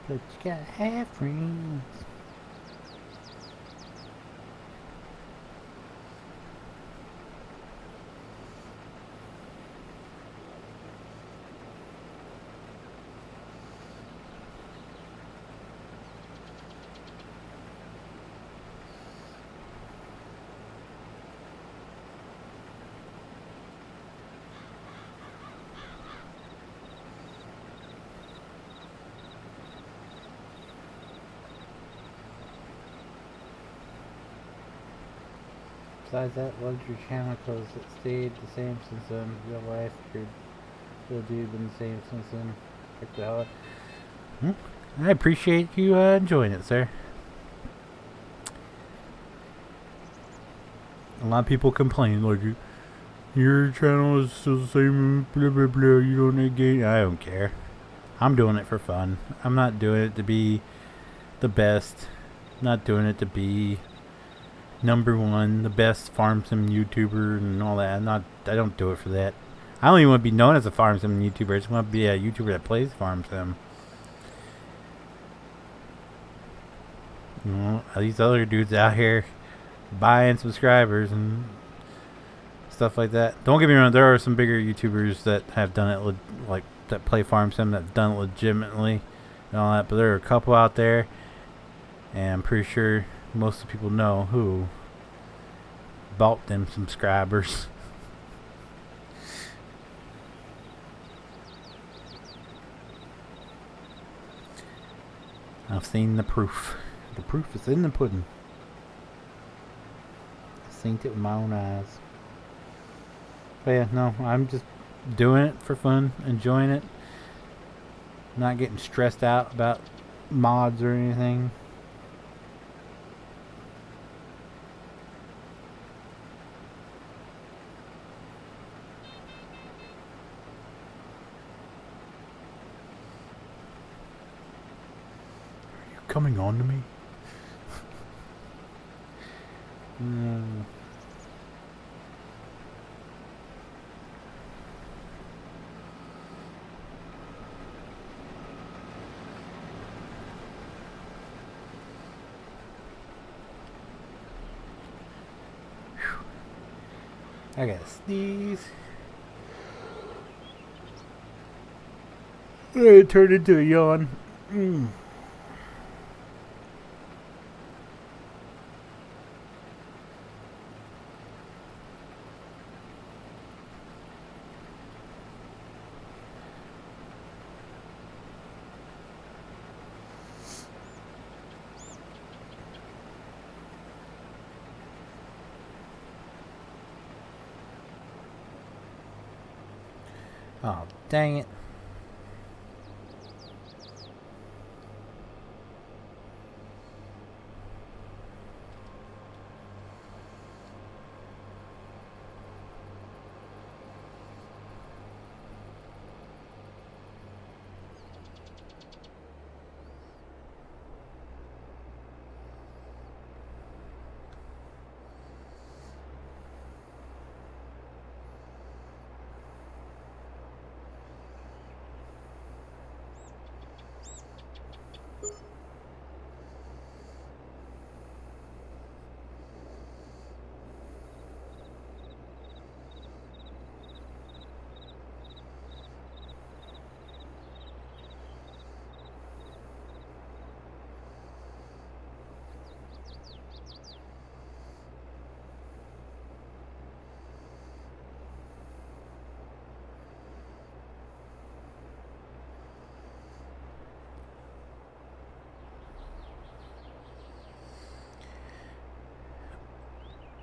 A: But you gotta have friends. Besides that, loved your channel because it stayed the same since then. Real life, your real dude been the same since then. Check the hell out. I appreciate you enjoying it, sir. A lot of people complain, like, your channel is still the same, blah blah blah, you don't negate. I don't care. I'm doing it for fun. I'm not doing it to be the best. I'm not doing it to be #1, the best farm sim YouTuber and all that. I don't do it for that. I don't even want to be known as a farm sim YouTuber. I just want to be a YouTuber that plays farm sim. You know, these other dudes out here buying subscribers and stuff like that. Don't get me wrong, there are some bigger YouTubers that have done it like that play farm sim that have done it legitimately and all that, but there are a couple out there, and I'm pretty sure most of the people know who bought them subscribers. I've seen the proof. The proof is in the pudding. I've seen it with my own eyes. But yeah, no, I'm just doing it for fun, enjoying it. Not getting stressed out about mods or anything. Coming on to me. I gotta sneeze. It turned into a yawn. Oh, dang it.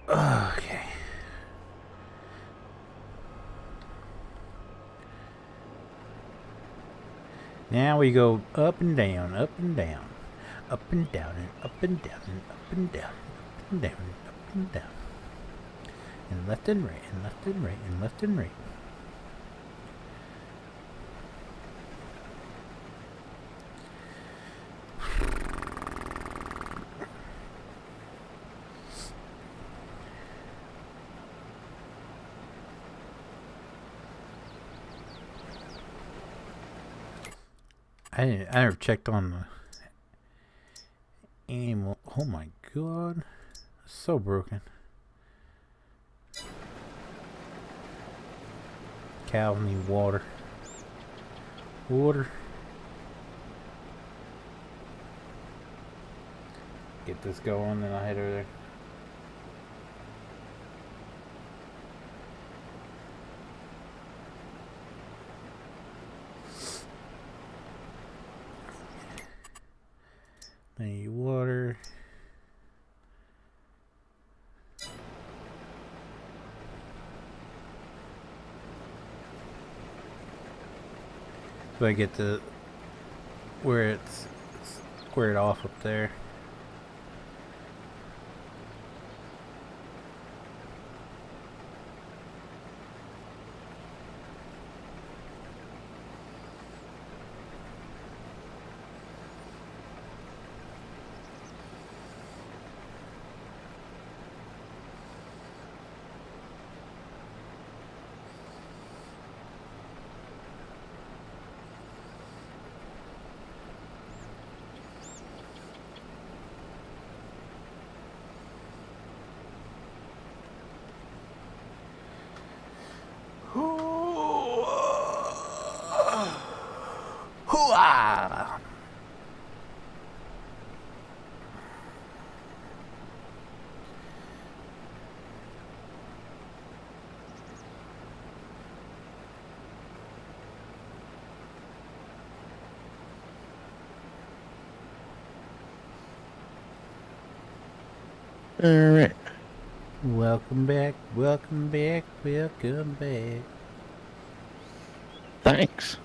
A: Okay. Now we go up and down, up and down, up and down, and up and down, and up and down, up and down, and up and down, and left and right, and left and right, and left and right. I never checked on the animal. Oh my god. So broken. Cows need water. Water. Get this going, then I'll head over there. I need water. So I get to where it's squared off up there. Hoo-ah!
F: All right.
A: Welcome back, welcome back, welcome back.
F: Thanks.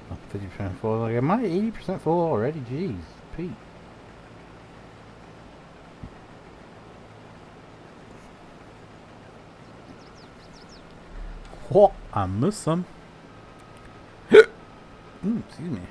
A: Oh, 50% full. Like, am I 80% full already? Jeez, Pete. Oh, I missed some. Excuse me.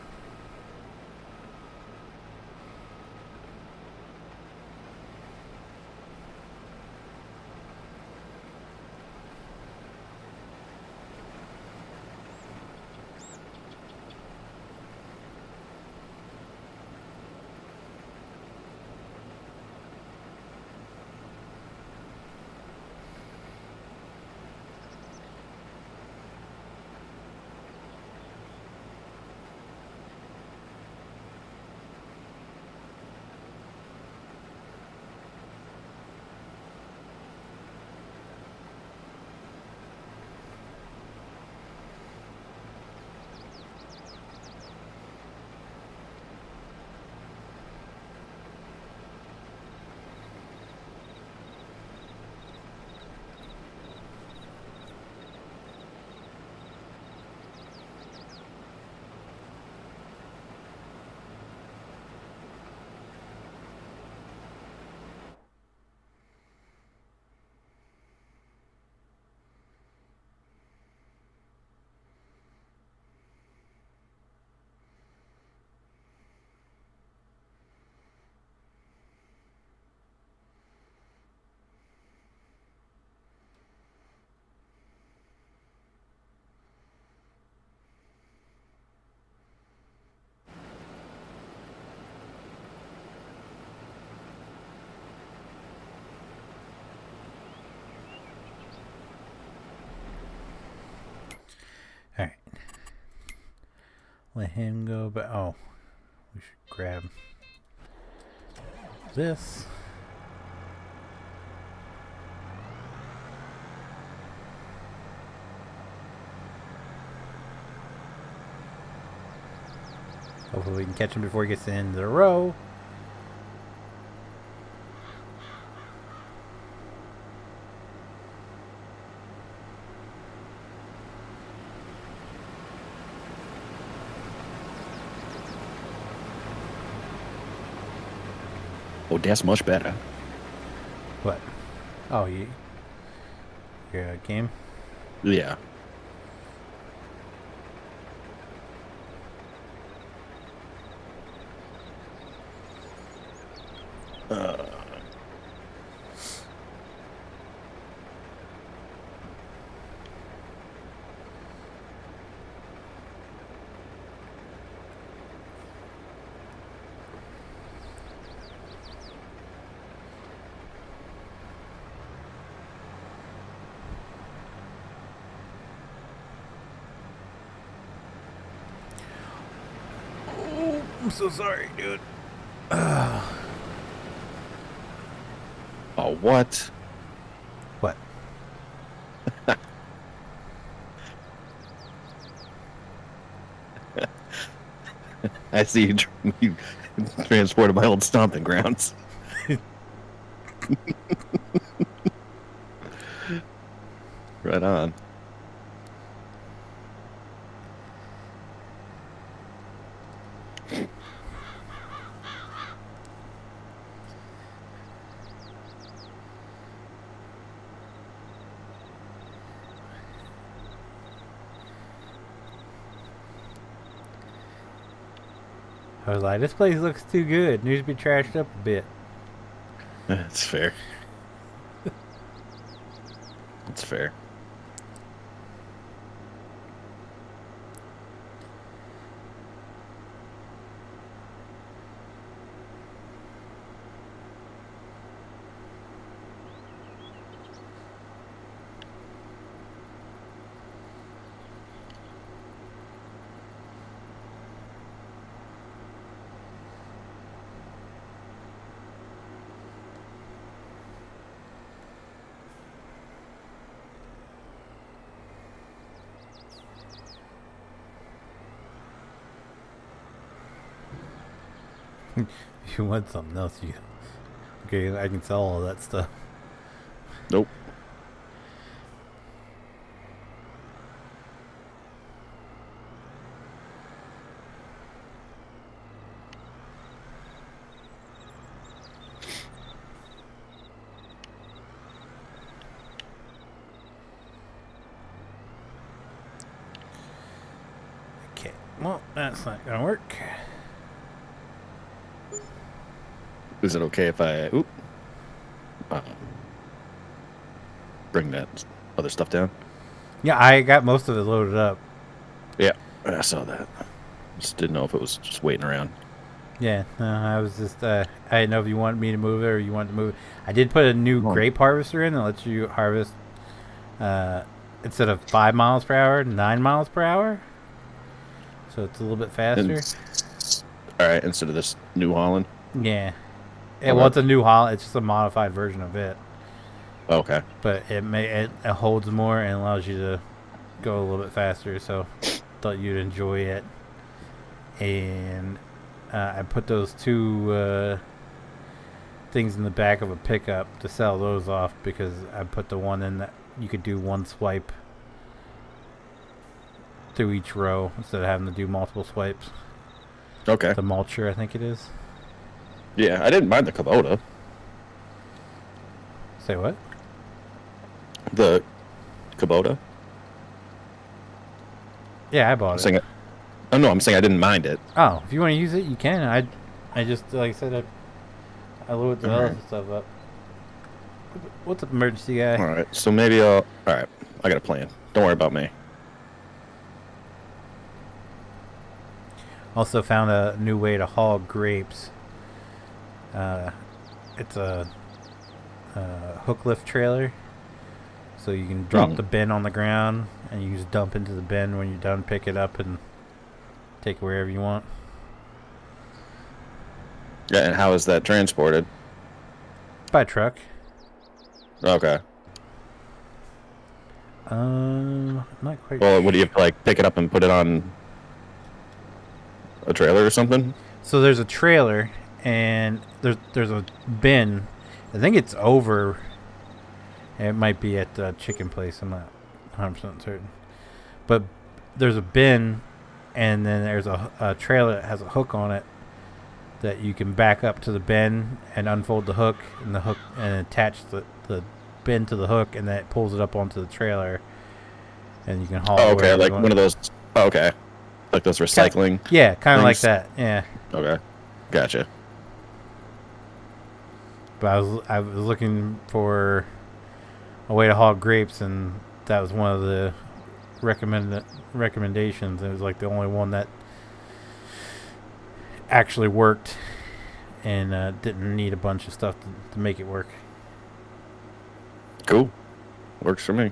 A: Alright. Let him go, but oh. We should grab this. Hopefully we can catch him before he gets to the end of the row.
F: Oh, that's much better.
A: What? Oh, your game?
F: Yeah.
A: I'm so sorry, dude.
F: Oh, what?
A: What?
F: I see you transported my old stomping grounds. Right on.
A: I was like, this place looks too good. Needs to be trashed up a bit.
F: That's fair. That's fair.
A: If you want something else, you okay? I can sell all that stuff.
F: Nope.
A: Okay, well, that's not gonna work.
F: Is it okay if I bring that other stuff down?
A: Yeah, I got most of it loaded up.
F: Yeah, I saw that. Just didn't know if it was just waiting around.
A: Yeah, no, I was just I didn't know if you wanted me to move it or you wanted to move it. I did put a new grape harvester in that lets you harvest instead of 5 miles per hour, 9 miles per hour. So it's a little bit faster.
F: All right, instead of this New Holland.
A: Yeah. Well, it's a New Holland. It's just a modified version of it.
F: Okay.
A: But it holds more and allows you to go a little bit faster. So thought you'd enjoy it. And I put those two things in the back of a pickup to sell those off because I put the one in that you could do one swipe through each row instead of having to do multiple swipes.
F: Okay.
A: The mulcher, I think it is.
F: Yeah, I didn't mind the Kubota.
A: Say what?
F: The Kubota?
A: Yeah, I bought it.
F: Oh no, I'm saying I didn't mind it.
A: Oh, if you want to use it, you can. I just, like I said, I loaded the other stuff up. What's up, emergency guy?
F: Alright, so maybe I'll... Alright, I got a plan. Don't worry about me.
A: Also found a new way to haul grapes. It's a hook lift trailer. So you can drop the bin on the ground and you just dump into the bin when you're done. Pick it up and take it wherever you want.
F: Yeah, and how is that transported?
A: By truck.
F: Okay.
A: Not quite.
F: Well, what do you have to, like, pick it up and put it on a trailer or something?
A: So there's a trailer, and there's a bin. I think it's over. It might be at the chicken place. I'm not 100% certain. But there's a bin, and then there's a trailer that has a hook on it that you can back up to the bin and unfold the hook and attach the bin to the hook, and then it pulls it up onto the trailer, and you can haul.
F: Oh, okay, like one of those. Oh, okay, like those recycling.
A: Yeah, kind of like
F: things?
A: that. Yeah.
F: Okay, gotcha.
A: But I was looking for a way to haul grapes, and that was one of the recommendations. It was like the only one that actually worked, and didn't need a bunch of stuff to make it work.
F: Cool, works for me.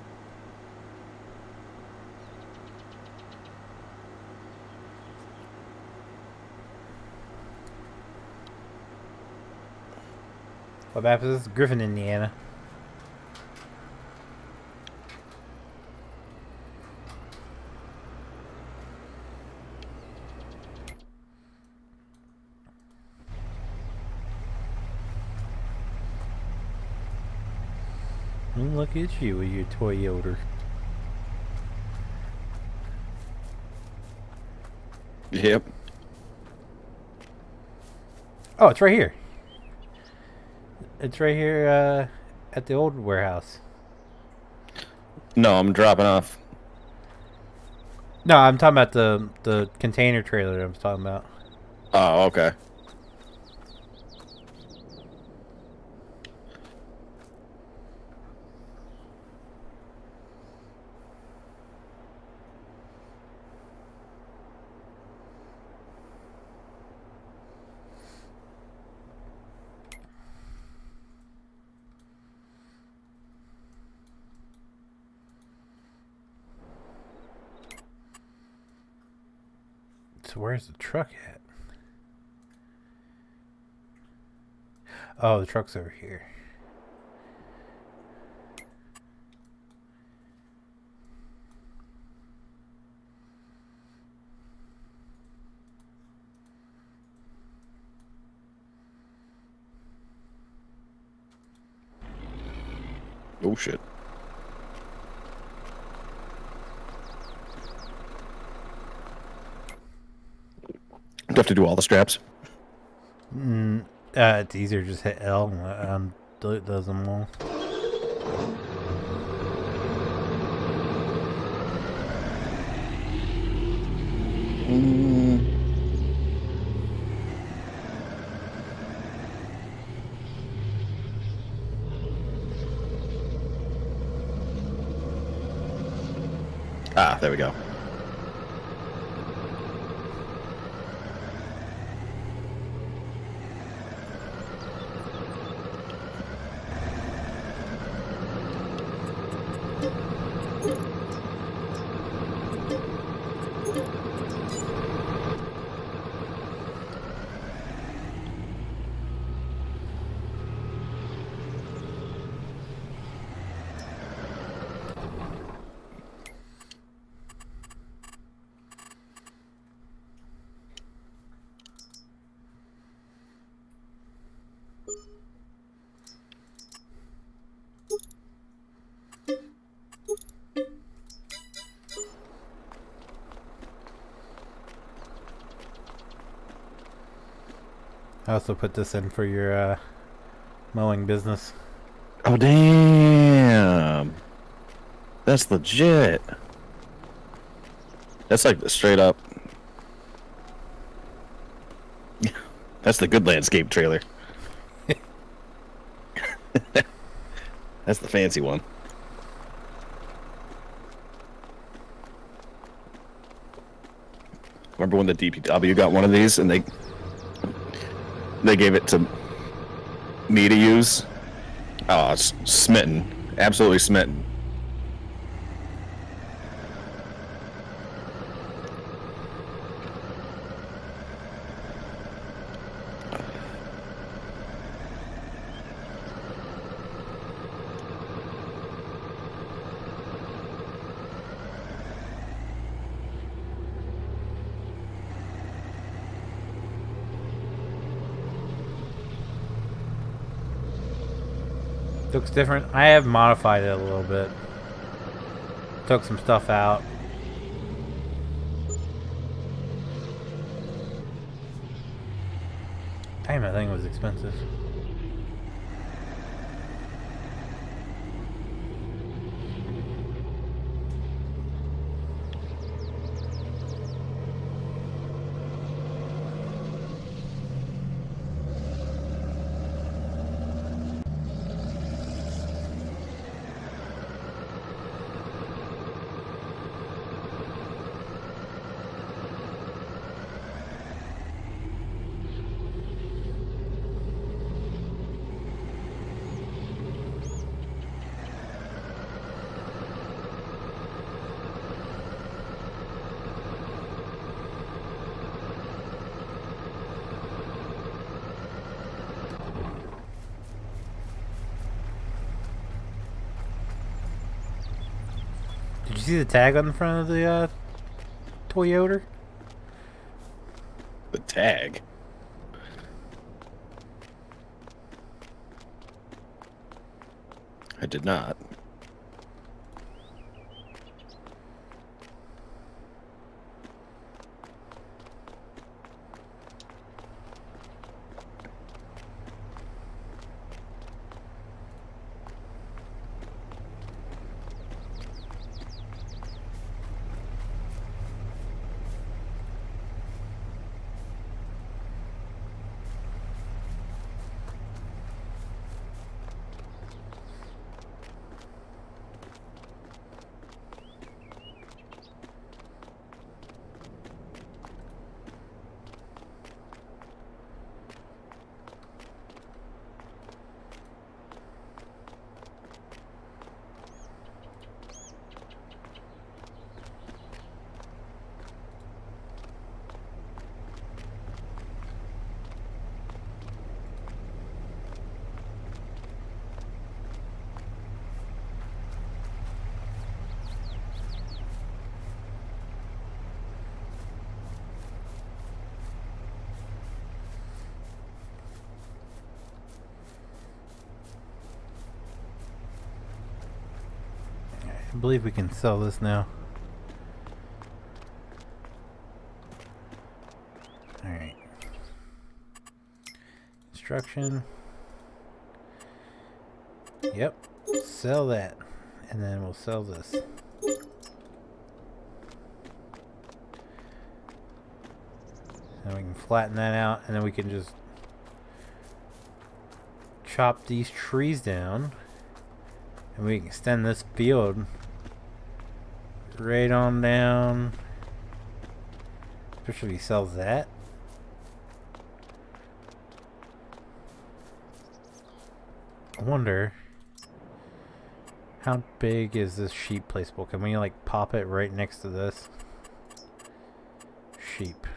A: What map is this? Griffin, Indiana. And look at you with your Toyota.
F: Yep.
A: Oh, it's right here. It's right here at the old warehouse.
F: No, I'm dropping off.
A: No, I'm talking about the container trailer I was talking about.
F: Oh, okay.
A: So where's the truck at? Oh, the truck's over here.
F: Oh shit. Do you have to do all the straps?
A: It's easier to just hit L and does them all.
F: Ah, there we go.
A: I also put this in for your mowing business.
F: Oh, damn. That's legit. That's like the straight up. That's the good landscape trailer. That's the fancy one. Remember when the DPW got one of these and they gave it to me to use? Oh, it's smitten. Absolutely smitten.
A: Looks different. I have modified it a little bit. Took some stuff out. Damn, that thing was expensive. Did you see the tag on the front of the Toyota?
F: The tag. I did not.
A: I believe we can sell this now. Alright. Instruction. Yep. Sell that. And then we'll sell this. And we can flatten that out, and then we can just chop these trees down. And we can extend this field right on down. Especially if he sells that. I wonder how big is this sheep placeable? Can we like pop it right next to this? Sheep.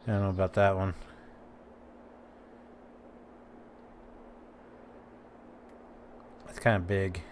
A: I don't know about that one. It's kind of big.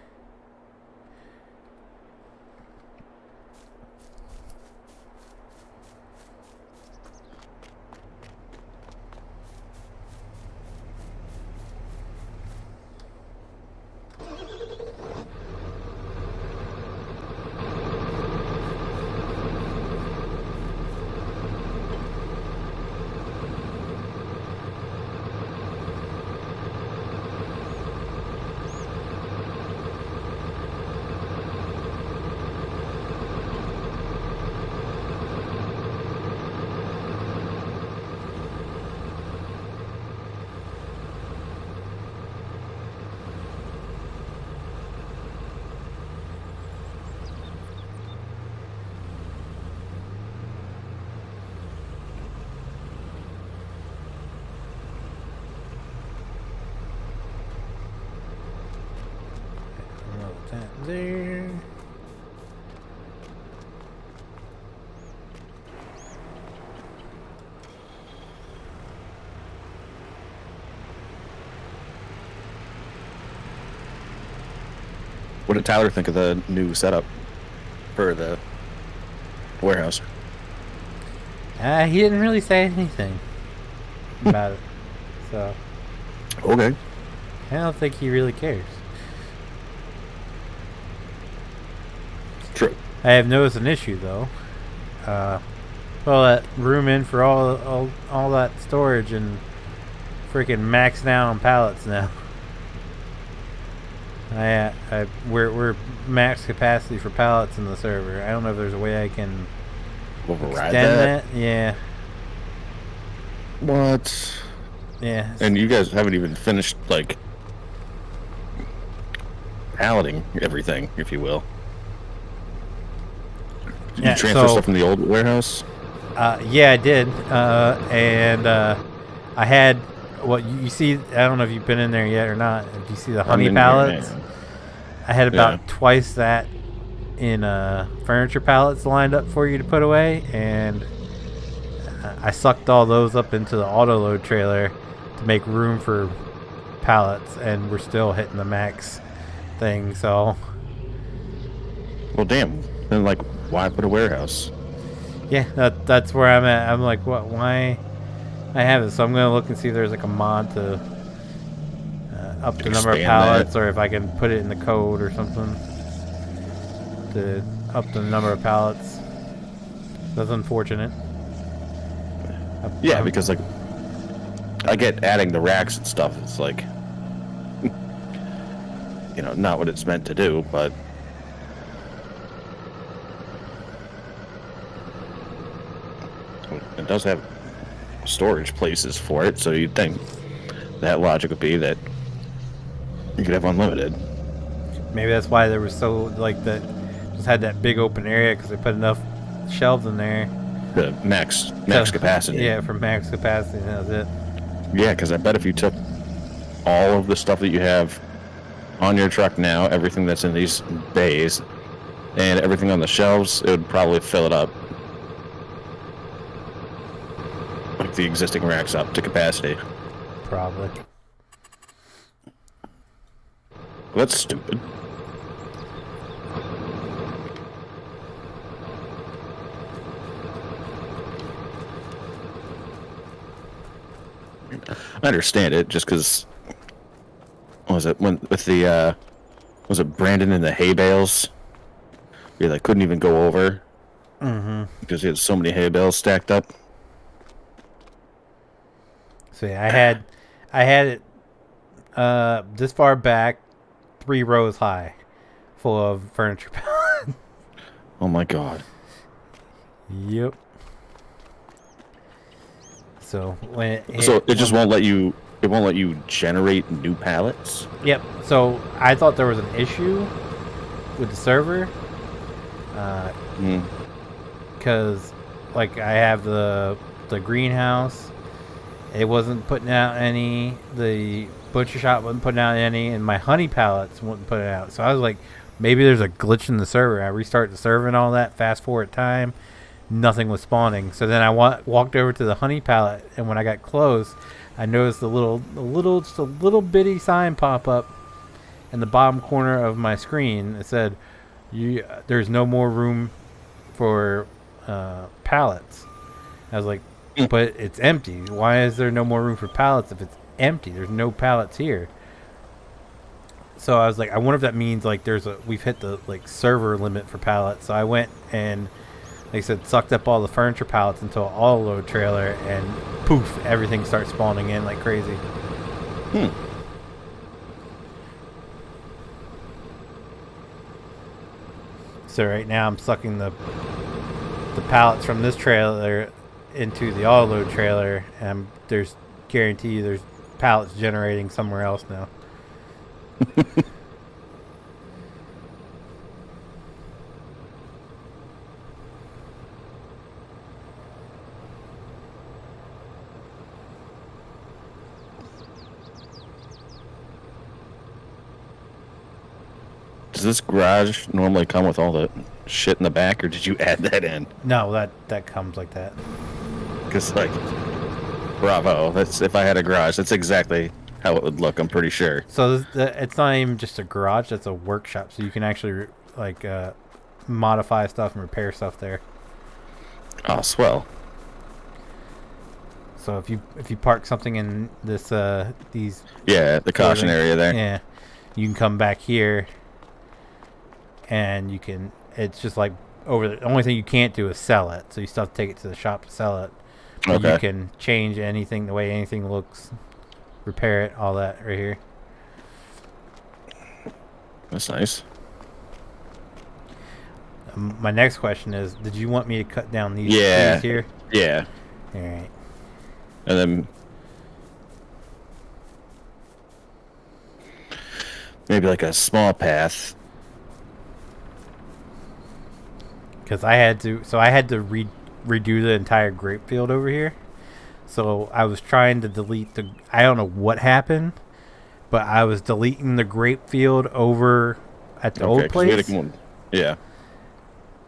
A: There.
F: What did Tyler think of the new setup for the warehouse?
A: He didn't really say anything about it, so
F: Okay.
A: I don't think he really cares.
F: True.
A: I have noticed an issue though. Well, that room in for all that storage and freaking maxed out on pallets now. We're max capacity for pallets in the server. I don't know if there's a way I can
F: Override
A: extend
F: that?
A: Yeah.
F: What?
A: Yeah.
F: And you guys haven't even finished, like, palleting everything, if you will. Did
A: Yeah,
F: you transfer
A: so-
F: stuff from the old warehouse?
A: Yeah, I did. And I had what you see. I don't know if you've been in there yet or not. If you see the honey
F: I'm in here
A: pallets,
F: now.
A: I had about
F: Yeah.
A: twice that in furniture pallets lined up for you to put away, and I sucked all those up into the auto load trailer to make room for pallets, and we're still hitting the max thing. So
F: Well, damn. Then, like, why put a warehouse?
A: yeah, that's where I'm at. I'm like, what? Why? I have it, so I'm gonna look and see if there's like a mod to up the number of
F: Expand
A: pallets,
F: that.
A: or if I can put it in the code or something to up the number of pallets. That's unfortunate.
F: Yeah, because, like, I get adding the racks and stuff. It's like, you know, not what it's meant to do, but it does have storage places for it, so you'd think that logic would be that you could have unlimited.
A: maybe that's why there was so like that. Just had that big open area because they put enough shelves in there.
F: The max
A: to-
F: capacity.
A: Yeah, for max capacity. That was it.
F: Yeah, because I bet if you took all of the stuff that you have on your truck now, everything that's in these bays, and everything on the shelves, it would probably fill it up. Like the existing racks up to capacity.
A: Probably.
F: That's stupid. I understand it, just because. What was it when with the? Was it Brandon and the hay bales? We like couldn't even go over
A: Mm-hmm.
F: because he had so many hay bales stacked up.
A: So yeah, I had it this far back, 3 rows high, full of furniture pallets.
F: Oh my god.
A: Yep. So when
F: So it just won't let you. It won't let you generate new pallets.
A: Yep. So I thought there was an issue with the server,
F: Mm.
A: because like I have the greenhouse, it wasn't putting out any. The butcher shop wasn't putting out any, and my honey pallets wouldn't put it out. So I was like, maybe there's a glitch in the server. I restarted the server and all that. Fast forward time, nothing was spawning. So then I walked over to the honey pallet, and when I got close, I noticed just a little bitty sign pop up in the bottom corner of my screen. It said, "There's no more room for pallets." I was like, "But it's empty. Why is there no more room for pallets if it's empty? There's no pallets here." So I was like, I wonder if that means like we've hit the like server limit for pallets. So I went and, like I said, sucked up all the furniture pallets into an auto load trailer, and poof, everything starts spawning in like crazy. So right now I'm sucking the pallets from this trailer into the auto load trailer, and there's guarantee there's pallets generating somewhere else now.
F: Does this garage normally come with all the shit in the back, or did you add that in?
A: No, that comes like that.
F: Because, like, bravo. That's if I had a garage, that's exactly how it would look. I'm pretty sure.
A: So it's not even just a garage; it's a workshop. So you can actually like modify stuff and repair stuff there.
F: Oh, swell.
A: So if you park something in this these
F: the caution area there.
A: yeah, you can come back here, and you can. It's just like over the only thing you can't do is sell it. So you still have to take it to the shop to sell it. But
F: Okay.
A: you can change anything, the way anything looks, repair it, all that right here.
F: That's nice.
A: My next question is, did you want me to cut down these
F: Yeah.
A: trees here?
F: Yeah.
A: All right.
F: And then maybe like a small path.
A: Because I had to redo the entire grape field over here. So I was trying to delete I don't know what happened, but I was deleting the grape field over at the old
F: 'Cause we had
A: place.
F: yeah.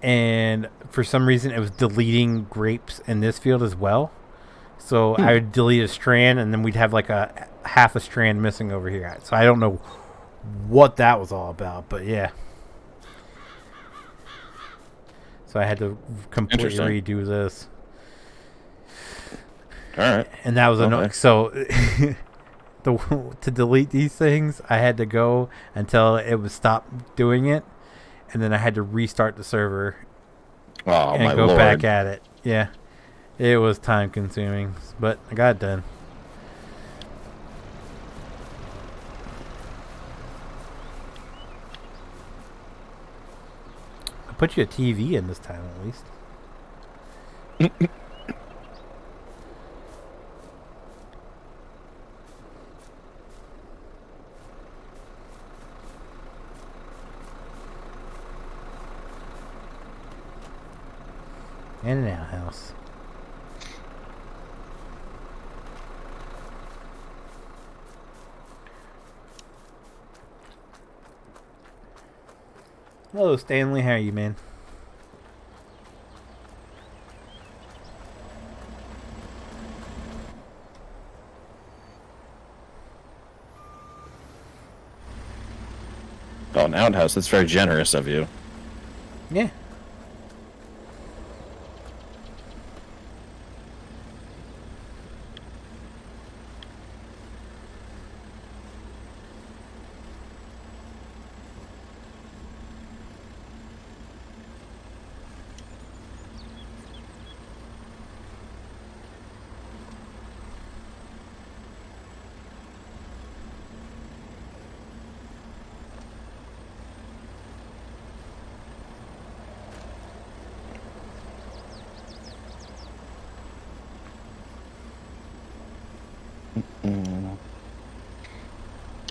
A: And for some reason it was deleting grapes in this field as well. So I would delete a strand, and then we'd have like a half a strand missing over here. So I don't know what that was all about, but yeah. So I had to completely redo this.
F: All right.
A: And that was annoying. So to delete these things, I had to go until it would stop doing it, and then I had to restart the server
F: Oh,
A: and
F: my
A: go
F: Lord.
A: back at it. Yeah. It was time consuming, but I got it done. I put you a TV in this time at least. And an outhouse. Hello, Stanley. How are you, man?
F: Oh, an outhouse. That's very generous of you.
A: Yeah.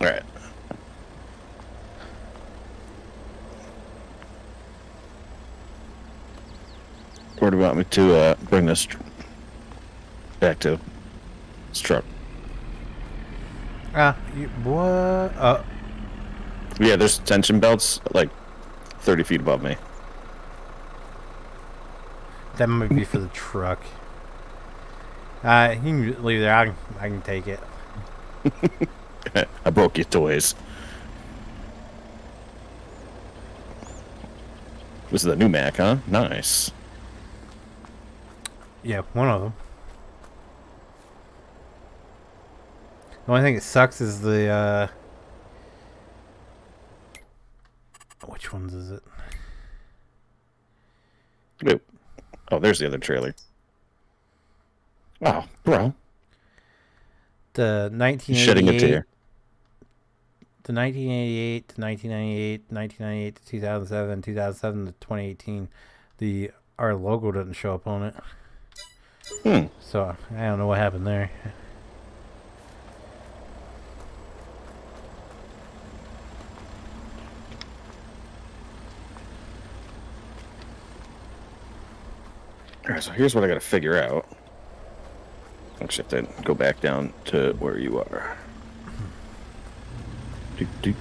F: All right. Where do you want me to bring this back to? This truck.
A: What?
F: Yeah, there's tension belts like 30 feet above me.
A: That might be for the truck. You can leave it there. I can take it.
F: I broke your toys. This is the new Mac, huh? Nice.
A: Yeah, one of them. The only thing that sucks is the which ones is it?
F: Wait. Oh, there's the other trailer. Oh, bro.
A: The 1988.
F: Shedding a tear.
A: The 1988 to 1998, 1998 to 2007, 2007 to 2018. Our logo doesn't show up on it. So I don't know what happened there.
F: Alright, so here's what I gotta figure out. Actually, I have to go back down to where you are. Do.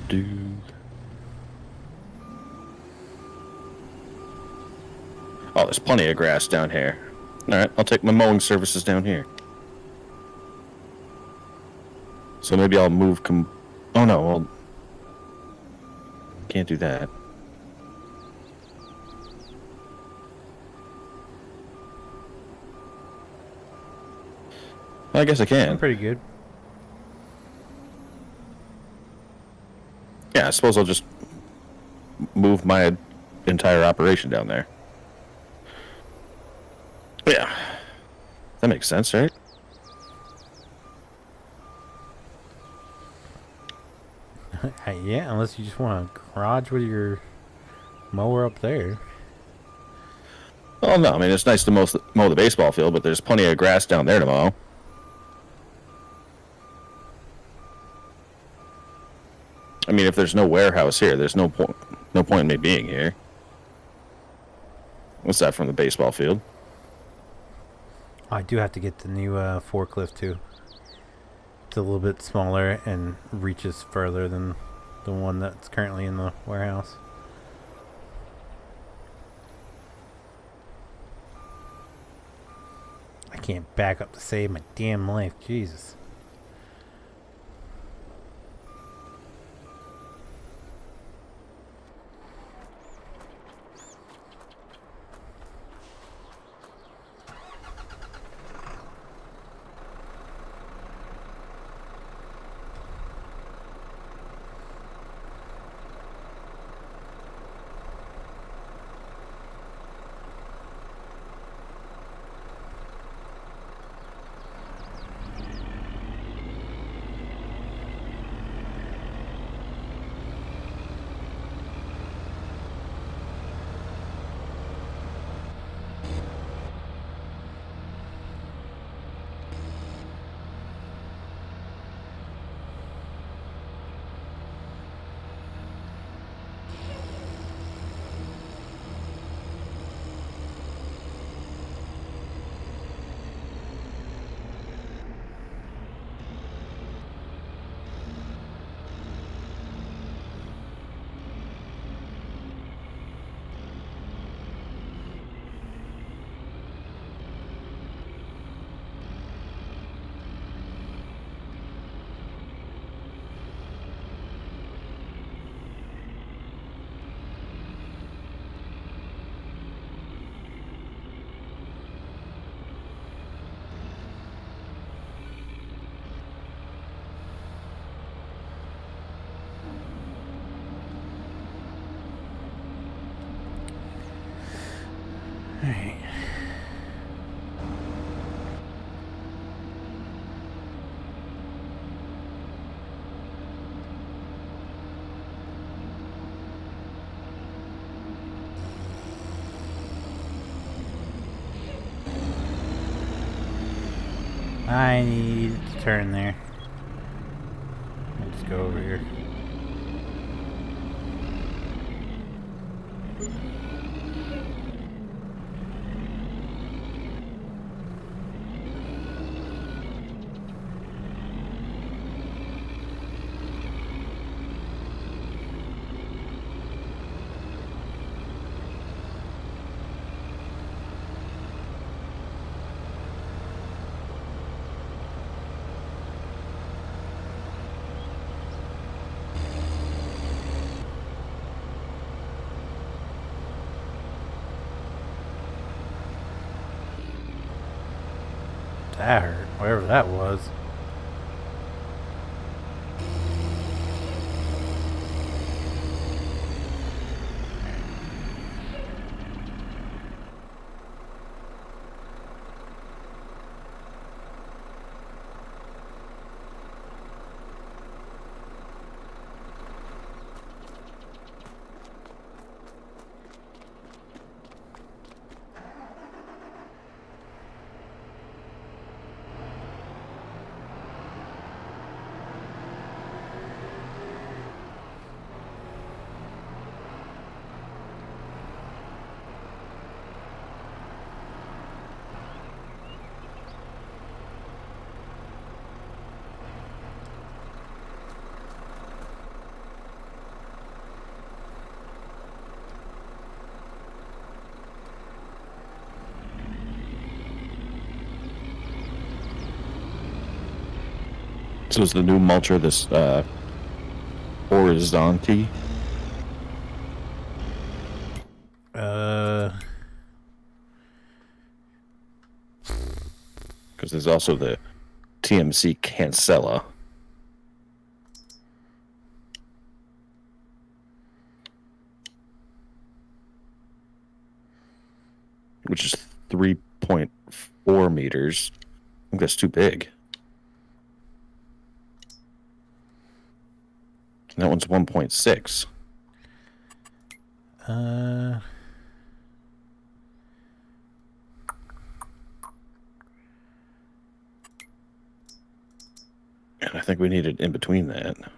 F: Oh, there's plenty of grass down here. Alright, I'll take my mowing services down here. So maybe I'll move. Oh no, well, can't do that. I guess I can.
A: I'm pretty good.
F: Yeah, I suppose I'll just move my entire operation down there. Yeah, that makes sense, right?
A: Yeah, unless you just want to garage with your mower up there.
F: Oh no, I mean it's nice to mow the baseball field, but there's plenty of grass down there to mow. I mean, if there's no warehouse here, there's no point in me being here. What's that from the baseball field?
A: I do have to get the new forklift too. It's a little bit smaller and reaches further than the one that's currently in the warehouse. I can't back up to save my damn life. Jesus. Alright. I need to turn there. Let's go over here. That hurt, whatever that was.
F: So is the new mulcher this horizontal? Because there's also the TMC Cancella. Which is 3.4 meters. I think that's too big. And that one's 1.6. And I think we need it in between that.
A: Let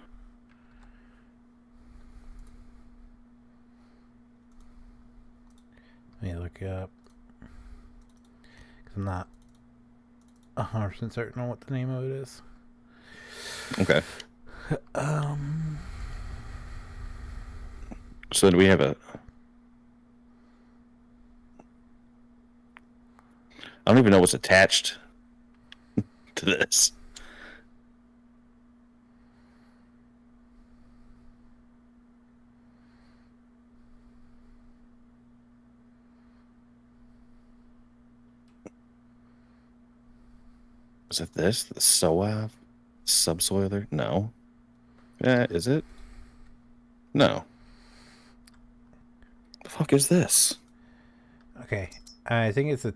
A: me look it up. Because I'm not 100% certain on what the name of it is.
F: Okay. So do we have a... I don't even know what's attached to this. Is it this? The SOAV? Subsoiler? No. Is it? No. The fuck is this?
A: Okay. I think it's a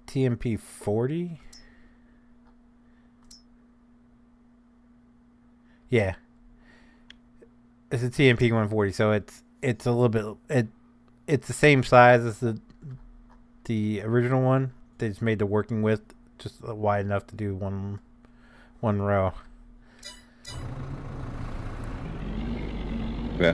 A: TMP 40. Yeah. It's a TMP 140, so it's a little bit it's the same size as the original one. They just made the working width just wide enough to do one row.
F: Yeah.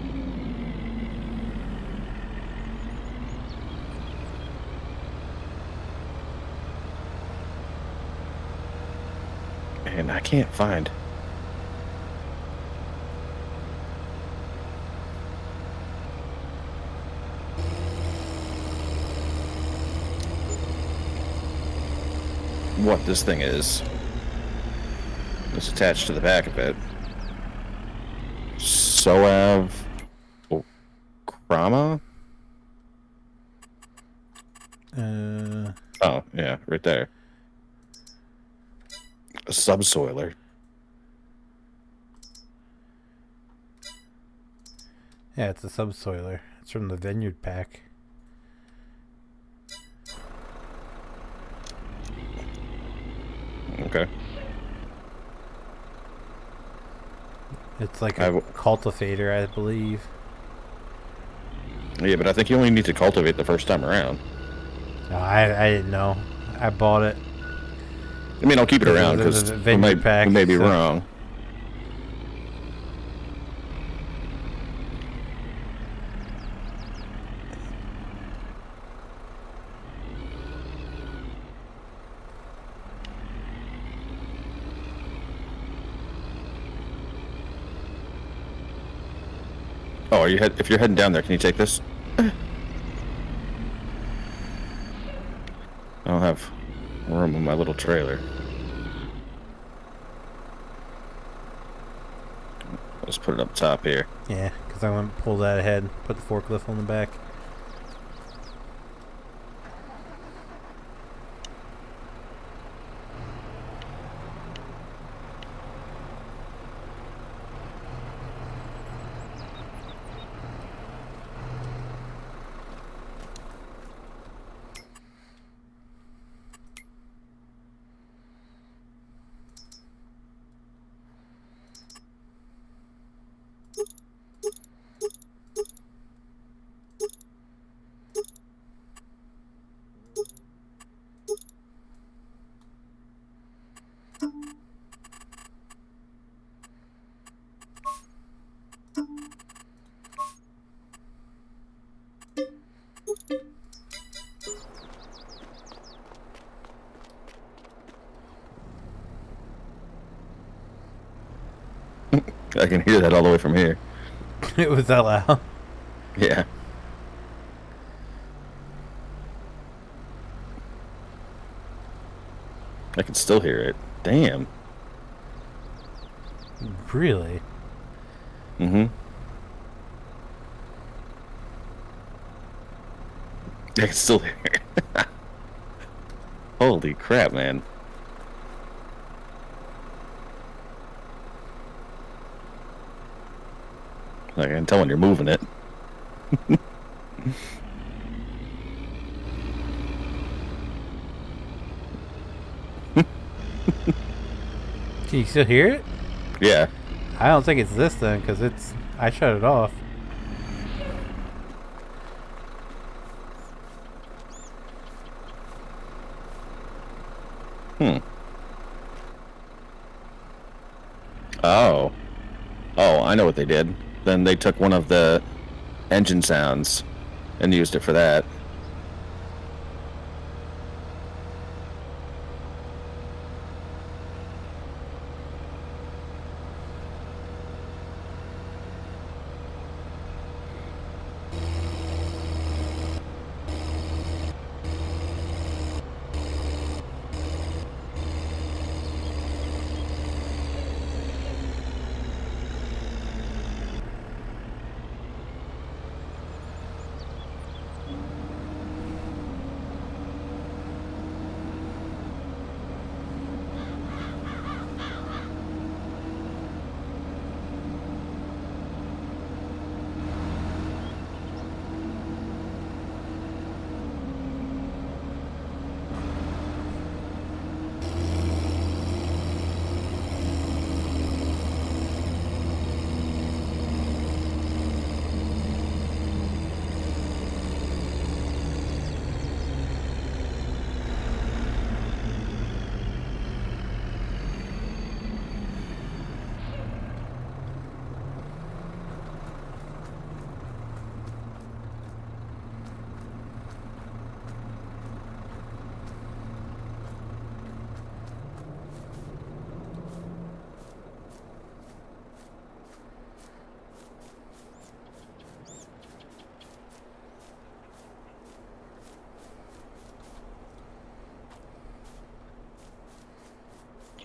F: And I can't find. What this thing is. It's attached to the back of it. SOAV Krama? Oh, yeah, right there. A subsoiler.
A: Yeah, it's a subsoiler. It's from the Vineyard pack.
F: Okay.
A: It's like a cultivator, I believe.
F: Yeah, but I think you only need to cultivate the first time around.
A: No, I didn't know. I bought it.
F: I mean, I'll keep it around because we may be wrong. Oh, if you're heading down there, can you take this? I don't have room in my little trailer. I'll just put it up top here.
A: Yeah, because I want to pull that ahead, put the forklift on the back.
F: I can hear that all the way from here.
A: It was that loud.
F: Yeah. I can still hear it. Damn.
A: Really?
F: Mm-hmm. I can still hear it. Holy crap, man. I can tell when you're moving it.
A: Can you still hear it?
F: Yeah.
A: I don't think it's this then, because I shut it off.
F: Oh. Oh, I know what they did. Then they took one of the engine sounds and used it for that.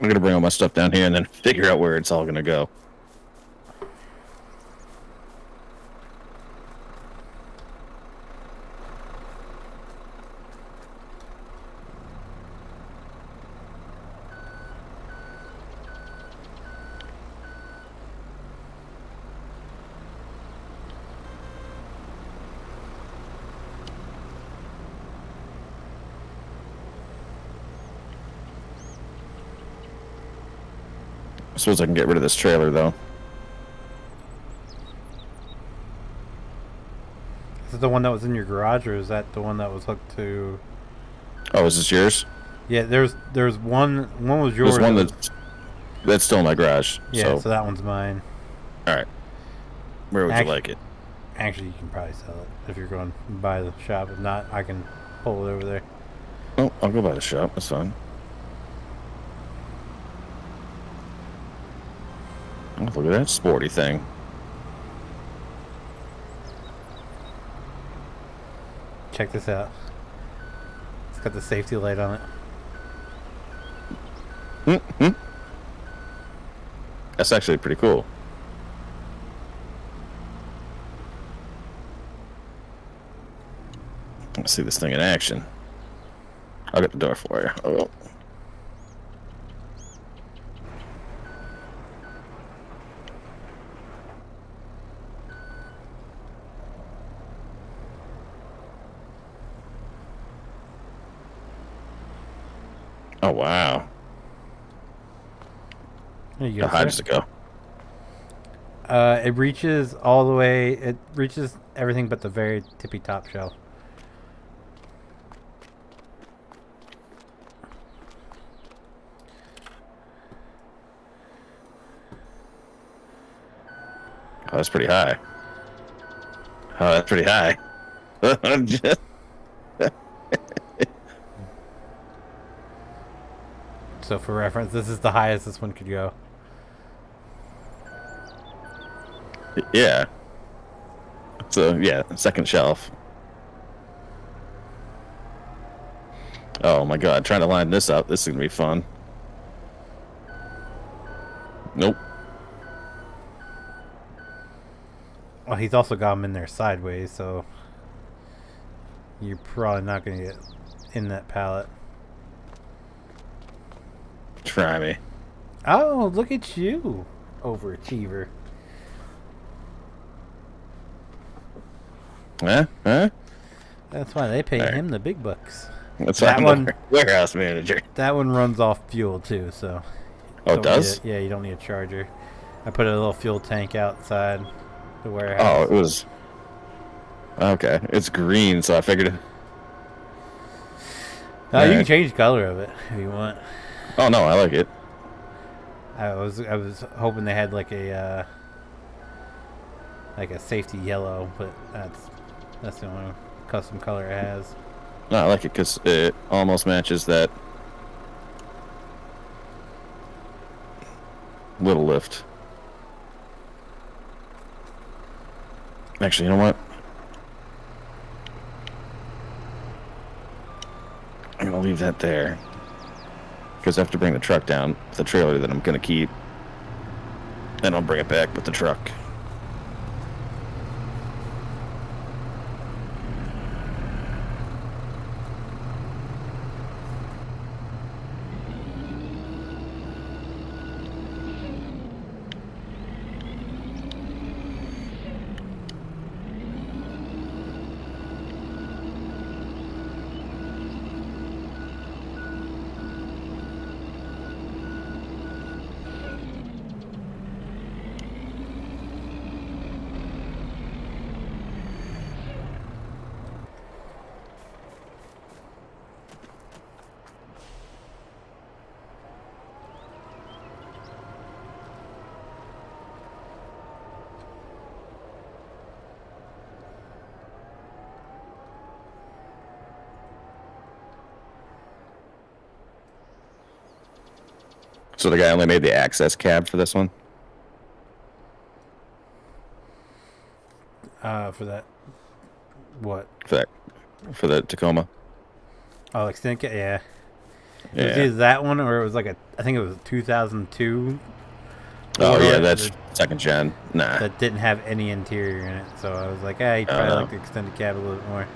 F: I'm gonna bring all my stuff down here and then figure out where it's all gonna go. I suppose I can get rid of this trailer, though.
A: Is it the one that was in your garage, or is that the one that was hooked to...
F: Oh, is this yours?
A: Yeah, there's one was yours.
F: There's one that's still in my garage.
A: Yeah, so that one's mine.
F: Alright. Where would you like it?
A: Actually, you can probably sell it if you're going to buy the shop. If not, I can pull it over there.
F: Oh, I'll go by the shop. That's fine. Oh, look at that sporty thing.
A: Check this out. It's got the safety light on it.
F: Mm-hmm. That's actually pretty cool. Let's see this thing in action. I'll get the door for you. Oh. Oh, wow. How high does it go?
A: It reaches all the way. It reaches everything but the very tippy top shelf.
F: Oh, that's pretty high. Oh, that's pretty high.
A: So for reference, this is the highest this one could go.
F: Yeah. So, yeah, second shelf. Oh my god, trying to line this up. This is going to be fun. Nope.
A: Well, he's also got them in there sideways, so you're probably not going to get in that pallet.
F: Try me.
A: Oh, look at you, overachiever.
F: Huh? Huh?
A: That's why they pay
F: All right.
A: him the big bucks.
F: That's why
A: That
F: I'm
A: one-
F: the warehouse manager.
A: That one runs off fuel too, so.
F: Oh, it
A: don't
F: does?
A: need yeah, you don't need a charger. I put a little fuel tank outside the
F: Oh,
A: warehouse.
F: it was. Okay, it's green, so I figured.
A: You can
F: Alright.
A: change the color of it if you want.
F: Oh no, I like it.
A: I was hoping they had like a safety yellow, but that's the only custom color it has.
F: No, I like it because it almost matches that little lift. Actually, you know what? I'm gonna leave that there because I have to bring the truck down with the trailer that I'm gonna keep. Then I'll bring it back with the truck. So the guy only made the access cab for this one?
A: For that, what?
F: For the Tacoma?
A: Oh, extended cab, yeah. It was
F: Yeah.
A: either that one or it was I think it was a 2002.
F: Oh
A: Or
F: yeah, that's second gen. Nah.
A: that didn't have any interior in it. So I was like, you'd probably like the extended cab a little bit more.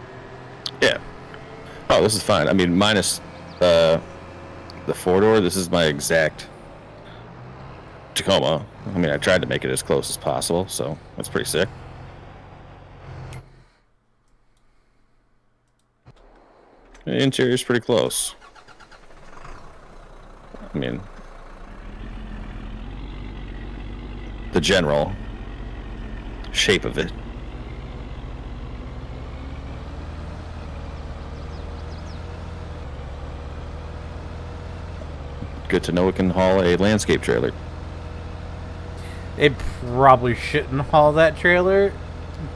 F: Yeah. Oh, this is fine. I mean, minus the four-door, this is my exact Tacoma. I mean, I tried to make it as close as possible, so that's pretty sick. The interior's pretty close. I mean, the general shape of it. Good to know it can haul a landscape trailer.
A: It probably shouldn't haul that trailer,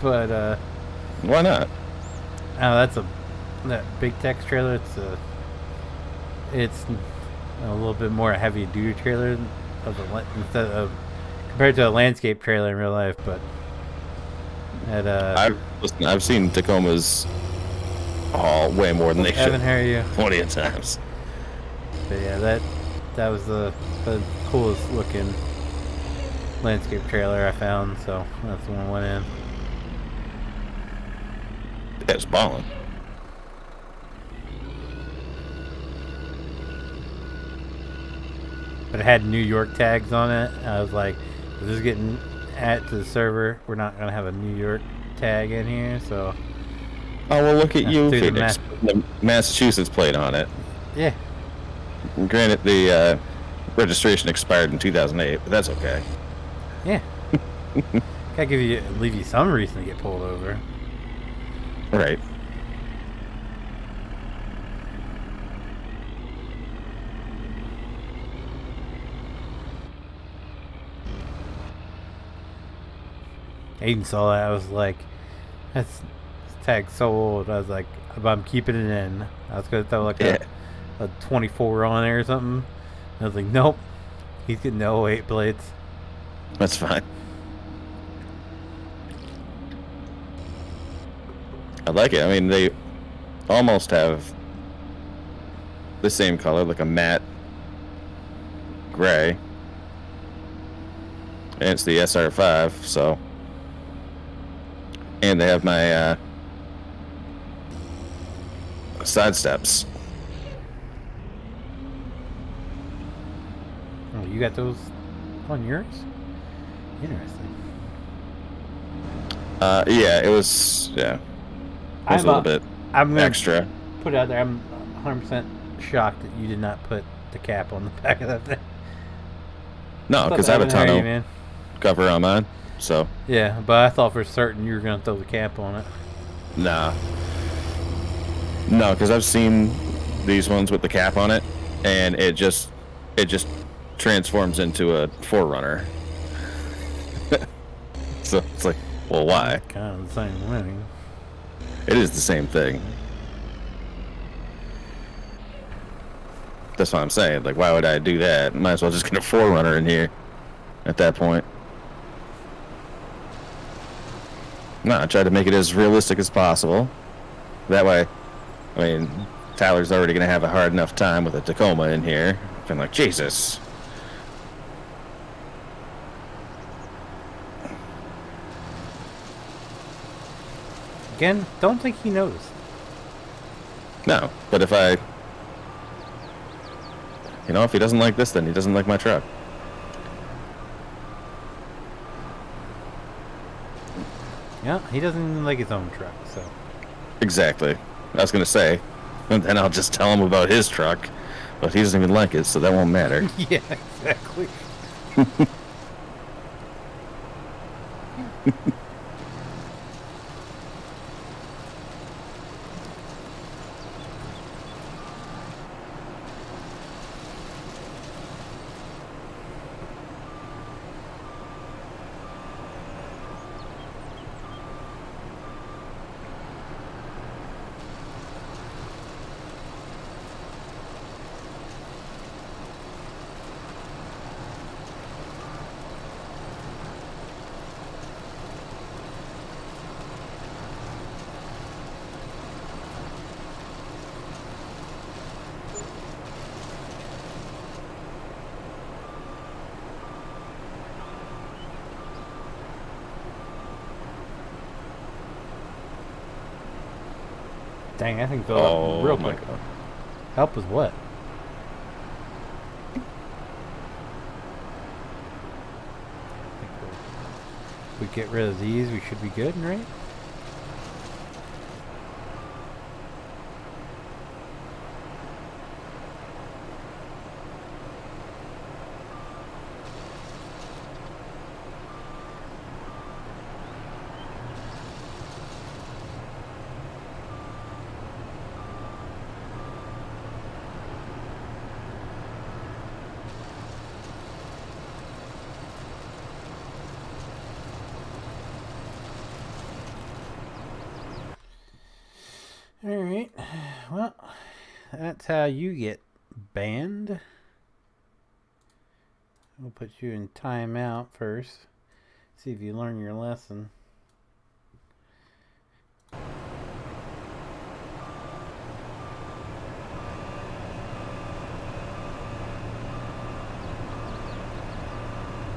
A: but
F: Why not?
A: that big Tex trailer. It's a little bit more heavy duty trailer instead of compared to a landscape trailer in real life. But
F: I've seen Tacomas haul way more than they
A: Evan,
F: should.
A: how are you?
F: Plenty of times.
A: But yeah, that was the coolest looking landscape trailer I found. So that's the one I went in.
F: It's balling.
A: But it had New York tags on it. I was like, if this is getting added to the server, we're not gonna have a New York tag in here. So
F: Oh well, look at you,
A: through the
F: Phoenix. The Massachusetts plate on it.
A: yeah,
F: Granted, the registration expired in 2008, but that's okay.
A: yeah. Gotta leave you some reason to get pulled over.
F: Right.
A: Aiden saw that. I was like, this tag's so old. I was like, but I'm keeping it in. I was gonna throw like a 24 on there or something. I was like, nope. He's getting the 08 blades.
F: That's fine. I like it. I mean, they almost have the same color, like a matte gray. And it's the SR5, so. And they have my side steps.
A: Oh, you got those on yours? Interesting.
F: Yeah, it was a little bit extra.
A: Put it out there. I'm 100% shocked that you did not put the cap on the back of that thing.
F: No, because I have a ton of
A: man.
F: cover on mine, so.
A: Yeah, but I thought for certain you were going to throw the cap on it.
F: Nah. No, because I've seen these ones with the cap on it, and it just transforms into a 4Runner. So it's like, well, why?
A: Kind of the same thing.
F: It is the same thing. That's what I'm saying. Like, why would I do that? Might as well just get a 4Runner in here at that point. No, I tried to make it as realistic as possible. That way, I mean, Tyler's already going to have a hard enough time with a Tacoma in here. I'm like, Jesus.
A: Again, don't think he noticed.
F: No, but if he doesn't like this, then he doesn't like my truck.
A: Yeah, he doesn't even like his own truck, so.
F: Exactly. I was going to say, and then I'll just tell him about his truck, but he doesn't even like it, so that won't matter.
A: Yeah, exactly. Dang, I think fell up real quick.
F: God.
A: Help with what? If we get rid of these, we should be good, right? Alright, well, that's how you get banned. We'll put you in timeout first. See if you learn your lesson.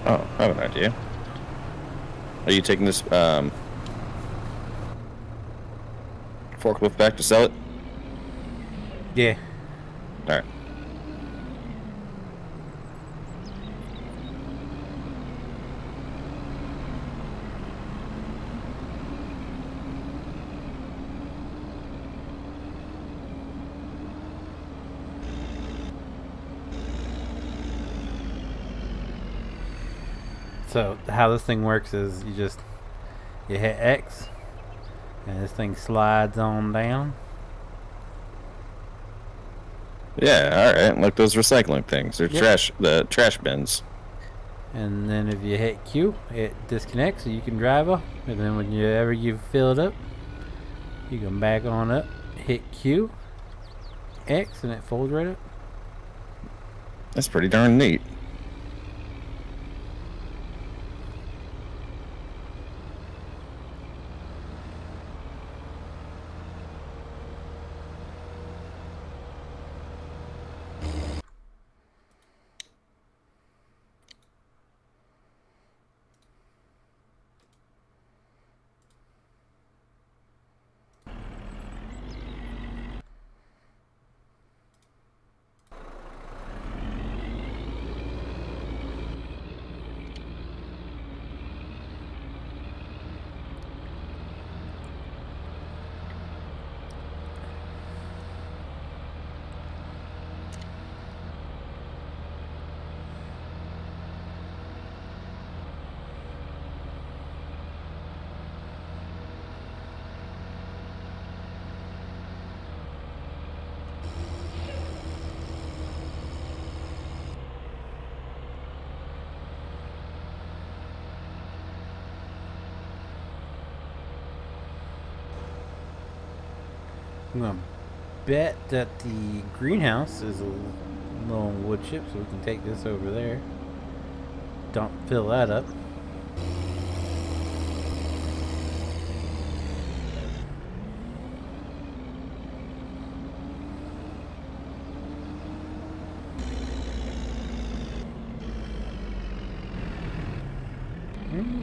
F: Oh, I have an idea. Are you taking this forklift back to sell it?
A: Yeah.
F: Alright.
A: So how this thing works is you hit X and this thing slides on down.
F: Yeah, alright. Like those recycling things. They're the trash bins.
A: And then if you hit Q, it disconnects so you can drive up. And then whenever you fill it up, you come back on up, hit Q, X, and it folds right up.
F: That's pretty darn neat.
A: I'm gonna bet that the greenhouse is a little wood chip, so we can take this over there. Don't fill that up.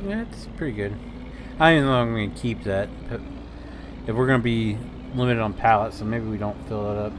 A: That's pretty good. I don't even know if I'm going to keep that. But if we're going to be limited on pallets, so maybe we don't fill it up.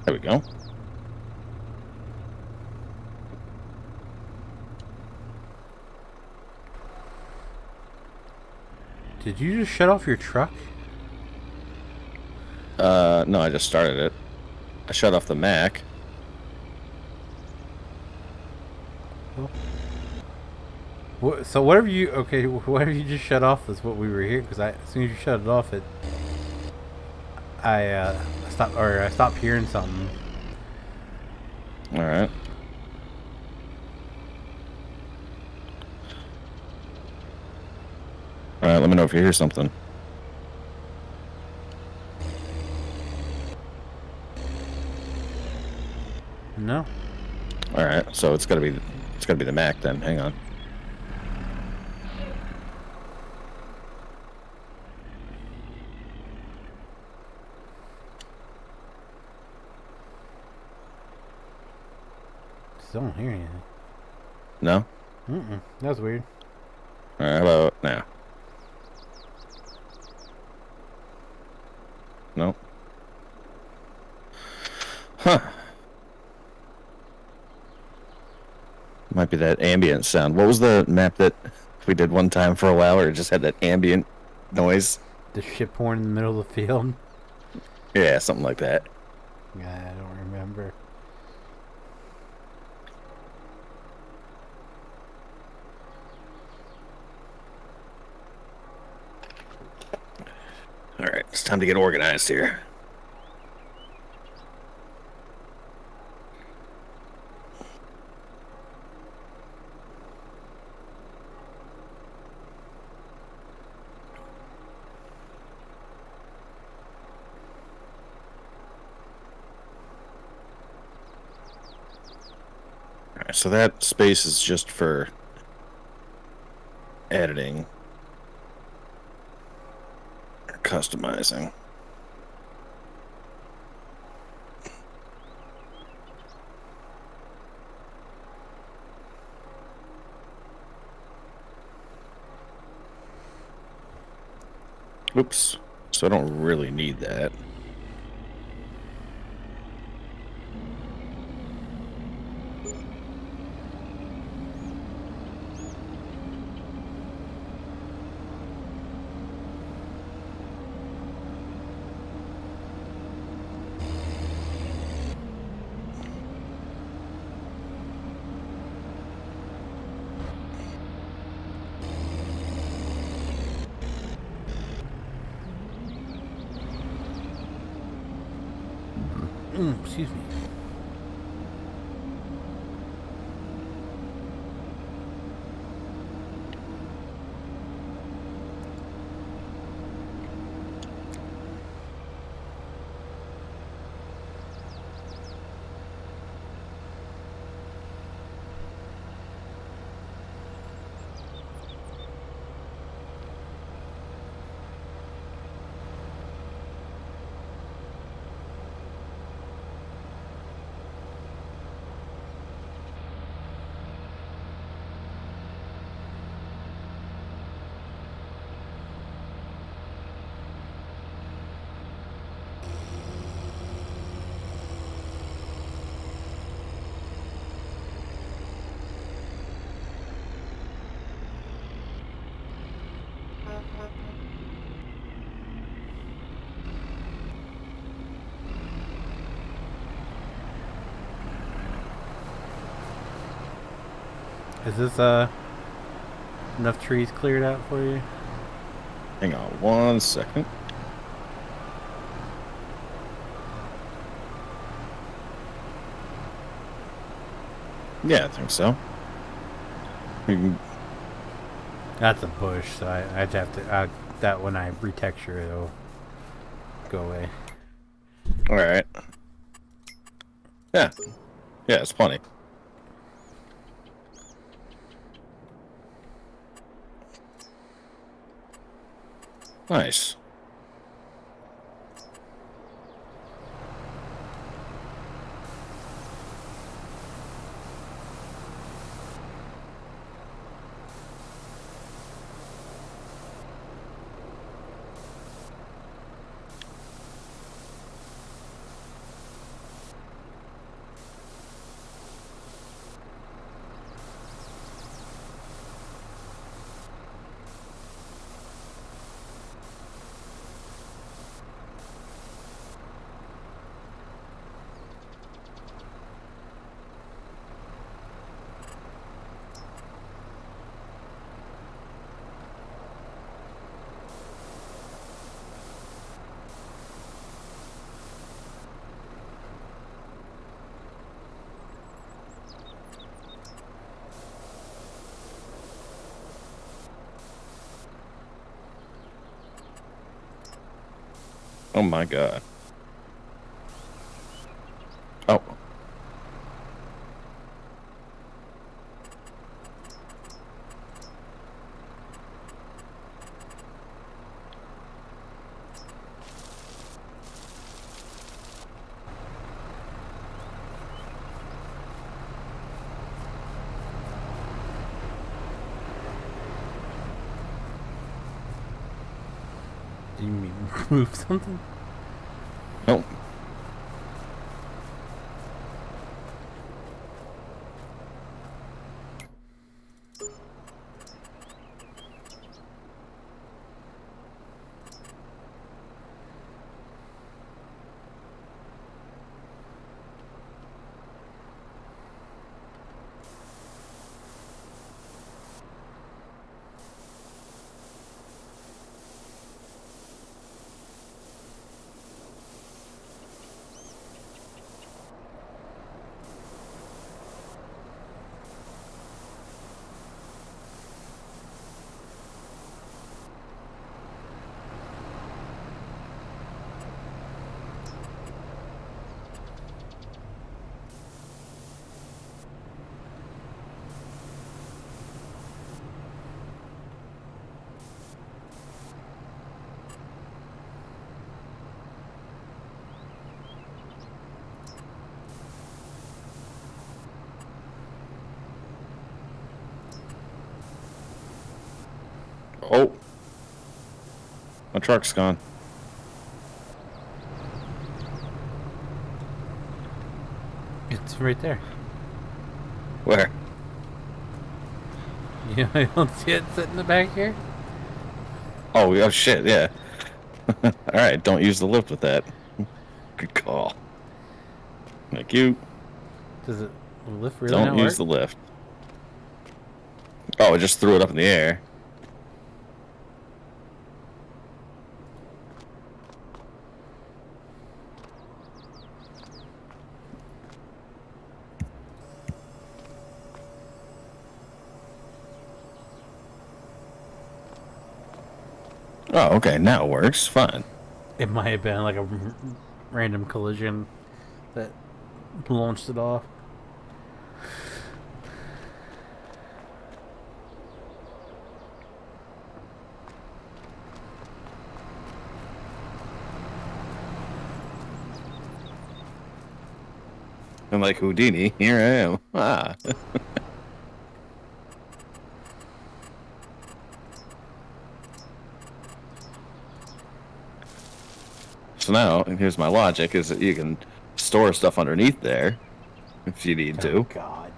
F: There we go.
A: Did you just shut off your truck?
F: No, I just started it. I shut off the Mac.
A: So whatever you whatever you just shut off is what we were here, because as soon as you shut it off, I stopped hearing something.
F: All right. All right. Let me know if you hear something.
A: No.
F: All right. So it's gotta be the Mac then. Hang on.
A: Still don't hear anything.
F: No.
A: That was weird.
F: All right. How about now? No. Huh. Might be that ambient sound. What was the map that we did one time for a while where it just had that ambient noise?
A: The ship horn in the middle of the field.
F: Yeah, something like that.
A: Yeah, I don't remember.
F: All right, it's time to get organized here. All right, so that space is just for editing. Customizing. Oops. So I don't really need that.
A: Excuse me. Is this enough trees cleared out for you?
F: Hang on 1 second. Yeah, I think so.
A: That's a bush, so I'd have to. That when I retexture, it'll go away.
F: All right. Yeah. Yeah, it's plenty. Nice. Oh my god. Oh.
A: Do you mean move something?
F: Nope. Oh. My truck's gone.
A: It's right there.
F: Where?
A: You don't see it sitting in the back here?
F: Oh shit, yeah. Alright, don't use the lift with that. Good call. Thank you.
A: Does it lift really
F: Don't
A: not
F: use
A: work?
F: the lift. Oh, it just threw it up in the air. Oh, okay, now it works. Fine.
A: It might have been like a random collision that launched it off.
F: I'm like Houdini. Here I am. Ah. So now, and here's my logic, is that you can store stuff underneath there if you need to.
A: Oh, God.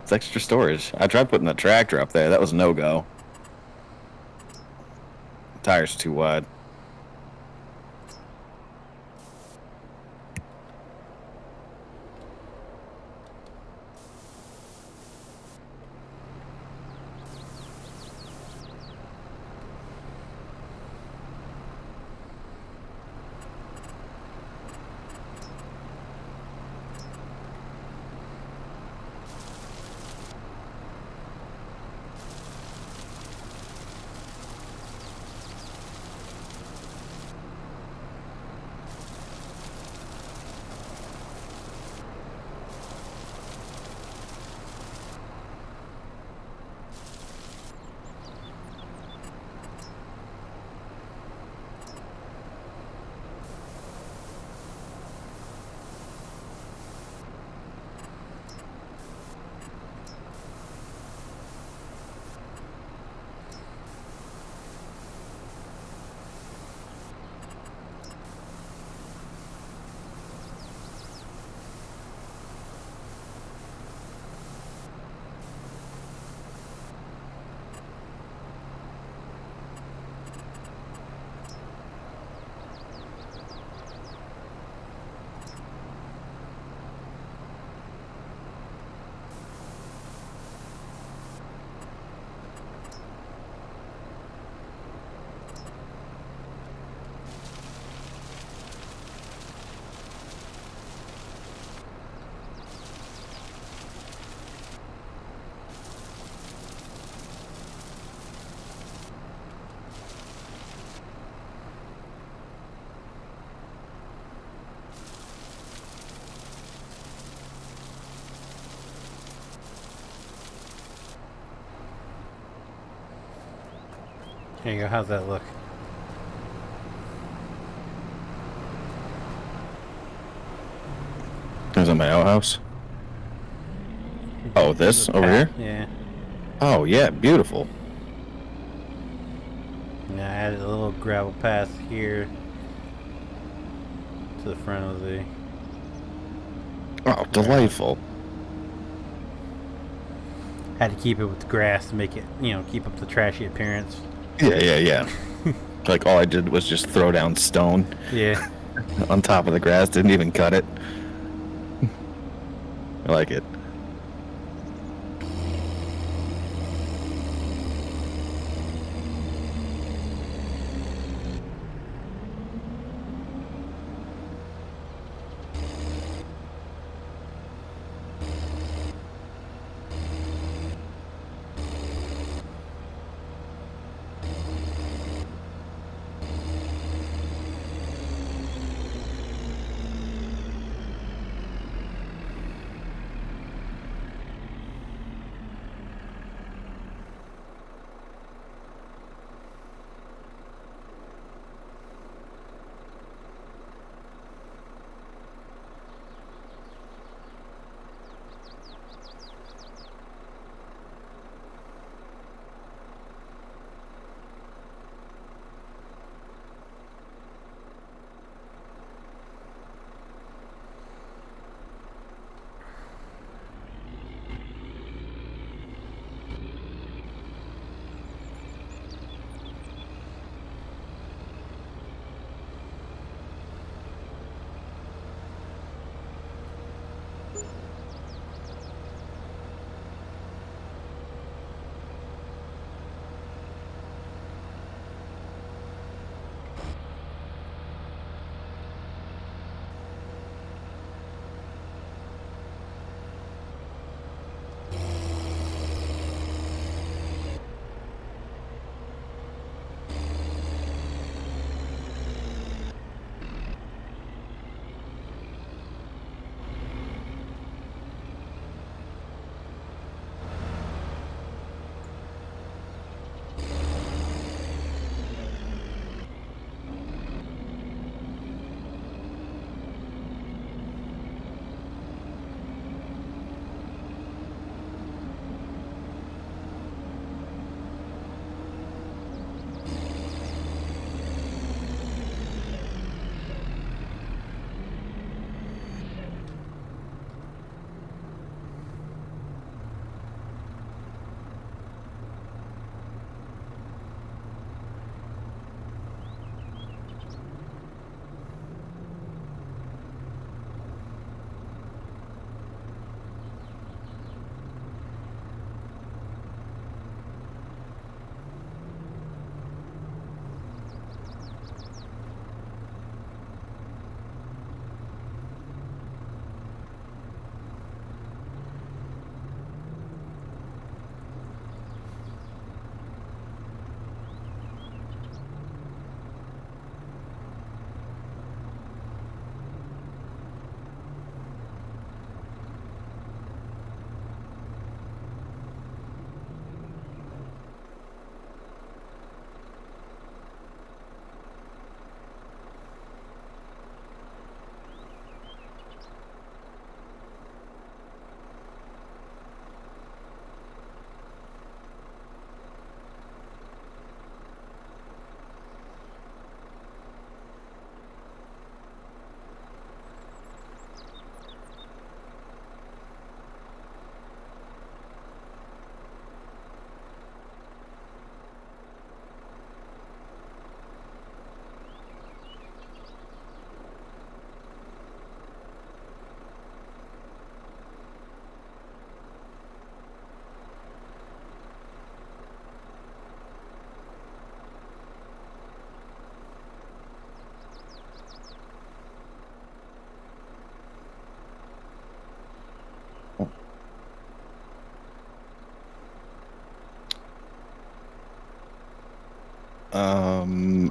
F: It's extra storage. I tried putting the tractor up there. That was no-go. Tires are too wide.
A: There you go. How's that look?
F: Is that my outhouse? Oh, this over here?
A: Yeah.
F: Oh, yeah, beautiful.
A: Yeah, I added a little gravel path here to the front of the...
F: Oh, delightful.
A: Had to keep it with the grass to make it, you know, keep up the trashy appearance.
F: Yeah. Like, all I did was just throw down stone
A: Yeah.
F: on top of the grass. Didn't even cut it. I like it.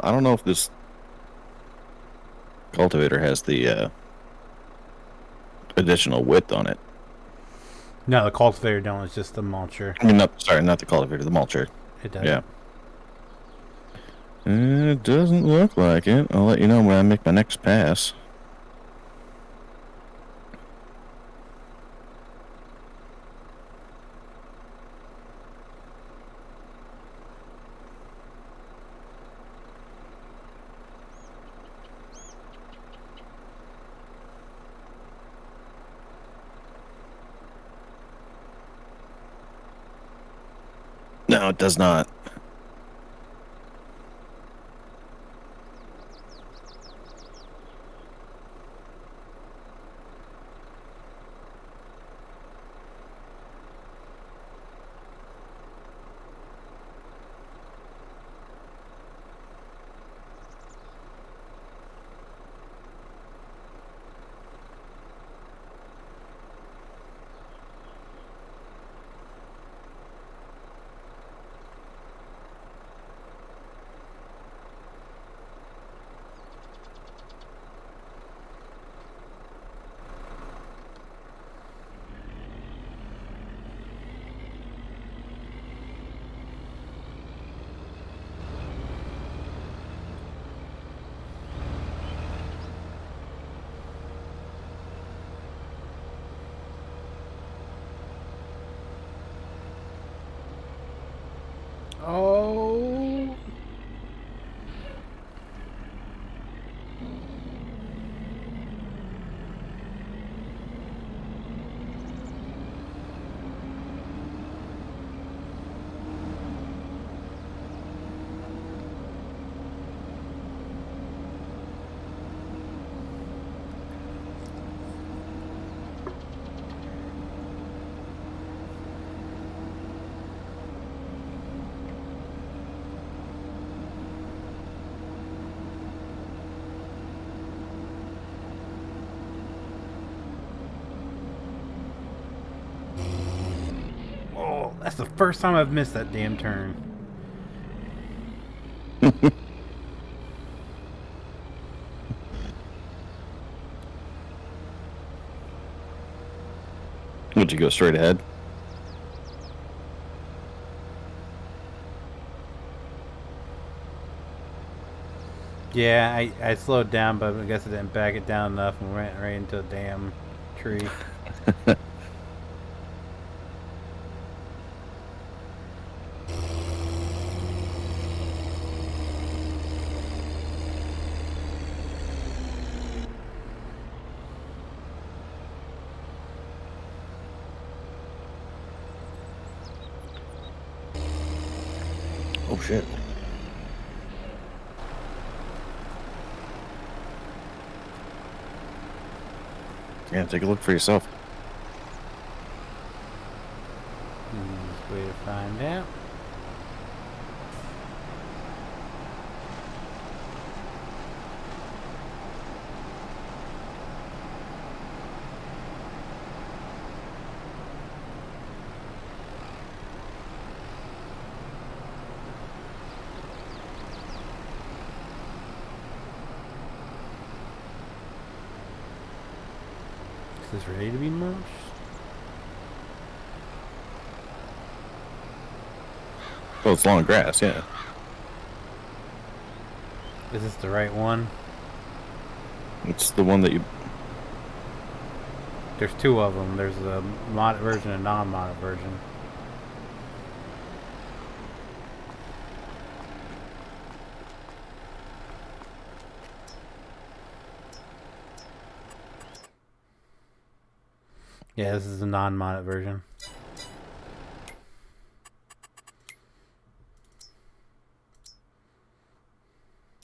F: I don't know if this cultivator has the additional width on it.
A: No, the cultivator don't. It's just the mulcher.
F: I mean, not the cultivator, the mulcher.
A: It does.
F: Yeah. It doesn't look like it. I'll let you know when I make my next pass. No, it does not.
A: Oh. Oh, that's the first time I've missed that damn turn.
F: Would you go straight ahead?
A: Yeah, I slowed down, but I guess I didn't back it down enough and went right into a damn tree.
F: Oh shit. Yeah, take a look for yourself.
A: Easiest way to find out. Is this ready to be merged?
F: Oh, it's long grass, yeah.
A: Is this the right one?
F: It's the one that you...
A: There's two of them. There's a mod version and non-mod version. Yeah, this is a non-modded version.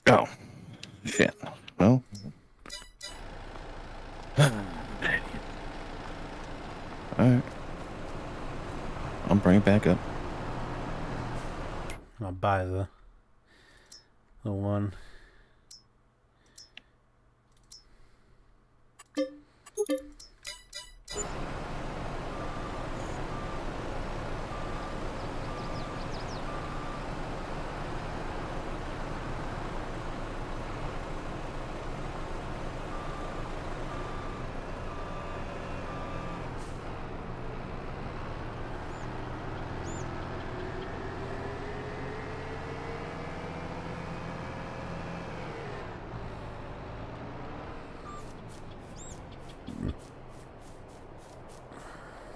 F: Oh. Shit. Well. Alright. I'll bring it back up.
A: I'll buy the one.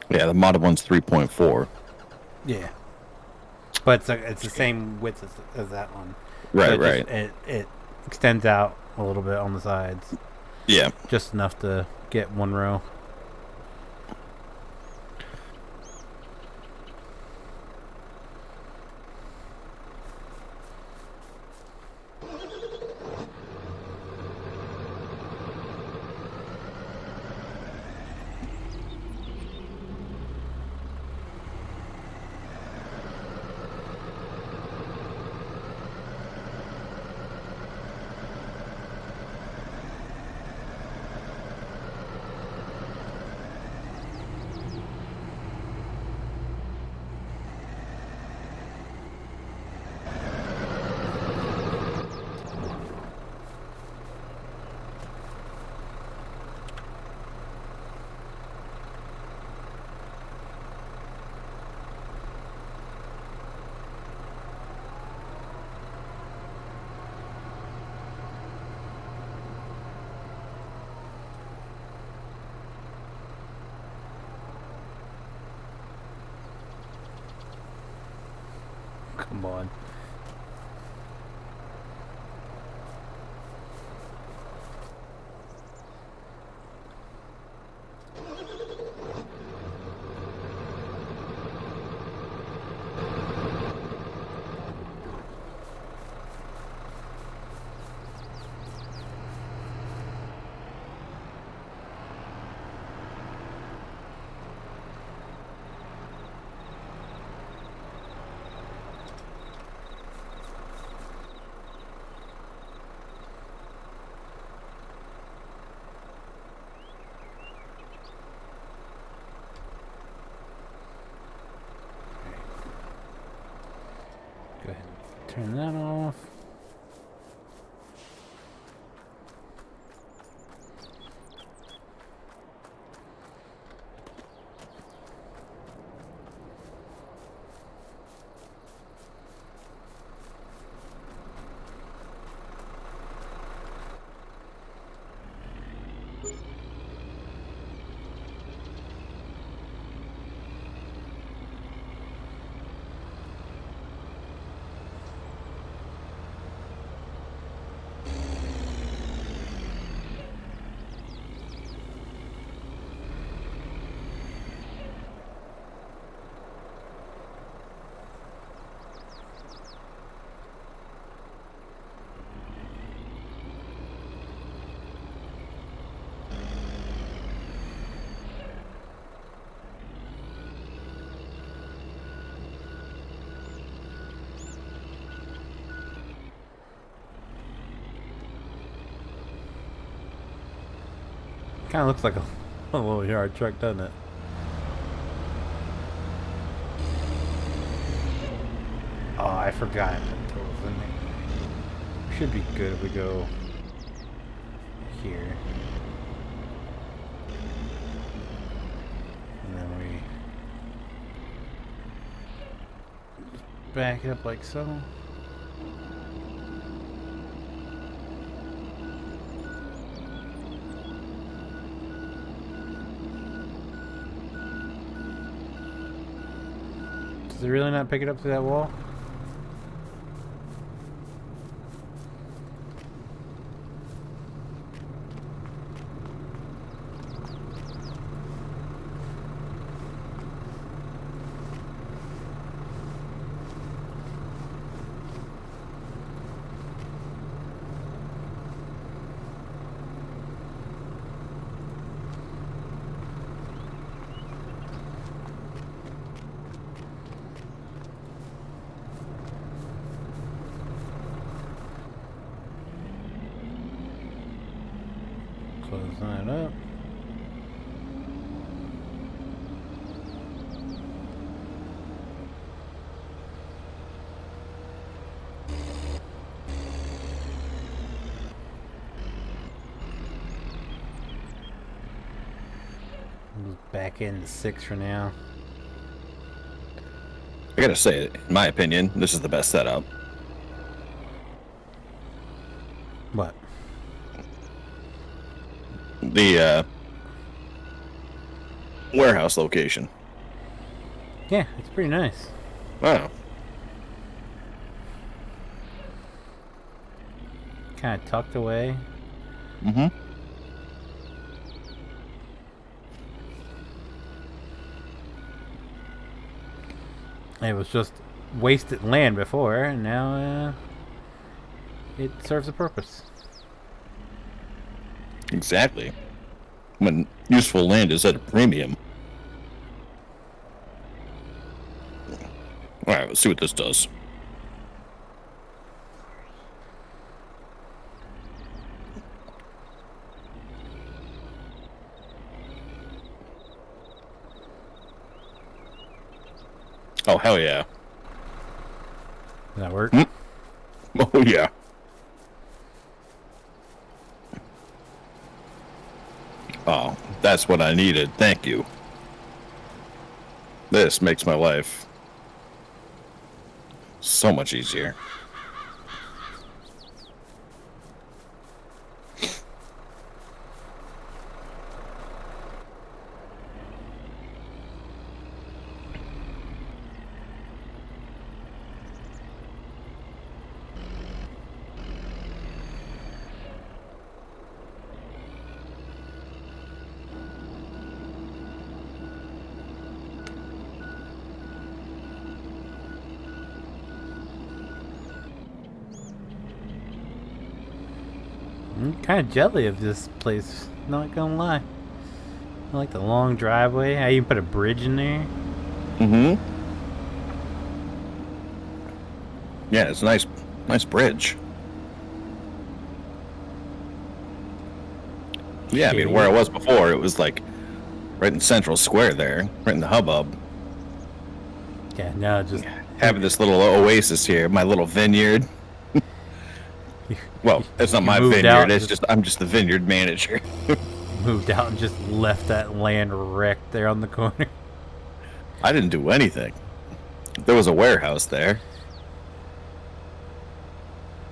F: Yeah, the modded one's 3.4.
A: Yeah. But it's the same width as that one.
F: Right,
A: so
F: right.
A: It extends out a little bit on the sides.
F: Yeah.
A: Just enough to get one row. Come on. Go ahead and turn that off. Kind of looks like a little yard truck, doesn't it? Oh, I forgot. Should be good if we go here. And then we just back it up like so. Does it really not pick it up to that wall? Close that up. Back in 6 for now.
F: I gotta say, in my opinion, this is the best setup.
A: What?
F: warehouse location.
A: Yeah, it's pretty nice.
F: Wow.
A: Kind of tucked away.
F: Mm-hmm.
A: It was just wasted land before, and now it serves a purpose.
F: Exactly. When useful land is at a premium. Alright, let's see what this does. Oh, hell yeah.
A: Does that work?
F: Oh, yeah. Oh, that's what I needed. Thank you. This makes my life so much easier.
A: I'm kind of jelly of this place, not gonna lie. I like the long driveway. I even put a bridge in there.
F: Mm-hmm. Yeah, it's a nice bridge. Yeah, I mean, where I was before, it was like right in Central Square there, right in the hubbub.
A: Yeah, no, just
F: having this little oasis here, my little vineyard. Well, it's not my vineyard. It's just I'm just the vineyard manager.
A: Moved out and just left that land wrecked there on the corner.
F: I didn't do anything. There was a warehouse there.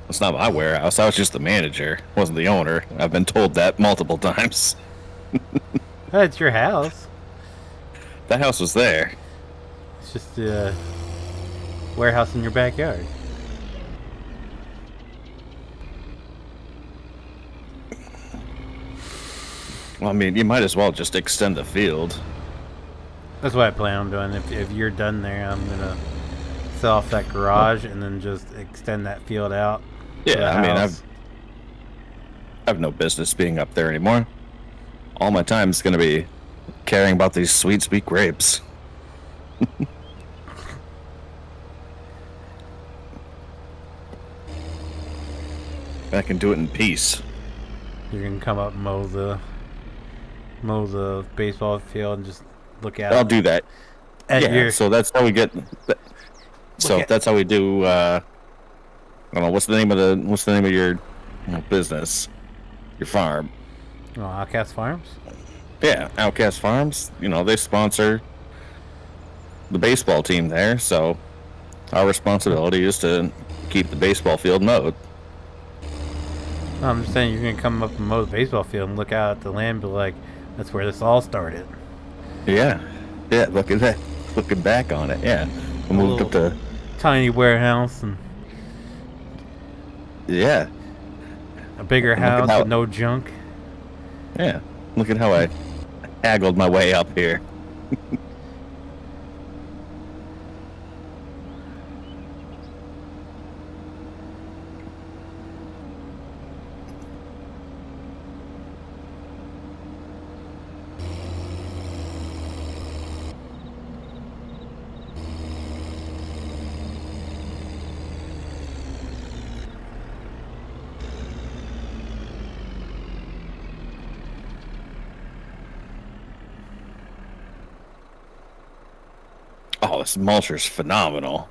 F: It's not my warehouse. I was just the manager. Wasn't the owner. I've been told that multiple times.
A: It's your house.
F: That house was there.
A: It's just a warehouse in your backyard.
F: Well, I mean, you might as well just extend the field.
A: That's what I plan on doing. If you're done there, I'm gonna sell off that garage and then just extend that field out.
F: Yeah, I mean, I've no business being up there anymore. All my time is gonna be caring about these sweet, sweet grapes. I can do it in peace.
A: You're gonna come up and mow the baseball field and just look at
F: I'll do that.
A: Yeah,
F: so that's how we get. So that's how we do. I don't know what's the name of your business, your farm.
A: Oh, Outcast Farms.
F: Yeah, Outcast Farms. You know, they sponsor the baseball team there, so our responsibility is to keep the baseball field mowed.
A: I'm just saying you're gonna come up and mow the baseball field and look out at the land and be like, that's where this all started.
F: Yeah, look at that. Looking back on it, yeah. I moved up to
A: tiny warehouse and
F: yeah,
A: a bigger house with no junk.
F: Yeah, look at how I haggled my way up here. Oh, this mulcher's phenomenal.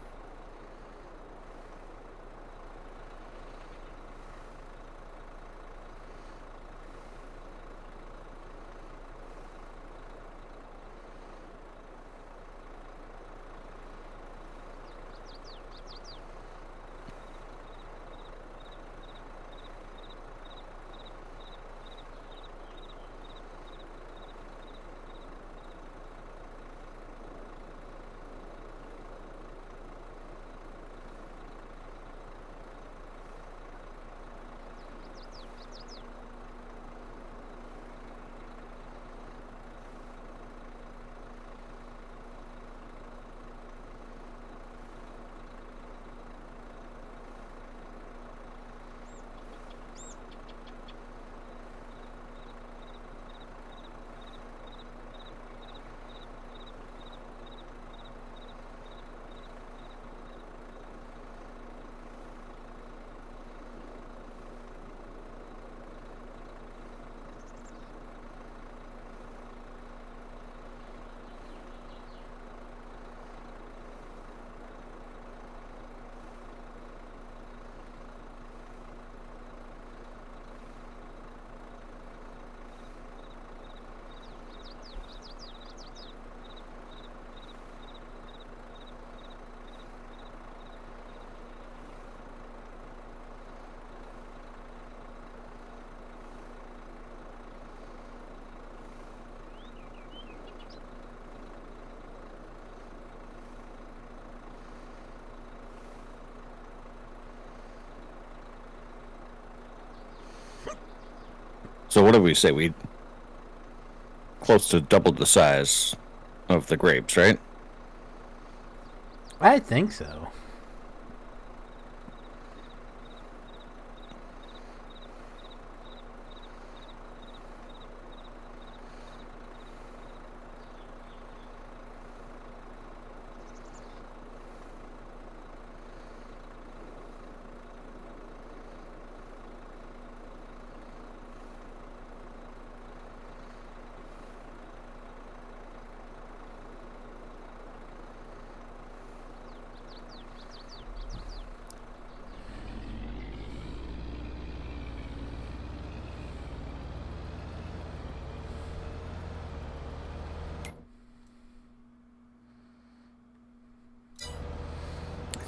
F: So what did we say? We close to double the size of the grapes, right?
A: I think so.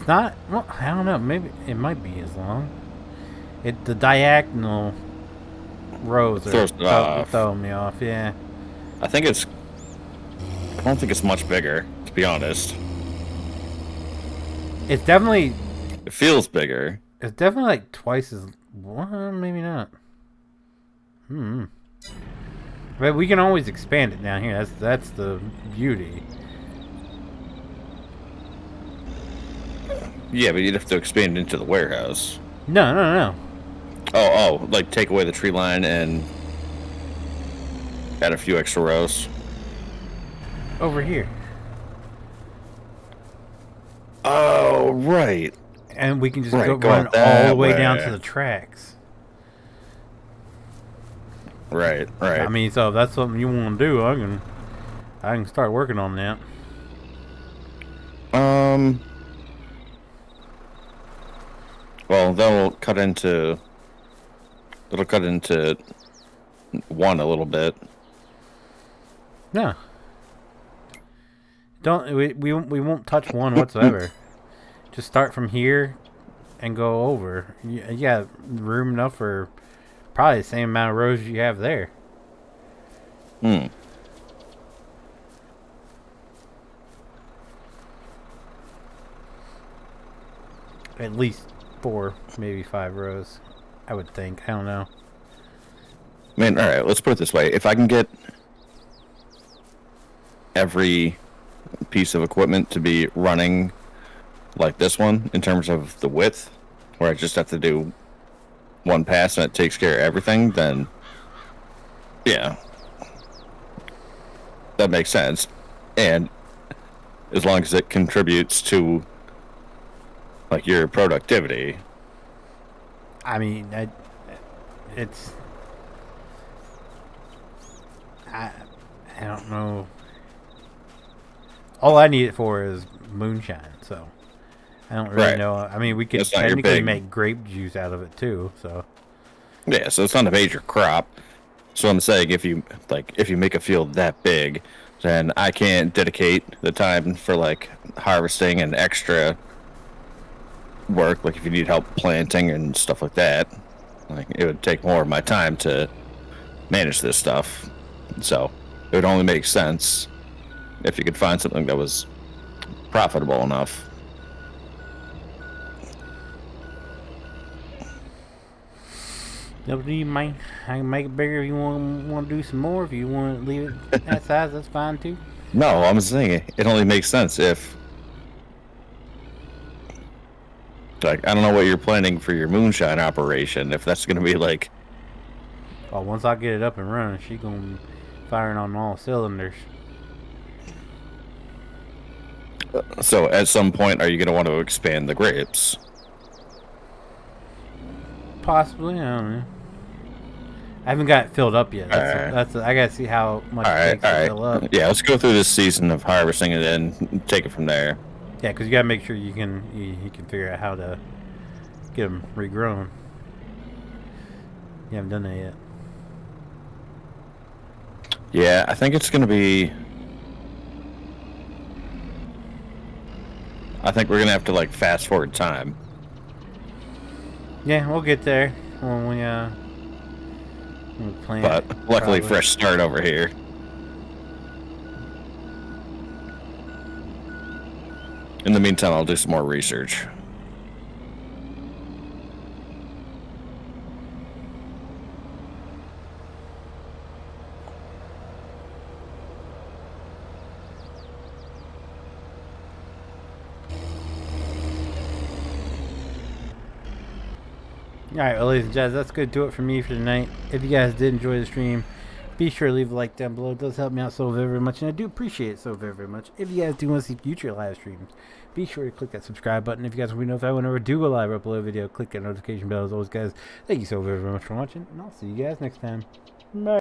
A: Not, well, I don't know. Maybe it might be as long. The diagonal rows are throwing me off. Yeah.
F: I don't think it's much bigger, to be honest.
A: It's definitely.
F: It feels bigger.
A: It's definitely like twice as. Well, maybe not. But we can always expand it down here. That's the beauty.
F: Yeah, but you'd have to expand into the warehouse.
A: No.
F: Oh, like take away the tree line and add a few extra rows.
A: Over here.
F: Oh, right.
A: And we can just
F: Right,
A: go run all the way down to the tracks.
F: Right.
A: I mean, so if that's something you want to do, I can start working on that.
F: Well, it'll cut into one a little bit.
A: No. We won't touch one whatsoever. Just start from here and go over. You got room enough for probably the same amount of rows you have there. At least 4, maybe 5 rows, I would think. I don't know.
F: Man, all right, let's put it this way. If I can get every piece of equipment to be running like this one in terms of the width, where I just have to do one pass and it takes care of everything, then yeah, that makes sense. And as long as it contributes to like your productivity.
A: I mean, I don't know. All I need it for is moonshine, so I don't really know. I mean, we could technically make grape juice out of it too, so.
F: Yeah, so it's not a major crop. So I'm saying if you make a field that big, then I can't dedicate the time for like harvesting and extra work, like if you need help planting and stuff like that. Like it would take more of my time to manage this stuff. So it would only make sense if you could find something that was profitable enough.
A: Up to you, man. I can make it bigger if you want to do some more. If you want to leave it that size, that's fine too.
F: No, I'm saying it only makes sense if, like, I don't know what you're planning for your moonshine operation. If that's gonna be like,
A: well, once I get it up and running, she gonna be firing on all cylinders.
F: So at some point, are you gonna want to expand the grapes?
A: Possibly, I don't know. I haven't got it filled up yet. That's I gotta see how much it takes to fill up.
F: Yeah, let's go through this season of harvesting and then take it from there.
A: Yeah, because you gotta make sure you can figure out how to get them regrown. You haven't done that yet.
F: Yeah, I think it's gonna be. I think we're gonna have to like fast forward time.
A: Yeah, we'll get there when we plant.
F: But luckily,
A: probably.
F: fresh start over here. In the meantime, I'll do some more research.
A: Alright, well, ladies and gents, that's going to do it for me for tonight. If you guys did enjoy the stream, be sure to leave a like down below. It does help me out so very, very much, and I do appreciate it so very, very much. If you guys do want to see future live streams, be sure to click that subscribe button. If you guys want to know if I whenever do go live or upload a video, click that notification bell. As always, guys, thank you so very, very much for watching, and I'll see you guys next time. Bye.